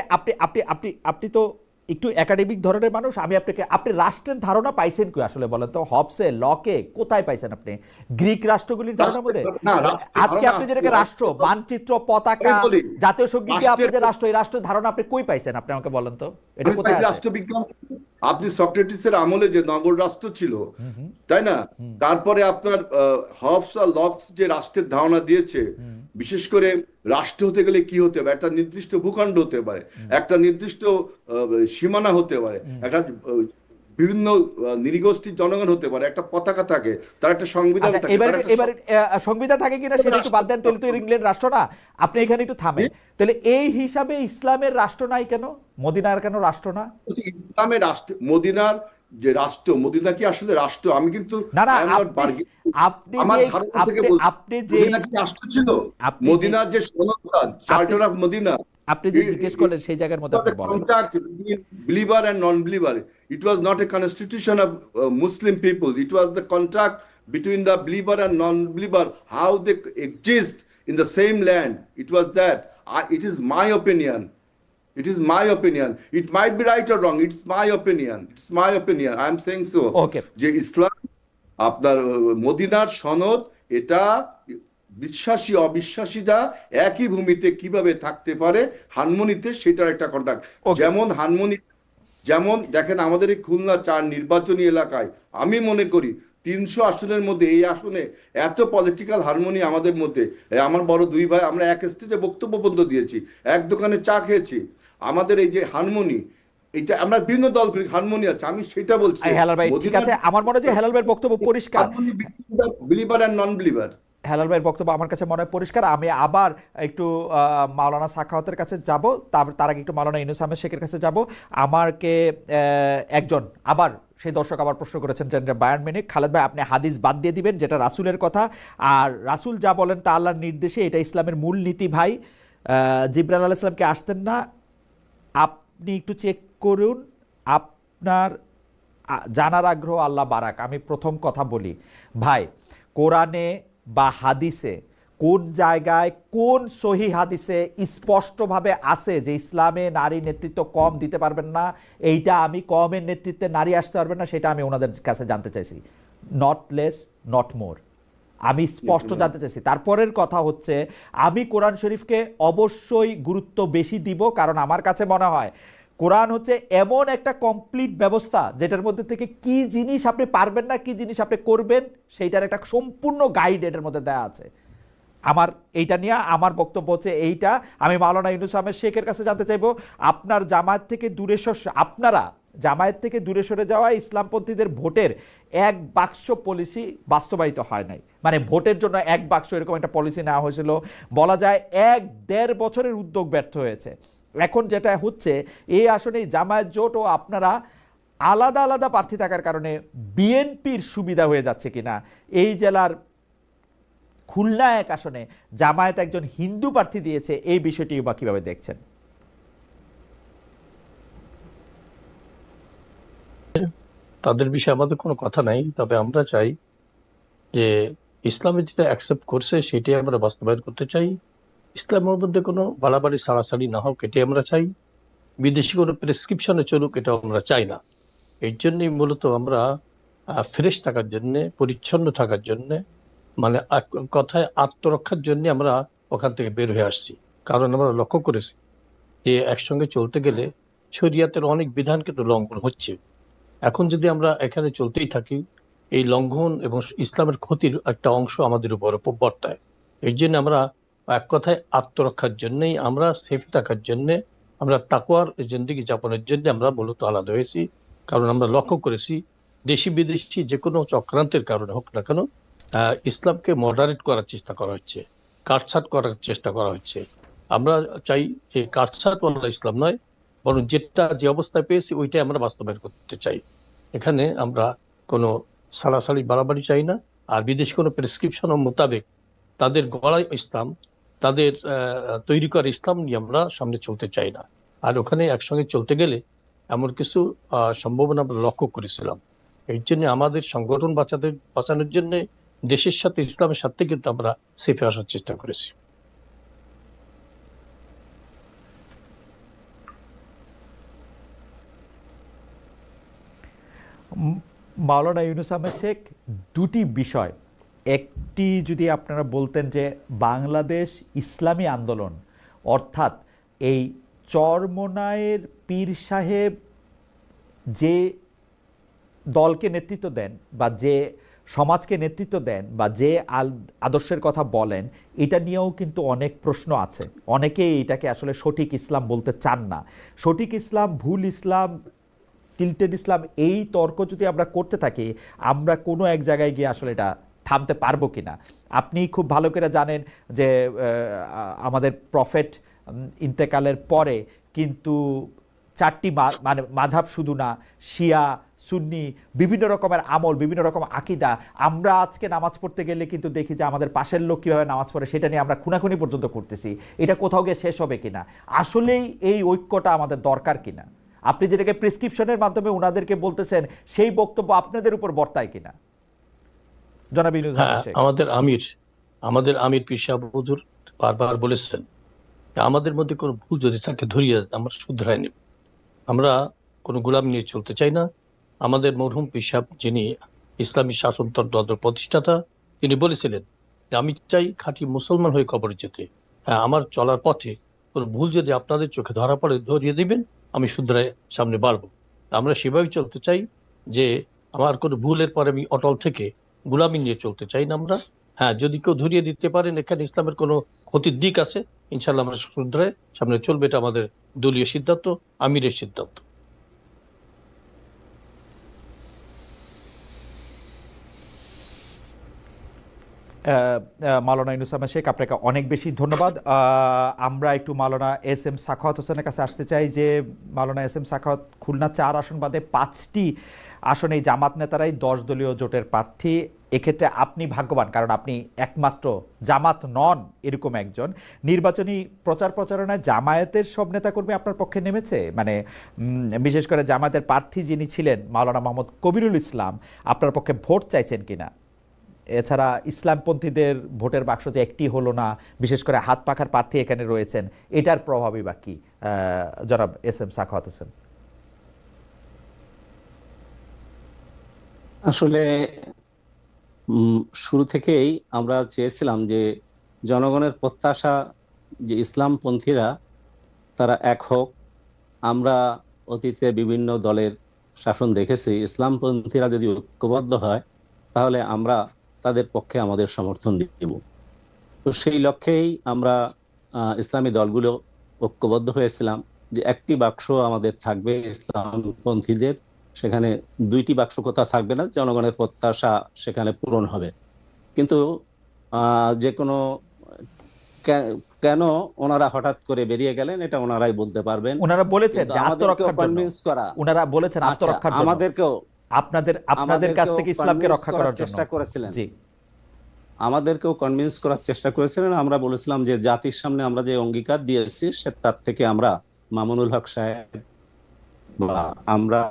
আপনি তো একটু একাডেমিক ধরনের মানুষ, আমি আপনি রাষ্ট্রের ধারণা পাইছেন কি আসলে বলেন তো? হবসে, লকে কোথায় পাইছেন আপনি গ্রিক রাষ্ট্রগুলির ধারণার মধ্যে? না, রাষ্ট্রের আজকে ধারণা আপনি আছে, যেটাকে রাষ্ট্র, মানচিত্র, পতাকা, আমি বলি, জাতীয় সঙ্গীতে আপনি রাষ্ট্রের যে রাষ্ট্র, এই রাষ্ট্রের ধারণা আপনি কই পাইছেন? আপনি আমাকে বলেন তো, এটা আমি কোথায় পাইছি আছে? রাষ্ট্রবিজ্ঞান থেকে। আপনি সক্রেটিসের আমলে যে নগর রাষ্ট্র ছিল, হুম হুম তাই না? হুম তারপরে আপনার হবস আর লকস যে রাষ্ট্রের ধারণা দিয়েছে, হুম বিশেষ করে রাষ্ট্র হতে গেলে কি হতে হবে, একটা নির্দিষ্ট ভূখণ্ড হতে পারে, একটা নির্দিষ্ট সীমানা হতে পারে, হুম। একটা বিভিন্ন নৃগোষ্ঠীর জনগণ হতে পারে, একটা পতাকা থাকে, তার একটা সংবিধান আচ্ছা, থাকে, তার একটা এবারে সংবিধান থাকে কিনা সেটা একটু বাদ দেন, তাহলে তো ইংল্যান্ড রাষ্ট্র না। আপনি এখানে একটু থামেন। তাহলে এই হিসাবে ইসলামের রাষ্ট্র নাই কেন? মদিনার কেন রাষ্ট্র না? ইসলামের রাষ্ট্র, মদিনার যে রাষ্ট্র, মদিনা কি আসলে রাষ্ট্র? আমি কিন্তু না না, I am not আপনি bargaining. আপনি আমার যে ধারণা থেকে আপনি বলছি, আপনি যে মদিনা কি রাষ্ট্র ছিল? আপনি যে মদিনার যে সনদ, চার্টার অফ মদিনা, আপনি যে জিজ্ঞেস করলেন সেই জায়গার মধ্যে আপনি বলেন। contract between believer and non-believer. It was not a constitution of Muslim people. It was the contract between the believer and non-believer, how they exist in the same land. It was that. It is my opinion. It is my opinion. It might be right or wrong. It's my opinion. It's my opinion. I am saying so. ওকে, যে ইসলাম, আপনার মদিনার সনদ, এটা বিশ্বাসী অবিশ্বাসীরা একই ভূমিতে কিভাবে থাকতে পারে হারমোনিতে, সেটার একটা কন্ট্রাক্ট। ওকে, যেমন হারমোনি, যেমন দেখেন আমাদের এই খুলনা 4 নির্বাচনী এলাকায়, আমি মনে করি 300 আসনের মধ্যে এই আসনে এত পলিটিক্যাল হারমোনি আমাদের মধ্যে। আমার বড় 2 ভাই, আমরা এক স্টেজে বক্তব্য পর্যন্ত দিয়েছি, এক দোকানে চা খেয়েছি। আমাদের এই যে হারমোনি, এটা আমরা বিভিন্ন দল করি, হারমোনি আছে, আমি সেটা বলছি। হেলাল ভাই ঠিক আছে, আমার মনে হয় যে হেলাল ভাইয়ের বক্তব্য পরিষ্কার। Harmony believer and non believer. Helal ভাইয়ের বক্তব্য আমার কাছে মনে হয় পরিষ্কার। আমি আবার একটু মাওলানা সাখাওয়াতের কাছে যাব, তার আগে একটু মাওলানা ইউনূস আহমেদ শেখের কাছে যাব। আমাকে একজন আবার সেই দর্শক আবার প্রশ্ন করেছেন যে বায়ান মেনে, খালেদ ভাই আপনি হাদিস বাদ দিয়ে দিবেন যেটা রাসূলের কথা, আর রাসূল যা বলেন তা আল্লাহর নির্দেশে, এটা ইসলামের মূল নীতি ভাই। জিবরাইল আলাইহিস সালামকে আসতেন না, আপনি একটু চেক করুন, আপনার জানার আগ্রহ আল্লাহ বারাক। আমি প্রথম কথা বলি ভাই, কোরআনে বা হাদিসে কোন জায়গায়, কোন সহি হাদিসে স্পষ্টভাবে আছে যে ইসলামে নারী নেতৃত্ব কম দিতে পারবেন না? এইটা আমি কমের নেতৃত্বে নারী আসতে পারবেন না, সেটা আমি ওনাদের কাছে জানতে চাইছি। নট লেস নট মোর, আমি স্পষ্ট জানতে চাইছি। তারপরের কথা হচ্ছে, আমি কোরআন শরীফকে অবশ্যই গুরুত্ব বেশি দিব, কারণ আমার কাছে মনে হয় কোরআন হচ্ছে এমন একটা কমপ্লিট ব্যবস্থা যেটার মধ্যে থেকে কি জিনিস আপনি পারবেন না, কি জিনিস আপনি করবেন, সেইটার একটা সম্পূর্ণ গাইড এটার মধ্যে দেওয়া আছে। আমার এইটা নিয়ে আমার বক্তব্য হচ্ছে এইটা। আমি মাওলানা ইউনূস আহমেদ শেখের কাছে জানতে চাইবো, আপনার জামায়াত থেকে দূরে আপনারা জামায়াত থেকে দূরে সরে যাওয়া ইসলামপন্থীদের ভোটের 1 বাক্স পলিসি বাস্তবায়িত হয় নাই, মানে ভোটের জন্য 1 বাক্স এরকম একটা পলিসি নেওয়া হয়েছিল, বলা যায় 1-1.5 বছরের উদ্যোগ ব্যর্থ হয়েছে। এখন যেটা হচ্ছে, এই আসনে জামায়াত জোট ও আপনারা আলাদা আলাদা প্রার্থী থাকার কারণে বিএনপির সুবিধা হয়ে যাচ্ছে কিনা? এই জেলার খুলনা 1 আসনে জামায়াত একজন হিন্দু প্রার্থী দিয়েছে, এই বিষয়টি বা কিভাবে দেখছেন? তাদের বিষয়ে আমাদের কোনো কথা নাই, তবে আমরা চাই যে ইসলামে যেটা অ্যাকসেপ্ট করছে সেটাই আমরা বাস্তবায়ন করতে চাই। ইসলামের মধ্যে কোনো বাড়াবাড়ি ছাড়াছাড়ি না হোক, এটাই আমরা চাই। বিদেশি কোনো প্রেসক্রিপশনে চলুক, এটা আমরা চাই না। এই জন্যই মূলত আমরা ফ্রেশ থাকার জন্য, পরিচ্ছন্ন থাকার জন্য, মানে কথায় আত্মরক্ষার জন্য আমরা ওখান থেকে বের হয়ে আসছি। কারণ আমরা লক্ষ্য করেছি যে একসঙ্গে চলতে গেলে শরিয়াতের অনেক বিধান কিন্তু লঙ্ঘন হচ্ছে। এখন যদি আমরা এখানে চলতেই থাকি, এই লঙ্ঘন এবং ইসলামের ক্ষতির একটা অংশ আমাদের উপর বর্তায়। এই জন্য আমরা এক কথায় আত্মরক্ষার জন্যই, আমরা সেফ থাকার জন্যে, আমরা তাকওয়ার জিন্দেগি যাপনের জন্য আমরা মূলত আলাদা হয়েছি। কারণ আমরা লক্ষ্য করেছি দেশি বিদেশি যে কোনো চক্রান্তের কারণে হোক না কেন, ইসলামকে মডারেট করার চেষ্টা করা হচ্ছে, কাটছাঁট করার চেষ্টা করা হচ্ছে। আমরা চাই যে কাটছাঁটওয়ালা ইসলাম নয়, বরং যেটা যে অবস্থায় পেয়েছি ওইটাই আমরা বাস্তবায়ন করতে চাই। এখানে আমরা কোনো সালাসালি বাড়াবাড়ি চাই না। আর বিদেশি কোনো প্রেসক্রিপশন মোতাবেক তাদের গড়াই ইসলাম, তাদের তৈরি করা ইসলাম নিয়ে আমরা সামনে চলতে চাই না। আর ওখানে একসঙ্গে চলতে গেলে এমন কিছু সম্ভাবনা আমরা লক্ষ্য করেছিলাম। এই জন্য আমাদের সংগঠন বাঁচানোর জন্য দেশের সাথে, ইসলামের সাথে কিন্তু আমরা সেফে আসার চেষ্টা করেছি। মাওলানা ইউনুস আহমেদ শেখ, দুটি বিষয়, একটি যদি আপনারা বলতেন যে বাংলাদেশ ইসলামী আন্দোলন, অর্থাৎ এই চরমোনাইয়ের পীর সাহেব যে দলকে নেতৃত্ব দেন বা যে সমাজকে নেতৃত্ব দেন বা যে আদর্শের কথা বলেন, এটা নিয়েও কিন্তু অনেক প্রশ্ন আছে। অনেকেই এটাকে আসলে সঠিক ইসলাম বলতে চান না। সঠিক ইসলাম, ভুল ইসলাম, টিল্টেড ইসলাম, এই তর্ক যদি আমরা করতে থাকি, আমরা কোনো এক জায়গায় গিয়ে আসলে এটা থামতে পারবো কিনা। আপনি খুব ভালো করে জানেন যে আমাদের প্রফেট ইন্তেকালের পরে কিন্তু চারটি মানে মাযহাব শুধু না, শিয়া, সুন্নি, বিভিন্ন রকমের আমল, বিভিন্ন রকম আকীদা। আমরা আজকে নামাজ পড়তে গেলে কিন্তু দেখি যে আমাদের পাশের লোক কীভাবে নামাজ পড়ে সেটা নিয়ে আমরা খুনাখুনি পর্যন্ত করতেছি। এটা কোথাও গিয়ে শেষ হবে কিনা, আসলেই এই ঐক্যটা আমাদের দরকার কিনা, আপনি যেটাকে প্রেসক্রিপশনের মাধ্যমে ওনাদেরকে বলতেছেন সেই বক্তব্য আপনাদের উপর বর্তায় কিনা? জনাব ইউনুস আহমেদ শেখ। আমাদের আমির পীর সাহেব হুজুর বারবার বলেছেন আমাদের মধ্যে কোনো ভুল যদি থাকে ধরিয়ে আমরা শুধরাই নেব। আমরা কোনো গোলাম নিয়ে চলতে চাই না। আমাদের মরহুম পীর সাহেব, যিনি ইসলামী শাসনতন্ত্র প্রতিষ্ঠাতা, তিনি বলেছিলেন যে আমি চাই খাঁটি মুসলমান হয়ে কবরে যেতে। হ্যাঁ, আমার চলার পথে কোনো ভুল যদি আপনাদের চোখে ধরা পড়ে ধরিয়ে দিবেন, আমি শুধরায় সামনে বাড়বো। আমরা সেভাবেই চলতে চাই যে আমার কোনো ভুলের পরে আমি অটল থেকে গোলামি নিয়ে চলতে চাই না আমরা। হ্যাঁ, যদি কেউ ধরিয়ে দিতে পারেন এখানে ইসলামের কোনো ক্ষতির দিক আছে, ইনশাল্লাহ আমরা শুধরায় সামনে চলবে। এটা আমাদের দলীয় সিদ্ধান্ত, আমিরের সিদ্ধান্ত। মাওলানা ইউনুস আহমেদ শেখ, আপনাকে অনেক বেশি ধন্যবাদ। আমরা একটু মাওলানা এস এম সাখাওয়াত হোসেনের কাছে আসতে চাই যে মাওলানা এস এম সাখাওয়াত, খুলনা 4 আসন বাদে 5টি আসনে জামাত নেতারাই 10 দলীয় জোটের প্রার্থী। এক্ষেত্রে আপনি ভাগ্যবান, কারণ আপনি একমাত্র জামাত নন এরকম একজন। নির্বাচনী প্রচারণায় জামায়াতের সব নেতাকর্মী আপনার পক্ষে নেমেছে, মানে বিশেষ করে জামায়াতের প্রার্থী যিনি ছিলেন মাওলানা মোহাম্মদ কবিরুল ইসলাম, আপনার পক্ষে ভোট চাইছেন কিনা? এছাড়া ইসলামপন্থীদের ভোটের বাক্স যে একটি হলো না, বিশেষ করে হাত পাখার প্রার্থী এখানে রয়েছেন, এটার প্রভাবই বা কি? জনাব এস এম সাখাওয়াত হোসেন। আসলে শুরু থেকেই আমরা চেয়েছিলাম যে জনগণের প্রত্যাশা যে ইসলামপন্থীরা তারা এক হোক। আমরা অতীতে বিভিন্ন দলের শাসন দেখেছি, ইসলামপন্থীরা যদি ঐক্যবদ্ধ হয় তাহলে আমরা তাদের পক্ষে আমাদের সমর্থন দিব। তো সেই লক্ষ্যেই আমরা ইসলামী দলগুলো ঐক্যবদ্ধ হয়েছিলাম যে একটি বাক্স আমাদের থাকবে ইসলামপন্থীদের, সেখানে 2টি বাক্স কোথাও থাকবে না, জনগণের প্রত্যাশা সেখানে পূরণ হবে। কিন্তু যে কোনো কেন ওনারা হঠাৎ করে বেরিয়ে গেলেন এটা ওনারাই বলতে পারবেন। ওনারা বলেছেন যে আত্মরক্ষার জন্য, কনভিন্স করা, ওনারা বলেছেন আত্মরক্ষার জন্য, আমাদেরকেও আপনাদের কাছ থেকে ইসলামকে রক্ষা করার চেষ্টা করেছিলেন। জি, আমাদেরকেও কনভিন্স করার চেষ্টা করেছিলেন। আমরা বলেছিলাম যে জাতির সামনে আমরা যে অঙ্গীকার দিয়েছি তার থেকে আমরা, মামুনুল হক সাহেব বা আমরা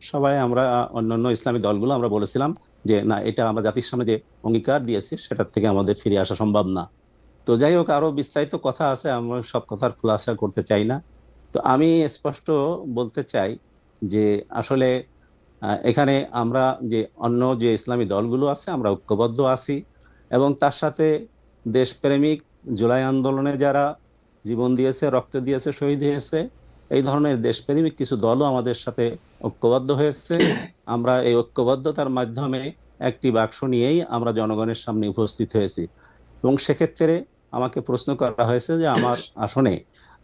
সবাই, আমরা অন্যান্য ইসলামী দলগুলো আমরা বলেছিলাম যে না, এটা আমরা জাতির সামনে যে অঙ্গীকার দিয়েছি সেটার থেকে আমাদের ফিরে আসা সম্ভব না। তো যাই হোক, আরো বিস্তারিত কথা আছে, আমরা সব কথার খুলাসা করতে চাই না। তো আমি স্পষ্ট বলতে চাই যে আসলে এখানে আমরা যে অন্য যে ইসলামী দলগুলো আছে আমরা ঐক্যবদ্ধ আছি, এবং তার সাথে দেশপ্রেমিক জুলাই আন্দোলনে যারা জীবন দিয়েছে, রক্ত দিয়েছে, শহীদ হয়েছে, এই ধরনের দেশপ্রেমিক কিছু দলও আমাদের সাথে ঐক্যবদ্ধ হয়েছে। আমরা এই ঐক্যবদ্ধতার মাধ্যমে একটি বাক্স নিয়েই আমরা জনগণের সামনে উপস্থিত হয়েছি। এবং সেক্ষেত্রে আমাকে প্রশ্ন করা হয়েছে যে আমার আসনে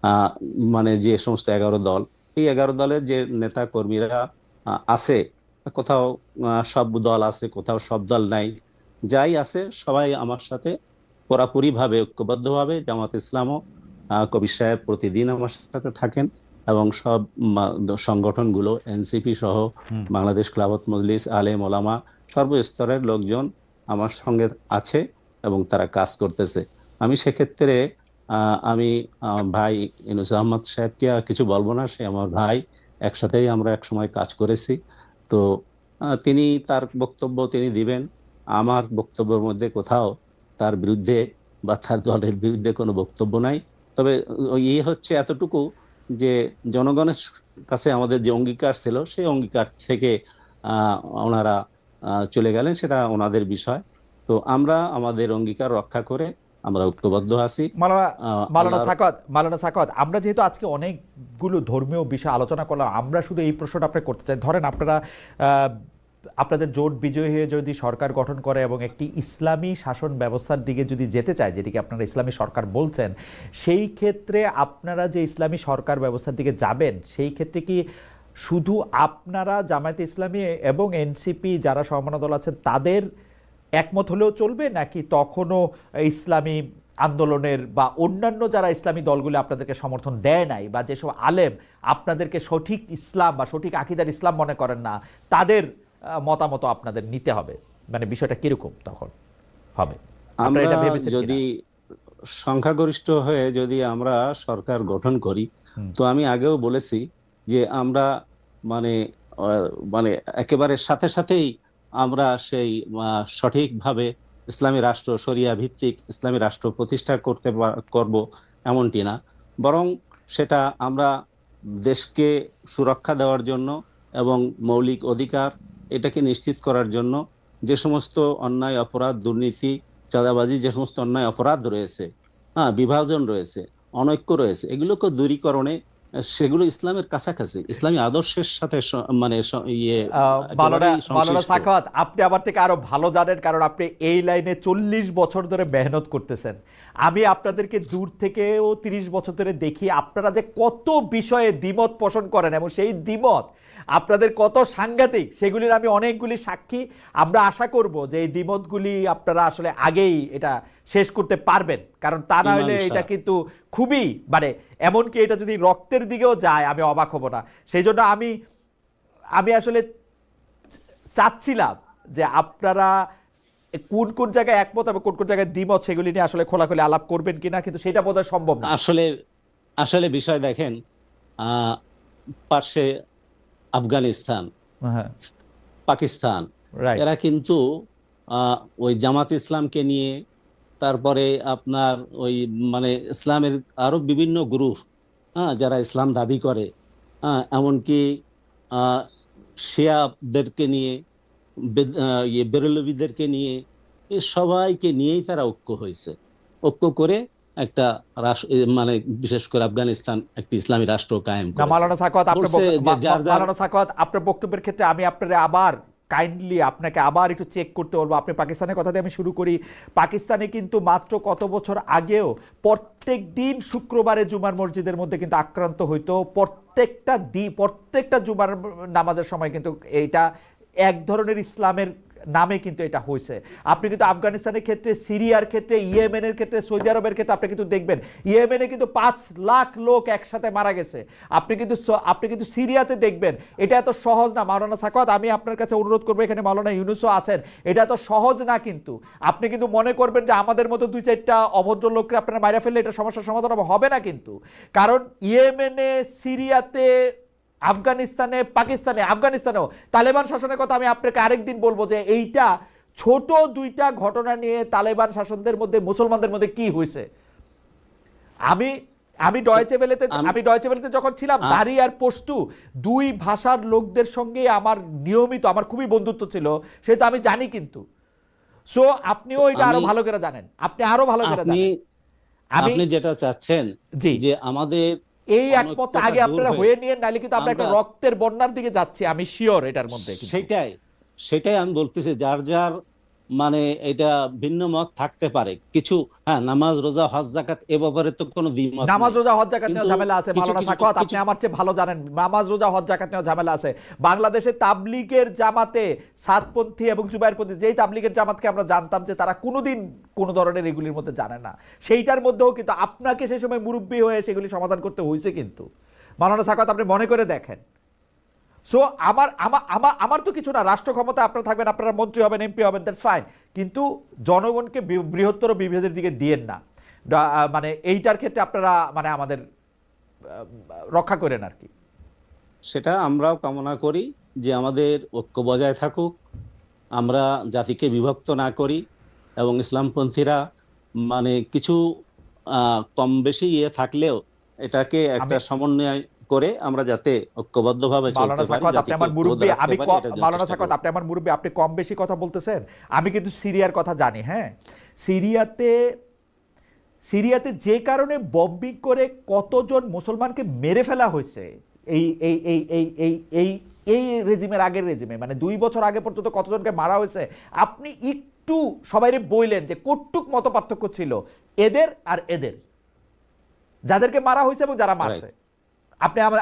আহ, মানে যে সমস্ত 11 দল, এই 11 দলের যে নেতা কর্মীরা আছে, কোথাও সব দল আছে, কোথাও সব দল নাই, যাই আছে সবাই আমার সাথে পুরাপুরি ভাবে ঐক্যবদ্ধভাবে, জামাত ইসলামও কবির সাহেব প্রতিদিন আমার সাথে থাকেন, এবং সব সংগঠনগুলো এনসিপি সহ বাংলাদেশ খেলাফত মজলিস, আলেম ওলামা, সর্বস্তরের লোকজন আমার সঙ্গে আছে এবং তারা কাজ করতেছে। আমি সেক্ষেত্রে আমি ভাই ইউনূস আহমদ সাহেবকে আর কিছু বলবো না, সে আমার ভাই, একসাথেই আমরা একসময় কাজ করেছি। তো তিনি তার বক্তব্য তিনি দিবেন। আমার বক্তব্যের মধ্যে কোথাও তার বিরুদ্ধে বা তার দলের বিরুদ্ধে কোনো বক্তব্য নাই। তবে ইয়ে হচ্ছে এতটুকু যে জনগণের কাছে আমাদের যে অঙ্গীকার ছিল, সেই অঙ্গীকার থেকে ওনারা চলে গেলেন, সেটা ওনাদের বিষয়। তো আমরা আমাদের অঙ্গীকার রক্ষা করে আমরা ঐক্যবদ্ধ আছি। মাওলানা সাখাওয়াত, আমরা যেহেতু আজকে অনেকগুলো ধর্মীয় বিষয় আলোচনা করলাম, আমরা শুধু এই প্রশ্নটা আপনাকে করতে চাই। ধরেন আপনারা আপনাদের জোট বিজয়ী হয়ে যদি সরকার গঠন করে এবং একটি ইসলামী শাসন ব্যবস্থার দিকে যদি যেতে চায়, যেটিকে আপনারা ইসলামী সরকার বলছেন, সেই ক্ষেত্রে আপনারা যে ইসলামী সরকার ব্যবস্থার দিকে যাবেন, সেই ক্ষেত্রে কি শুধু আপনারা জামায়াতে ইসলামী এবং এনসিপি যারা সমমনা দল আছেন তাদের একমত হলেও চলবে, নাকি তখনও ইসলামী আন্দোলনের বা অন্যান্য যারা ইসলামী দলগুলো আপনাদেরকে সমর্থন দেয় নাই, বা যেসব আলেম আপনাদেরকে সঠিক ইসলাম বা সঠিক আকীদার ইসলাম মনে করেন না, তাদের মতামত আপনাদের নিতে হবে? মানে বিষয়টা কিরকম তখন হবে? আমরা যদি সংখ্যাগরিষ্ঠ হয়ে যদি আমরা সরকার গঠন করি, তো আমি আগেও বলেছি যে আমরা মানে মানে একেবারে সাথে সাথেই আমরা সেই সঠিকভাবে ইসলামী রাষ্ট্র, শরিয়া ভিত্তিক ইসলামী রাষ্ট্র প্রতিষ্ঠা করব এমনটি না, বরং সেটা আমরা দেশকে সুরক্ষা দেওয়ার জন্য এবং মৌলিক অধিকার এটাকে নিশ্চিত করার জন্য যে সমস্ত অন্যায় অপরাধ, দুর্নীতি, চাঁদাবাজি, যে সমস্ত অন্যায় অপরাধ রয়েছে, বিভাজন রয়েছে, অনৈক্য রয়েছে, এগুলোকে দূরীকরণে, সেগুলো ইসলামের কাছাকাছি, ইসলামী আদর্শের সাথে মানে মাওলানা সাখাওয়াত, আপনি আমার থেকে আরো ভালো জানেন, কারণ আপনি এই লাইনে 40 বছর ধরে মেহনত করতেছেন। আমি আপনাদেরকে দূর থেকেও 30 বছর ধরে দেখি, আপনারা যে কত বিষয়ে দ্বিমত পোষণ করেন এবং সেই দ্বিমত আপনাদের কত সাংঘাতিক, সেগুলির আমি অনেকগুলি সাক্ষী। আমরা আশা করব যে এই দ্বিমতগুলি আপনারা আসলে আগেই এটা শেষ করতে পারবেন, কারণ তা না হলে এটা কিন্তু খুবই মানে এমনকি এটা যদি রক্তের দিকেও যায় আমি অবাক হব না। সেই জন্য আমি আসলে চাচ্ছিলাম যে আপনারা কোন কোন জায়গায় একমত এবং কোন কোন জায়গায় দ্বিমত সেগুলি নিয়ে আসলে খোলাখুলি আলাপ করবেন কিনা, কিন্তু সেটা বোধহয় সম্ভব না। আসলে বিষয় দেখেন, পাশে আফগানিস্তান, পাকিস্তান, এরা কিন্তু ওই জামাত ইসলামকে নিয়ে, তারপরে আপনার ওই মানে ইসলামের আরো বিভিন্ন গ্রুপ, যারা ইসলাম দাবি করে, এমনকি শিয়াদেরকে নিয়ে, বেরলভীদেরকে নিয়ে, সবাইকে নিয়েই তারা ঐক্য হয়েছে। ঐক্য করে একটা মানে বিশেষ করে আফগানিস্তান একটি ইসলামী রাষ্ট্র কায়েম করেছে। মাওলানা সাখাওয়াত, আপনার বক্তব্যের ক্ষেত্রে আমি আপনারা আবার কাইন্ডলি আপনাকে আবার একটু চেক করতে বলবো। আপনি পাকিস্তানের কথা দিয়ে আমি শুরু করি। পাকিস্তানে কিন্তু মাত্র কত বছর আগেও প্রত্যেক দিন শুক্রবারে জুমার মসজিদের মধ্যে কিন্তু আক্রান্ত হইতো, প্রত্যেকটা জুমার নামাজের সময় কিন্তু এইটা এক ধরনের ইসলামের নামে কিন্তু এটা হয়েছে। আপনি কিন্তু আফগানিস্তানের ক্ষেত্রে, সিরিয়ার ক্ষেত্রে, ইয়েমেনের ক্ষেত্রে, সৌদি আরবের ক্ষেত্রে আপনি কিন্তু দেখবেন ইয়েমেনে কিন্তু 5 লাখ লোক একসাথে মারা গেছে। আপনি কিন্তু সিরিয়াতে দেখবেন। এটা এত সহজ না মাওলানা সাখাওয়াত, আমি আপনার কাছে অনুরোধ করবো, এখানে মাওলানা ইউনূসও আছেন, এটা এত সহজ না। কিন্তু আপনি কিন্তু মনে করবেন যে আমাদের মতো 2-4টা অভদ্র লোককে আপনারা মাইরা ফেললে এটা সমস্যার সমাধান হবে না, কিন্তু কারণ ইয়েমেনে, সিরিয়াতে, আফগানিস্তানে, পাকিস্তানে, আফগানিস্তানেও তালেবান শাসনের কথা আমি আপনাকে আরেকদিন বলবো যে এইটা ছোট 2টা ঘটনা নিয়ে তালেবান শাসনদের মধ্যে, মুসলমানদের মধ্যে কি হয়েছে। আমি ডয়েচে ভেলেতে যখন ছিলাম, দারি আর পশতু 2 ভাষার লোকদের সঙ্গে আমার নিয়মিত, আমার খুবই বন্ধুত্ব ছিল, সেটা আমি জানি। কিন্তু সো আপনিও এটা আরো ভালো করে জানেন, আপনি আরো ভালো করে জানেন। আপনি যেটা চাচ্ছেন যে আমাদের এই একমত অনৈক্যতা আগে দূর আপনারা হয়ে হয়ে নিয়ে, নাইলে কিন্তু আমরা একটা আমরা রক্তের বন্যার দিকে যাচ্ছি, আমি শিওর এটার মধ্যে কিন্তু। সেটাই আমি বলতেছি, যার যার মানে এটা ভিন্ন মত থাকতে পারে কিছু। হ্যাঁ, নামাজ রোজা হজ জাকাত এ ব্যাপারে তো কোনো দ্বিমত নামাজ নাই, রোজা হজ জাকাত কিন্তু নিয়ে ঝামেলা আছে কিছু মাওলানা কিছু সাখাওয়াত, আপনি কিছু আমার চেয়ে ভালো জানেন নামাজ রোজা হজ জাকাত নিয়ে ঝামেলা আছে। বাংলাদেশে তাবলিগের জামাতে সাতপন্থী এবং জুবাইরপন্থী, যেই তাবলিগের জামাতকে আমরা জানতাম যে তারা কোনোদিন কোনো ধরনের এগুলির মধ্যে জানে না, সেইটার মধ্যেও কিন্তু আপনাকে সেই সময় মুরব্বী হয়ে সেগুলি সমাধান করতে হয়েছে। কিন্তু মাওলানা সাখাওয়াত, আপনি মনে করে দেখেন। সো আমার আমার আমার আমার তো কিছু না, রাষ্ট্র ক্ষমতা আপনারা থাকবেন, আপনারা মন্ত্রী হবেন, এমপি হবেন, দ্যাটস ফাইন, কিন্তু জনগণকে বৃহত্তর বিভেদের দিকে দিয়েন না। মানে এইটার ক্ষেত্রে আপনারা মানে আমাদের রক্ষা করেন আর কি। সেটা আমরাও কামনা করি যে আমাদের ঐক্য বজায় থাকুক, আমরা জাতিকে বিভক্ত না করি, এবং ইসলামপন্থীরা মানে কিছু কম বেশি থাকলেও এটাকে একটা সমন্বয় করে আমরা যাতে ঐক্যবদ্ধভাবে চলতে মাওলানা পারি, সাখাওয়াত, আপনি জাতিকে আমার মুরব্বী, ঐক্যবদ্ধ আমি রাখতে পারি, এটা মাওলানা চেষ্টা সাখাওয়াত, করব। আপনি আমার মুরব্বী, আপনি কম বেশি কথা বলতেছেন। আমি কিন্তু সিরিয়ার কথা জানি। হ্যাঁ, সিরিয়াতে যে কারণে বম্বিং করে কতজন মুসলমানকে মেরে ফেলা হয়েছে এই এই এই এই এই এই এই রেজিমের আগের রেজিমে, মানে 2 বছর আগে পর্যন্ত কতজনকে মারা হয়েছে, আপনি একটু সবাইরে বললেন যে কটুক মত পার্থক্য ছিল এদের আর এদের, যাদেরকে মারা হয়েছে এবং যারা মারছে।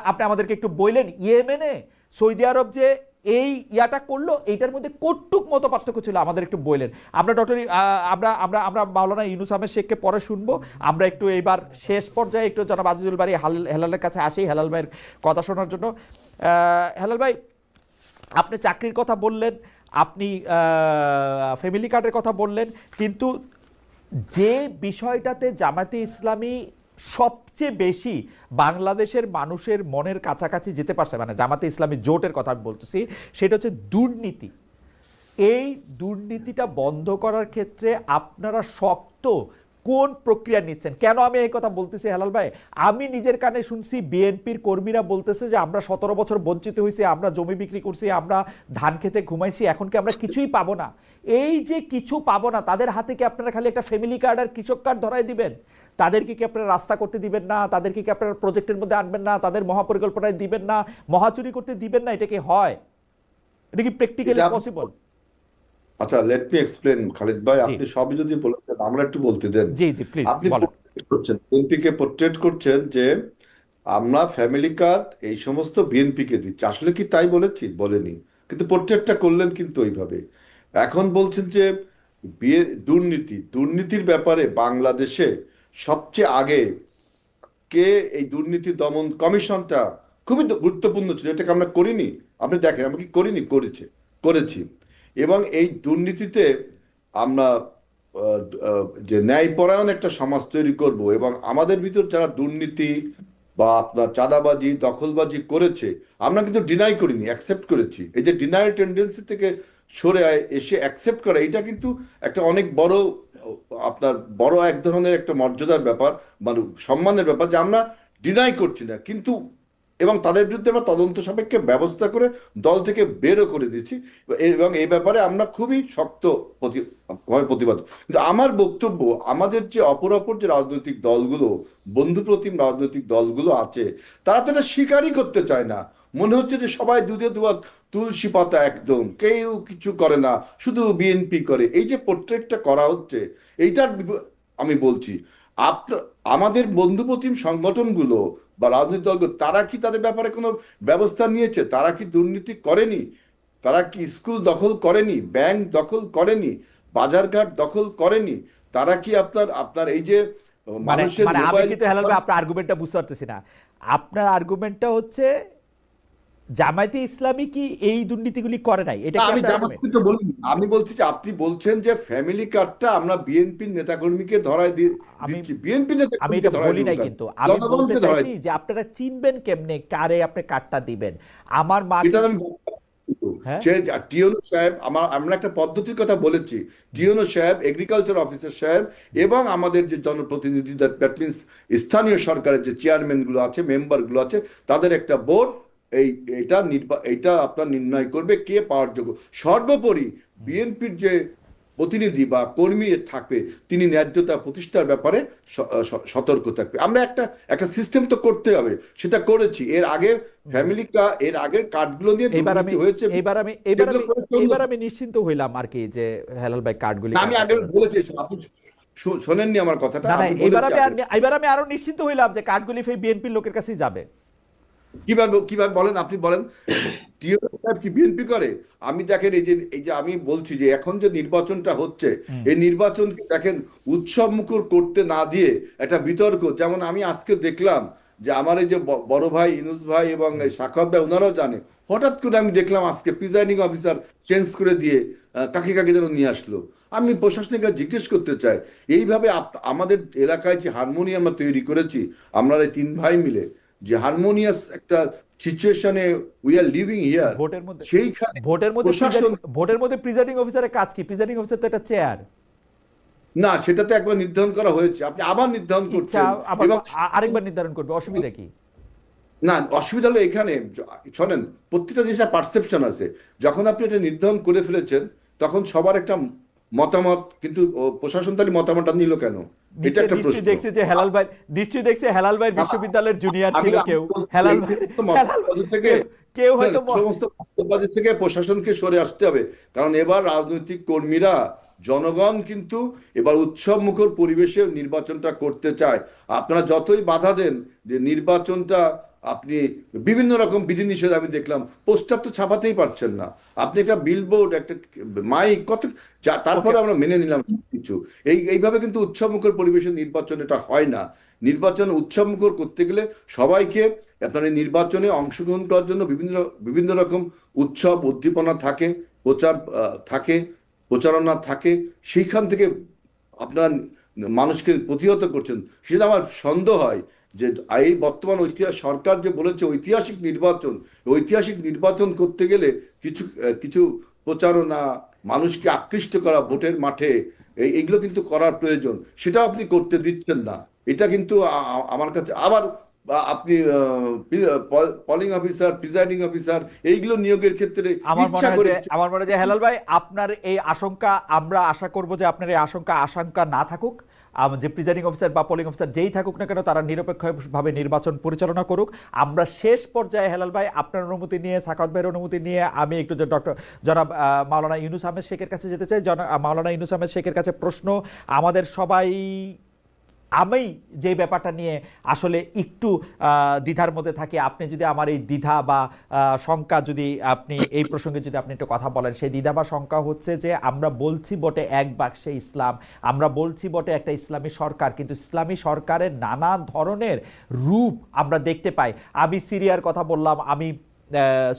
আপনি আমাদেরকে একটু বললেন ইয়েমেনে সৌদি আরব যে এই ইয়াটা করলো, এইটার মধ্যে কটুক মতো পার্থক্য ছিল, আমাদের একটু বললেন। আমরা ডক্টর আমরা আমরা আমরা মাওলানা ইউনুস আহমেদ শেখকে পরে শুনবো। আমরা একটু এইবার শেষ পর্যায়ে একটু জনাব আজিজুল বারী হেলালের কাছে আসি হেলাল ভাইয়ের কথা শোনার জন্য। হেলাল ভাই, আপনি চাকরির কথা বললেন, আপনি ফ্যামিলি কার্ডের কথা বললেন, কিন্তু যে বিষয়টাতে জামায়াতে ইসলামী সবচেয়ে বেশি বাংলাদেশের মানুষের মনের কাছাকাছি যেতে পারছে, মানে জামায়াতে ইসলামী জোটের কথা আমি বলতেছি, সেটা হচ্ছে দুর্নীতি। এই দুর্নীতিটা বন্ধ করার ক্ষেত্রে আপনারা শক্ত কোন প্রক্রিয়া নিচ্ছেন? কেন আমি এই কথা বলতেছি হেলাল ভাই, আমি নিজের কানে শুনছি বিএনপির কর্মীরা বলতেছে যে আমরা 17 বছর বঞ্চিত হয়েছি, আমরা জমি বিক্রি করছি, আমরা ধান খেতে ঘুমাইছি, এখন কি আমরা কিছুই পাবো না? এই যে কিছু পাবো না, তাদের হাতে কি আপনারা খালি একটা ফ্যামিলি কার্ড আর কৃষক কার্ড ধরাই দিবেন? তাদেরকে কি আপনারা রাস্তা করতে দিবেন না? তাদেরকে কি আপনারা প্রজেক্টের মধ্যে আনবেন না? তাদের মহাপরিকল্পনায় দিবেন না? মহাচুরি করতে দিবেন না? এটা কি হয়? এটা কি প্র্যাকটিক্যালি পসিবল? আচ্ছা, লেট মি এক্সপ্লেন খালিদ ভাই, জি আপনি সবই যদি বলেছেন আমরা একটু বলতে দেন। জি জি প্লিজ আপনি বলেন। portrait করছেন, বিএনপিকে পোর্ট্রেট করছেন যে আমরা ফ্যামিলি কার্ড এই সমস্ত বিএনপি কে দিচ্ছি, আসলে কি তাই বলেছি? বলেনি, কিন্তু পোর্ট্রেটটা করলেন কিন্তু ওইভাবে। এখন বলছেন যে দুর্নীতির ব্যাপারে বাংলাদেশে সবচেয়ে আগে কে এই দুর্নীতি দমন কমিশনটা খুবই গুরুত্বপূর্ণ ছিল, এটাকে আমরা করিনি। আপনি দেখেন আমরা কি করিনি, করেছি। এবং এই দুর্নীতিতে আমরা যে ন্যায়পরায়ণ একটা সমাজ তৈরি করব, এবং আমাদের ভিতর যারা দুর্নীতি বা আপনার চাঁদাবাজি দখলবাজি করেছে আমরা কিন্তু ডিনাই করিনি, অ্যাকসেপ্ট করেছি। এই যে ডিনায়াল টেন্ডেন্সি থেকে সরে এসে অ্যাকসেপ্ট করা, এটা কিন্তু একটা অনেক বড় আপনার বড় এক ধরনের একটা মর্যাদার ব্যাপার, মানে সম্মানের ব্যাপার, যে আমরা ডিনাই করছি না কিন্তু, এবং তাদের বিরুদ্ধে আমরা তদন্ত সাপেক্ষে ব্যবস্থা করে দল থেকে বেরও করে দিয়েছি, এবং এই ব্যাপারে আমরা খুবই শক্ত প্রতিবাদ। কিন্তু আমার বক্তব্য, আমাদের যে অপর যে রাজনৈতিক দলগুলো, বন্ধুপ্রতিম রাজনৈতিক দলগুলো আছে, তারা তো এটা স্বীকারই করতে চায় না। মনে হচ্ছে যে সবাই দুধে দুয়া তুলসী পাতা, একদম কেউ কিছু করে না, শুধু বিএনপি করে। এই যে পোর্ট্রেটটা করা হচ্ছে, এইটার আমি বলছি আমাদের বন্ধুপ্রতিম সংগঠনগুলো বা রাজনৈতিক দলগুলো, তারা কি তাদের ব্যাপারে কোনো ব্যবস্থা নিয়েছে? তারা কি দুর্নীতি করেনি? তারা কি স্কুল দখল করেনি? ব্যাংক দখল করেনি? বাজারঘাট দখল করেনি? তারা কি আপনার এই যে মানে মানুষের আমি মোবাইল, কিন্তু হেলাল ভাই আপনার আর্গুমেন্টটা বুঝতে পারতেছি না। আপনার আর্গুমেন্টটা হচ্ছে জামায়াতে ইসলামী কি এই দুর্নীতিগুলি করে নাই, এটা কি আমি আপনার জামাতকে আর্গুমেন্ট? তো বলিনি, আমি বলছি যে আপনি বলছেন যে ফ্যামিলি কার্ডটা আমরা বিএনপির নেতাকর্মীকে ধরায় আমি দিচ্ছি, বিএনপি আমি নেতাকর্মীকে এটা ধরায় বলি দিব নাই, কেন? কিন্তু আমি বলতে জনগণকে ধরায় চাইছি যে আপনারা চিনবেন কেমনে কারে আপনি কার্ডটা দিবেন? আমার মা এটা কি আমি হ্যাঁ সে টিওনো সাহেব, আমরা একটা পদ্ধতির কথা বলেছি। টিওনো সাহেব, এগ্রিকালচার অফিসার সাহেব, এবং আমাদের যে জনপ্রতিনিধি, দ্যাট মিনস স্থানীয় সরকারের যে চেয়ারম্যান গুলো আছে, মেম্বার গুলো আছে, তাদের একটা বোর্ড এইটা আপনার নির্ণয় করবে কে পাওয়ার যোগ্য। সর্বোপরি বিএনপির যে প্রতিনিধি বা কর্মী থাকবে, তিনি ন্যায্যতা প্রতিষ্ঠার ব্যাপারে সতর্ক থাকবে। আমরা একটা একটা সিস্টেম তো করতে হবে, সেটা করেছি। এর আগের কার্ডগুলো নিয়ে এইবার আমি দুর্নীতি হয়েছে, এইবার আমি এইবার সেগুলো আমি করে চললো। এইবার আমি নিশ্চিন্ত হইলাম আর কি যে হেলাল ভাই কার্ডগুলি না, কার আমি কাছে আগে যাচ্ছে। বলেছি, আপনি শোনেননি আমার কথাটা, না না, আমি এইবার বলেছি আমি আগে। এইবার আমি আরো নিশ্চিন্ত হইলাম যে কার্ডগুলি বিএনপির লোকের কাছেই যাবে। কিভাবে কিভাবে বলেন, আপনি বলেন। টিএমএস সাহেব কি বিএনপি করে? আমি দেখেন, এই যে আমি বলছি যে এখন যে নির্বাচনটা হচ্ছে, এই নির্বাচনকে দেখেন উৎসব মুখর করতে না দিয়ে একটা বিতর্ক, যেমন আমি আজকে দেখলাম যে আমার এই যে বড় ভাই ইউনূস ভাই এবং এই সাখাওয়াত ভাই, ওনারাও জানে, হঠাৎ করে আমি দেখলাম আজকে প্রিজাইডিং অফিসার চেঞ্জ করে দিয়ে কাকে কাকে যেন নিয়ে আসলো। আমি প্রশাসনিক কাছে জিজ্ঞেস করতে চাই, এইভাবে আমাদের এলাকায় যে হারমোনিয়াম আমরা তৈরি করেছি, আমরা এই 3 ভাই মিলে যে হারমোনিয়াস একটা সিচুয়েশনে উই আর লিভিং হিয়ার, ভোটের মধ্যে সেইখানে প্রশাসন ভোটের মধ্যে প্রিজাইডিং অফিসারের কাজ কি? প্রিজাইডিং অফিসার তো একটা চেয়ার। না, সেটা তো একবার নির্ধারণ করা হয়েছে, আপনি আবার নির্ধারণ ইচ্ছা করছেন। আবার এবং আরেকবার নির্ধারণ করবে, অসুবিধা কি? না, অসুবিধা হলো এখানে, শোনেন, প্রত্যেকটা জিনিসের পারসেপশন আছে। যখন আপনি এটা নির্ধারণ করে ফেলেছেন, তখন সবার একটা মতামত, কিন্তু প্রশাসন তাহলে মতামতটা নিল কেন? এটা একটা নিশ্চয়ই প্রশ্ন। দেখছে যে হেলাল ভাই, নিশ্চয়ই দেখছে হেলাল ভাই বিশ্ববিদ্যালয়ের জুনিয়র ছিল কেউ, হেলাল ভাই থেকে কেউ হয়তো সমস্ত মতবাদ থেকে প্রশাসনকে সরে আসতে হবে। কারণ এবার রাজনৈতিক কর্মীরা, জনগণ কিন্তু এবার উৎসব মুখর পরিবেশে নির্বাচনটা করতে চায়। আপনারা যতই বাধা দেন যে নির্বাচনটা, আপনি বিভিন্ন রকম বিধিনিষেধ, আমি দেখলাম পোস্টার তো ছাপাতেই পারছেন না, আপনি একটা বিলবোর্ড, একটা মাইক, কত তারপরে আমরা মেনে নিলাম কিছু। এইভাবে কিন্তু উৎসবমুখর পরিবেশে নির্বাচন এটা হয় না। নির্বাচন উৎসবমুখর করতে গেলে সবাইকে আপনার এই নির্বাচনে অংশগ্রহণ করার জন্য বিভিন্ন বিভিন্ন রকম উৎসব উদ্দীপনা থাকে, প্রচার থাকে, প্রচারণা থাকে, সেইখান থেকে আপনারা মানুষকে প্রতিহত করছেন। সেটা আমার সন্দেহ হয় যে এই বর্তমান সরকার যে বলেছে ঐতিহাসিক নির্বাচন করতে গেলে কিছু কিছু প্রচারণা, মানুষকে আকৃষ্ট করা ভোটের মাঠে, এইগুলো কিন্তু করার প্রয়োজন, সেটা আপনি করতে দিচ্ছেন না। এটা কিন্তু আমার কাছে আবার আপনি পলিং অফিসার, প্রিজাইডিং অফিসার, এইগুলো নিয়োগের ক্ষেত্রে ইচ্ছা করে। আমার মনে হয় যে হেলাল ভাই, আপনার এই আশঙ্কা, আমরা আশা করব যে আপনার এই আশঙ্কা না থাকুক। যে প্রিজাইডিং অফিসার বা পোলিং অফিসার যেই থাকুক না কেন, তারা নিরপেক্ষভাবে নির্বাচন পরিচালনা করুক। আমরা শেষ পর্যায়ে হেলাল ভাই, আপনার অনুমতি নিয়ে, সাখাওয়াত ভাইয়ের অনুমতি নিয়ে, আমি একটু জনাব মাওলানা ইউনূস আহমেদ শেখের কাছে যেতে চাই। মাওলানা ইউনূস আহমেদ শেখের কাছে প্রশ্ন, আমাদের সবাই, আমি যে ব্যাপারটা নিয়ে আসলে একটু দ্বিধার মধ্যে থাকি, আপনি যদি আমার এই দ্বিধা বা শঙ্কা, যদি আপনি এই প্রসঙ্গে যদি আপনি একটু কথা বলেন। সেই দ্বিধা বা শঙ্কা হচ্ছে যে আমরা বলছি বটে এক বাক্সে ইসলাম, আমরা বলছি বটে একটা ইসলামী সরকার, কিন্তু ইসলামী সরকারের নানা ধরনের রূপ আমরা দেখতে পাই। আমি সিরিয়ার কথা বললাম, আমি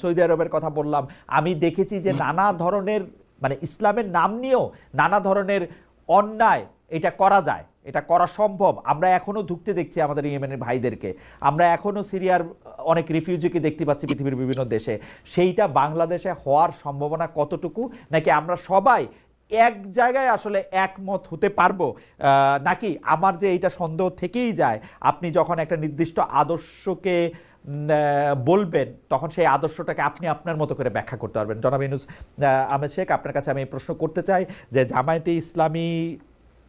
সৌদি আরবের কথা বললাম, আমি দেখেছি যে নানা ধরনের, মানে ইসলামের নাম নিয়েও নানা ধরনের অন্যায় এটা করা যায়, এটা করা সম্ভব। আমরা এখনো ঢুকতে দেখছি আমাদের ইয়েমেনের ভাইদেরকে, আমরা এখনো সিরিয়ার অনেক রিফিউজিকে দেখতে পাচ্ছি পৃথিবীর বিভিন্ন দেশে। সেইটা বাংলাদেশে হওয়ার সম্ভাবনা কতটুকু, নাকি আমরা সবাই এক জায়গায় আসলে একমত হতে পারবো, নাকি আমার যে এইটা সন্দেহ থেকেই যায়, আপনি যখন একটা নির্দিষ্ট আদর্শকে বলবেন, তখন সেই আদর্শটাকে আপনি আপনার মতো করে ব্যাখ্যা করতে পারবেন। জনাব ইউনূস আহমেদ শেখ, আপনার কাছে আমি এই প্রশ্ন করতে চাই যে জামায়াতে ইসলামী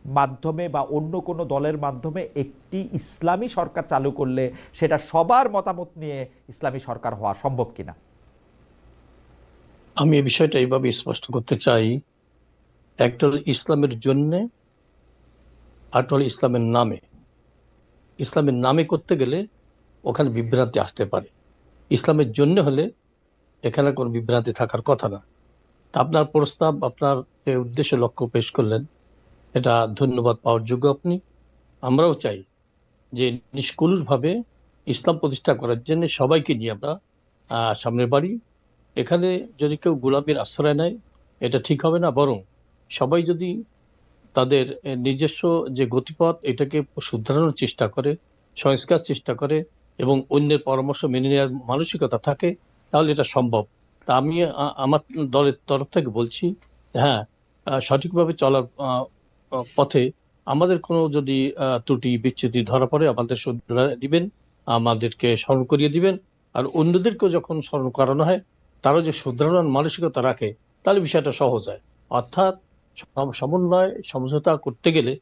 মাধ্যমে বা অন্য কোনো দলের মাধ্যমে একটি ইসলামী সরকার চালু করলে সেটা সবার মতামত নিয়ে ইসলামী সরকার হওয়া সম্ভব কিনা? আমি এই বিষয়টা এইভাবে স্পষ্ট করতে চাই, একটা হলো ইসলামের জন্যে, আরেকটা হলো ইসলামের নামে। ইসলামের নামে করতে গেলে ওখানে বিভ্রান্তি আসতে পারে, ইসলামের জন্য হলে এখানে কোনো বিভ্রান্তি থাকার কথা না। আপনার প্রস্তাব, আপনার যে উদ্দেশ্য লক্ষ্য পেশ করলেন, এটা ধন্যবাদ পাওয়ার যোগ্য আপনি। আমরাও চাই যে নিষ্কলুষভাবে ইসলাম প্রতিষ্ঠা করার জন্য সবাইকে নিয়ে আমরা সামনের বাড়ি। এখানে যদি কেউ গোলামীর আশ্রয় নেয়, এটা ঠিক হবে না। বরং সবাই যদি তাদের নিজস্ব যে গতিপথ, এটাকে শুধরানোর চেষ্টা করে, সংস্কার চেষ্টা করে এবং অন্যের পরামর্শ মেনে নেওয়ার মানসিকতা থাকে, তাহলে এটা সম্ভব। তা আমি আমার দলের তরফ থেকে বলছি, হ্যাঁ, সঠিকভাবে চলার পথে আমাদের কোনো যদি ত্রুটি বিচ্যুতি ধরা পড়ে, আমাদের শুধরে দিবেন, আমাদেরকে স্মরণ করিয়ে দিবেন। আর অন্যদেরকেও যখন স্মরণ করানো হয়, তারা যে শুধরানোর মানসিকতা রাখে, তাহলে বিষয়টা সহজ হয়। অর্থাৎ সমন্বয় সমঝোতা করতে গেলে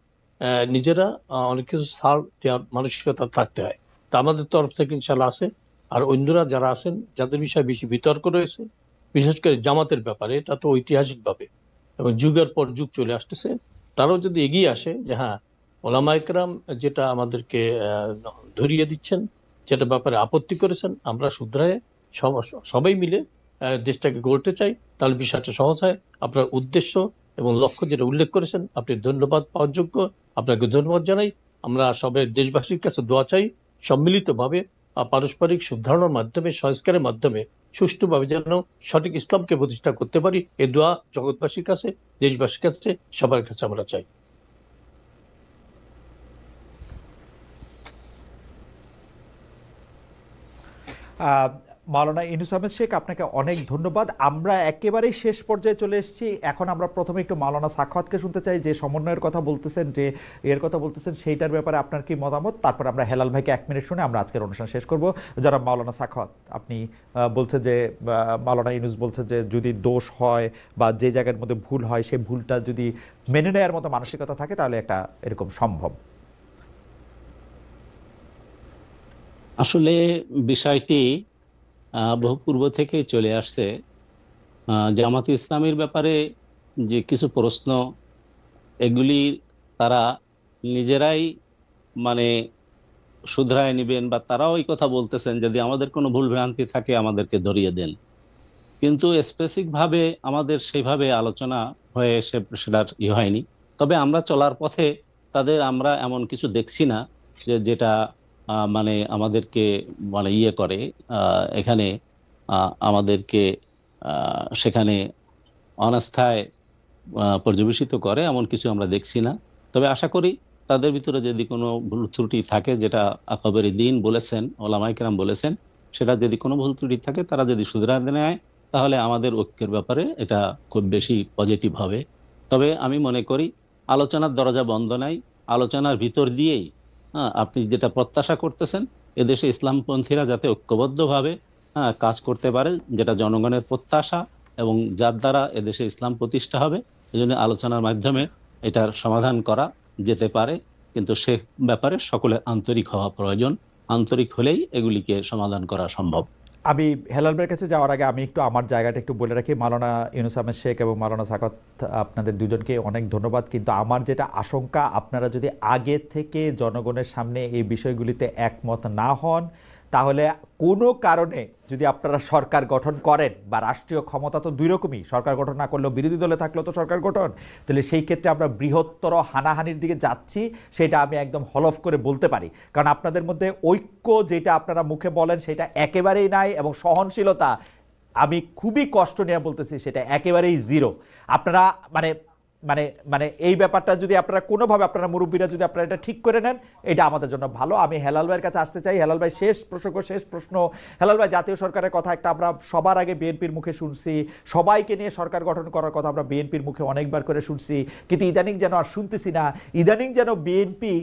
নিজেরা অনেক কিছু ছাড় দেওয়ার মানসিকতা থাকতে হয়। তা আমাদের তরফ থেকে ইনশাল্লাহ আছে। আর অন্যরা যারা আছেন, যাদের বিষয়ে বেশি বিতর্ক রয়েছে, বিশেষ করে জামাতের ব্যাপারে, এটা তো ঐতিহাসিকভাবে এবং যুগের পর যুগ চলে আসতেছে, তারাও যদি এগিয়ে আসে যে হ্যাঁ, ওলামা একরাম যেটা আমাদেরকে ধরিয়ে দিচ্ছেন, যেটা ব্যাপারে আপত্তি করেছেন, আমরা শুধরায় সবাই মিলে দেশটাকে গড়তে চাই, তাহলে বিষয়টা সহজ হয়। আপনার উদ্দেশ্য এবং লক্ষ্য যেটা উল্লেখ করেছেন, আপনি ধন্যবাদ পাওয়ার যোগ্য, আপনাকে ধন্যবাদ জানাই। আমরা সবাই দেশবাসীর কাছে দোয়া চাই, সম্মিলিতভাবে পারস্পরিক সুধারণার মাধ্যমে, সংস্কারের মাধ্যমে সুষ্ঠুভাবে যেন সঠিক ইসলামকে প্রতিষ্ঠা করতে পারি। এ দোয়া জগৎবাসীর কাছে, দেশবাসীর কাছে, সবার কাছে আমরা চাই। মাওলানা ইউনূস আহমেদ শেখ, আপনাকে অনেক ধন্যবাদ। আমরা একেবারেই শেষ পর্যায়ে চলে এসেছি। এখন আমরা প্রথমে একটু মাওলানা সাখাওয়াতকে শুনতে চাই, যে সমন্বয়ের কথা বলতেছেন, যে এর কথা বলতেছেন, সেইটার ব্যাপারে আপনার কি মতামত। তারপর আমরা হেলাল ভাইকে 1 মিনিট শুনে আমরা আজকের অনুষ্ঠান শেষ করব। যারা মাওলানা সাখাওয়াত, আপনি বলছেন যে মাওলানা ইউনূস বলছেন যে যদি দোষ হয় বা যে জায়গার মধ্যে ভুল হয়, সেই ভুলটা যদি মেনে নেওয়ার মতো মানসিকতা থাকে, তাহলে একটা এরকম সম্ভব। আসলে বিষয়টি বহু পূর্ব থেকেই চলে আসছে। জামাত ইসলামের ব্যাপারে যে কিছু প্রশ্ন, এগুলি তারা নিজেরাই মানে শুধরায় নিবেন, বা তারাও এই কথা বলতেছেন যদি আমাদের কোনো ভুল ভ্রান্তি থাকে আমাদেরকে ধরিয়ে দেন। কিন্তু স্পেসিফিক ভাবে আমাদের সেইভাবে আলোচনা হয়ে সেটার হয়নি। তবে আমরা চলার পথে তাদের আমরা এমন কিছু দেখছি না যেটা মানে আমাদেরকে মানে করে এখানে আমাদেরকে সেখানে অনাস্থায় পর্যবেসিত করে, এমন কিছু আমরা দেখছি না। তবে আশা করি তাদের ভিতরে যদি কোনো ভুল ত্রুটি থাকে, যেটা আকবর দ্বীন বলেছেন, ওলামায়ে কেরাম বলেছেন, সেটা যদি কোনো ভুল ত্রুটি থাকে, তারা যদি শুধরে নেয়, তাহলে আমাদের ঐক্যের ব্যাপারে এটা খুব বেশি পজিটিভ হবে। তবে আমি মনে করি আলোচনার দরজা বন্ধ নাই। আলোচনার ভিতর দিয়েই আপনি যেটা প্রত্যাশা করতেছেন, এদেশে ইসলামপন্থীরা যাতে ঐক্যবদ্ধভাবে কাজ করতে পারে, যেটা জনগণের প্রত্যাশা, এবং যার দ্বারা এদেশে ইসলাম প্রতিষ্ঠা হবে, এজন্য আলোচনার মাধ্যমে এটার সমাধান করা যেতে পারে। কিন্তু সে ব্যাপারে সকলের আন্তরিক হওয়া প্রয়োজন। আন্তরিক হলেই এগুলিকে সমাধান করা সম্ভব। আমি হেলাল ভাইয়ের কাছে যাওয়ার আগে আমি একটু আমার জায়গাটা একটু বলে রাখি। মাওলানা ইউনূস আহমেদ শেখ এবং মাওলানা সাখাওয়াত, আপনাদের দুজনকে অনেক ধন্যবাদ। কিন্তু আমার যেটা আশঙ্কা, আপনারা যদি আগে থেকে জনগণের সামনে এই বিষয়গুলিতে একমত না হন, তাহলে কোনো কারণে যদি আপনারা সরকার গঠন করেন, বা রাষ্ট্রীয় ক্ষমতা তো দুই রকমই, সরকার গঠন না করলেও বিরোধী দলে থাকলেও তো সরকার গঠন, তাহলে সেই ক্ষেত্রে আমরা বৃহত্তর হানাহানির দিকে যাচ্ছি, সেটা আমি একদম হলফ করে বলতে পারি। কারণ আপনাদের মধ্যে ঐক্য যেটা আপনারা মুখে বলেন, সেটা একেবারেই নাই, এবং সহনশীলতা, আমি খুবই কষ্ট নিয়ে বলতেছি, সেটা একেবারেই জিরো। আপনারা মানে মানে মানে এই ব্যাপারটা যদি আপনারা কোনোভাবে, আপনারা মুরব্বীরা যদি আপনারা এটা ঠিক করে নেন, এটা আমাদের জন্য ভালো। আমি হেলাল ভাইয়ের কাছে আসতে চাই। হেলাল ভাই, শেষ প্রশ্ন। হেলাল ভাই, জাতীয় সরকারের কথা একটা আমরা সবার আগে বিএনপির মুখে শুনছি, সবাইকে নিয়ে সরকার গঠন করার কথা আমরা বিএনপির মুখে অনেকবার করে শুনছি, কিন্তু ইদানিং যেন আর শুনতেছি না। ইদানিং যেন বিএনপি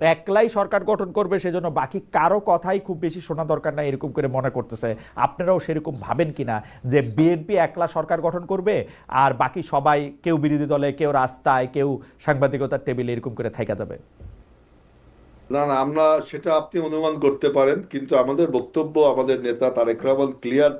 একলাই সরকার গঠন করবে, সেজন্য বাকি কারো কথাই খুব বেশি শোনা দরকার না, এরকম করে মনে করতেছে। আপনারাও সেরকম ভাবেন কিনা, যে বিএনপি একলা সরকার গঠন করবে আর বাকি সবাই, কেউ বিরোধী দলে, কেউ রাস্তায়, কেউ সাংবাদিকতার টেবিলে, এরকম করে থাকা যাবে? না না, আমরা সেটা আপনি অনুমান করতে পারেন, কিন্তু আমাদের বক্তব্য, আমাদের নেতা তারেক রহমান ক্লিয়ার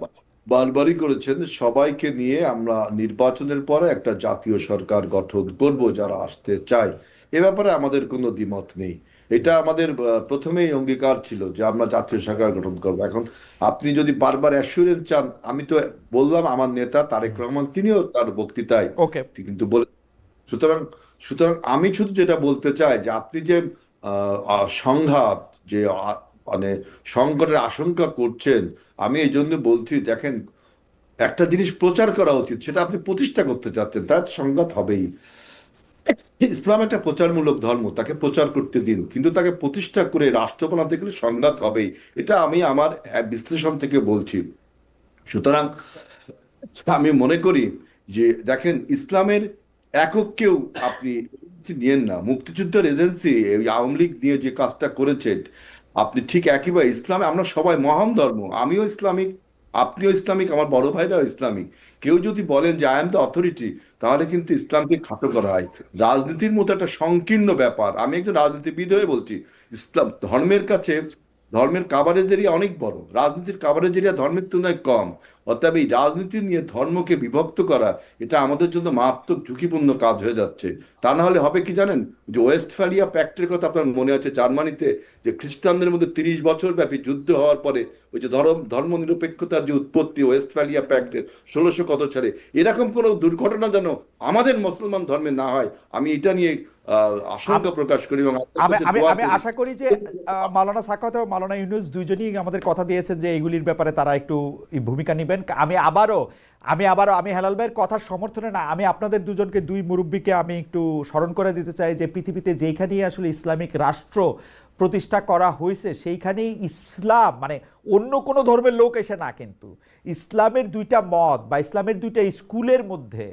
বারবারই করেছেন, সবাইকে নিয়ে আমরা নির্বাচনের পরে একটা জাতীয় সরকার গঠন করব যারা আসতে চায়। এ ব্যাপারে আমাদের কোনো দ্বিমত নেই। এটা আমাদের প্রথমেই অঙ্গীকার ছিল যে আমরা জাতীয় সরকার গঠন করব। এখন আপনি যদি বারবার অ্যাসুরেন্স চান, আমি তো বললাম আমার নেতা তারেক রহমান তিনিও তার বক্তৃতায় ওকে। কিন্তু বলে, সুতরাং সুতরাং আমি শুধু যেটা বলতে চাই যে আপনি যে সংঘাত, যে মানে সংকটের আশঙ্কা করছেন, আমি এই জন্য বলছি, দেখেন, একটা জিনিস প্রচার করা উচিত, সেটা আপনি প্রতিষ্ঠা করতে চাচ্ছেন, তার সংঘাত হবেই। ইসলাম একটা প্রচারমূলক ধর্ম, তাকে প্রচার করতে দিন, কিন্তু তাকে প্রতিষ্ঠা করে রাষ্ট্র বানাতে গেলে সংঘাত হবেই। এটা আমি আমার বিশ্লেষণ থেকে বলছি। সুতরাং আমি মনে করি যে দেখেন, ইসলামের একক কেউ আপনি নিয়েন না। মুক্তিযুদ্ধের এজেন্সি আওয়ামী লীগ নিয়ে যে কাজটা করেছে, আপনি ঠিক একইভাবে ইসলামে আমরা সবাই মহান ধর্ম, আমিও ইসলামিক, আপনিও ইসলামিক, আমার বড় ভাইরাও ইসলামিক। কেউ যদি বলেন যে আই এম দ্য অথরিটি, তাহলে কিন্তু ইসলামকে খাটো করা হয়। রাজনীতির মতো একটা সংকীর্ণ ব্যাপার, আমি একজন রাজনীতিবিদ হয়ে বলছি, ইসলাম ধর্মের কাছে, ধর্মের কাভারেজ এরিয়া অনেক বড়, রাজনীতির কাভারেজ এরিয়া ধর্মের তুলনায় কম। অতএব এই রাজনীতি নিয়ে ধর্মকে বিভক্ত করা, এটা আমাদের জন্য মারাত্মক ঝুঁকিপূর্ণ কাজ হয়ে যাচ্ছে। তা না হলে হবে কি জানেন, যে ওয়েস্টফ্যালিয়া প্যাক্টের কথা আপনার মনে আছে, জার্মানিতে যে খ্রিস্টানদের মধ্যে 30 বছর ব্যাপী যুদ্ধ হওয়ার পরে ওই যে ধর্ম নিরপেক্ষতার যে উৎপত্তি ওয়েস্টফ্যালিয়া প্যাক্টের 1600 কত সালে, এরকম কোনো দুর্ঘটনা যেন আমাদের মুসলমান ধর্মে না হয়, আমি এটা নিয়ে আশঙ্কা প্রকাশ করি এবং আপনার আমি কাছে আমি দোয়া আমি করি। আশা করি যে মাওলানা সাখাওয়াত এবং মাওলানা ইউনূস দুইজনই আমাদের কথা দিয়েছেন যে এইগুলির ব্যাপারে তারা একটু ভূমিকা নেবেন। আমি হেলাল ভাইয়ের কথার সমর্থনে না, আমি আপনাদের দুজনকে, দুই মুরব্বীকে আমি একটু স্মরণ করে দিতে চাই যে পৃথিবীতে যেইখানেই আসলে ইসলামিক রাষ্ট্র প্রতিষ্ঠা করা হয়েছে সেইখানেই ইসলাম, মানে অন্য কোনো ধর্মের লোক এসে না, কিন্তু ইসলামের দুইটা মত বা ইসলামের দুইটা স্কুলের মধ্যে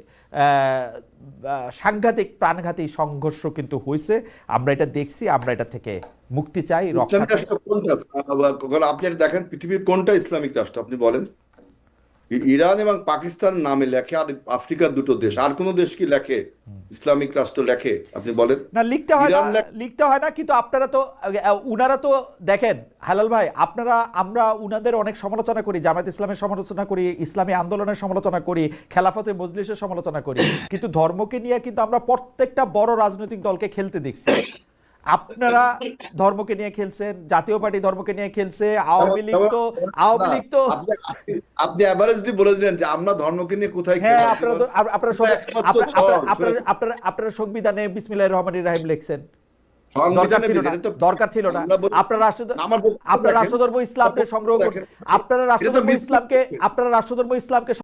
সাংঘাতিক প্রাণঘাতী সংঘর্ষ কিন্তু হয়েছে। আমরা এটা দেখছি, আমরা এটা থেকে মুক্তি চাই, রক্ষা ইসলামিক চাই। রাষ্ট্র কোনটা? আপনি এটা দেখেন, পৃথিবীর কোনটা ইসলামিক রাষ্ট্র আপনি বলেন? ইরান এবং পাকিস্তান নামে লেখে, আর আফ্রিকার দুটো দেশ, আর কোন দেশ কি লেখে ইসলামিক রাষ্ট্র লেখে আপনি বলেন? না, লিখতে হয় ইরান না, লিখতে হয় না, কিন্তু আপনারা তো, উনারা তো দেখেন হালাল ভাই, আমরা উনাদের অনেক সমালোচনা করি, জামায়াত ইসলামের সমালোচনা করি, ইসলামী আন্দোলনের সমালোচনা করি, খেলাফতে মজলিসের সমালোচনা করি, কিন্তু ধর্মকে নিয়ে কিন্তু আমরা প্রত্যেকটা বড় রাজনৈতিক দলকে খেলতে দেখছি। আপনারা ধর্মকে নিয়ে খেলছেন, জাতীয় পার্টি ধর্মকে নিয়ে খেলছে, আওয়ামী লীগ তো আপনি অ্যাভারেজলি বলে দিলেন যে আমরা ধর্মকে নিয়ে কোথায় হ্যাঁ, খেলছি? আপনারা সংবিধানে বিসমিল্লাহির রহমানির রহিম লিখছেন, সংবিধানে দরকার ছিল না। আপনারা রাষ্ট্রধর্ম ইসলামকে সংগ্রহ করছেন, আপনারা রাষ্ট্রধর্ম ইসলামকে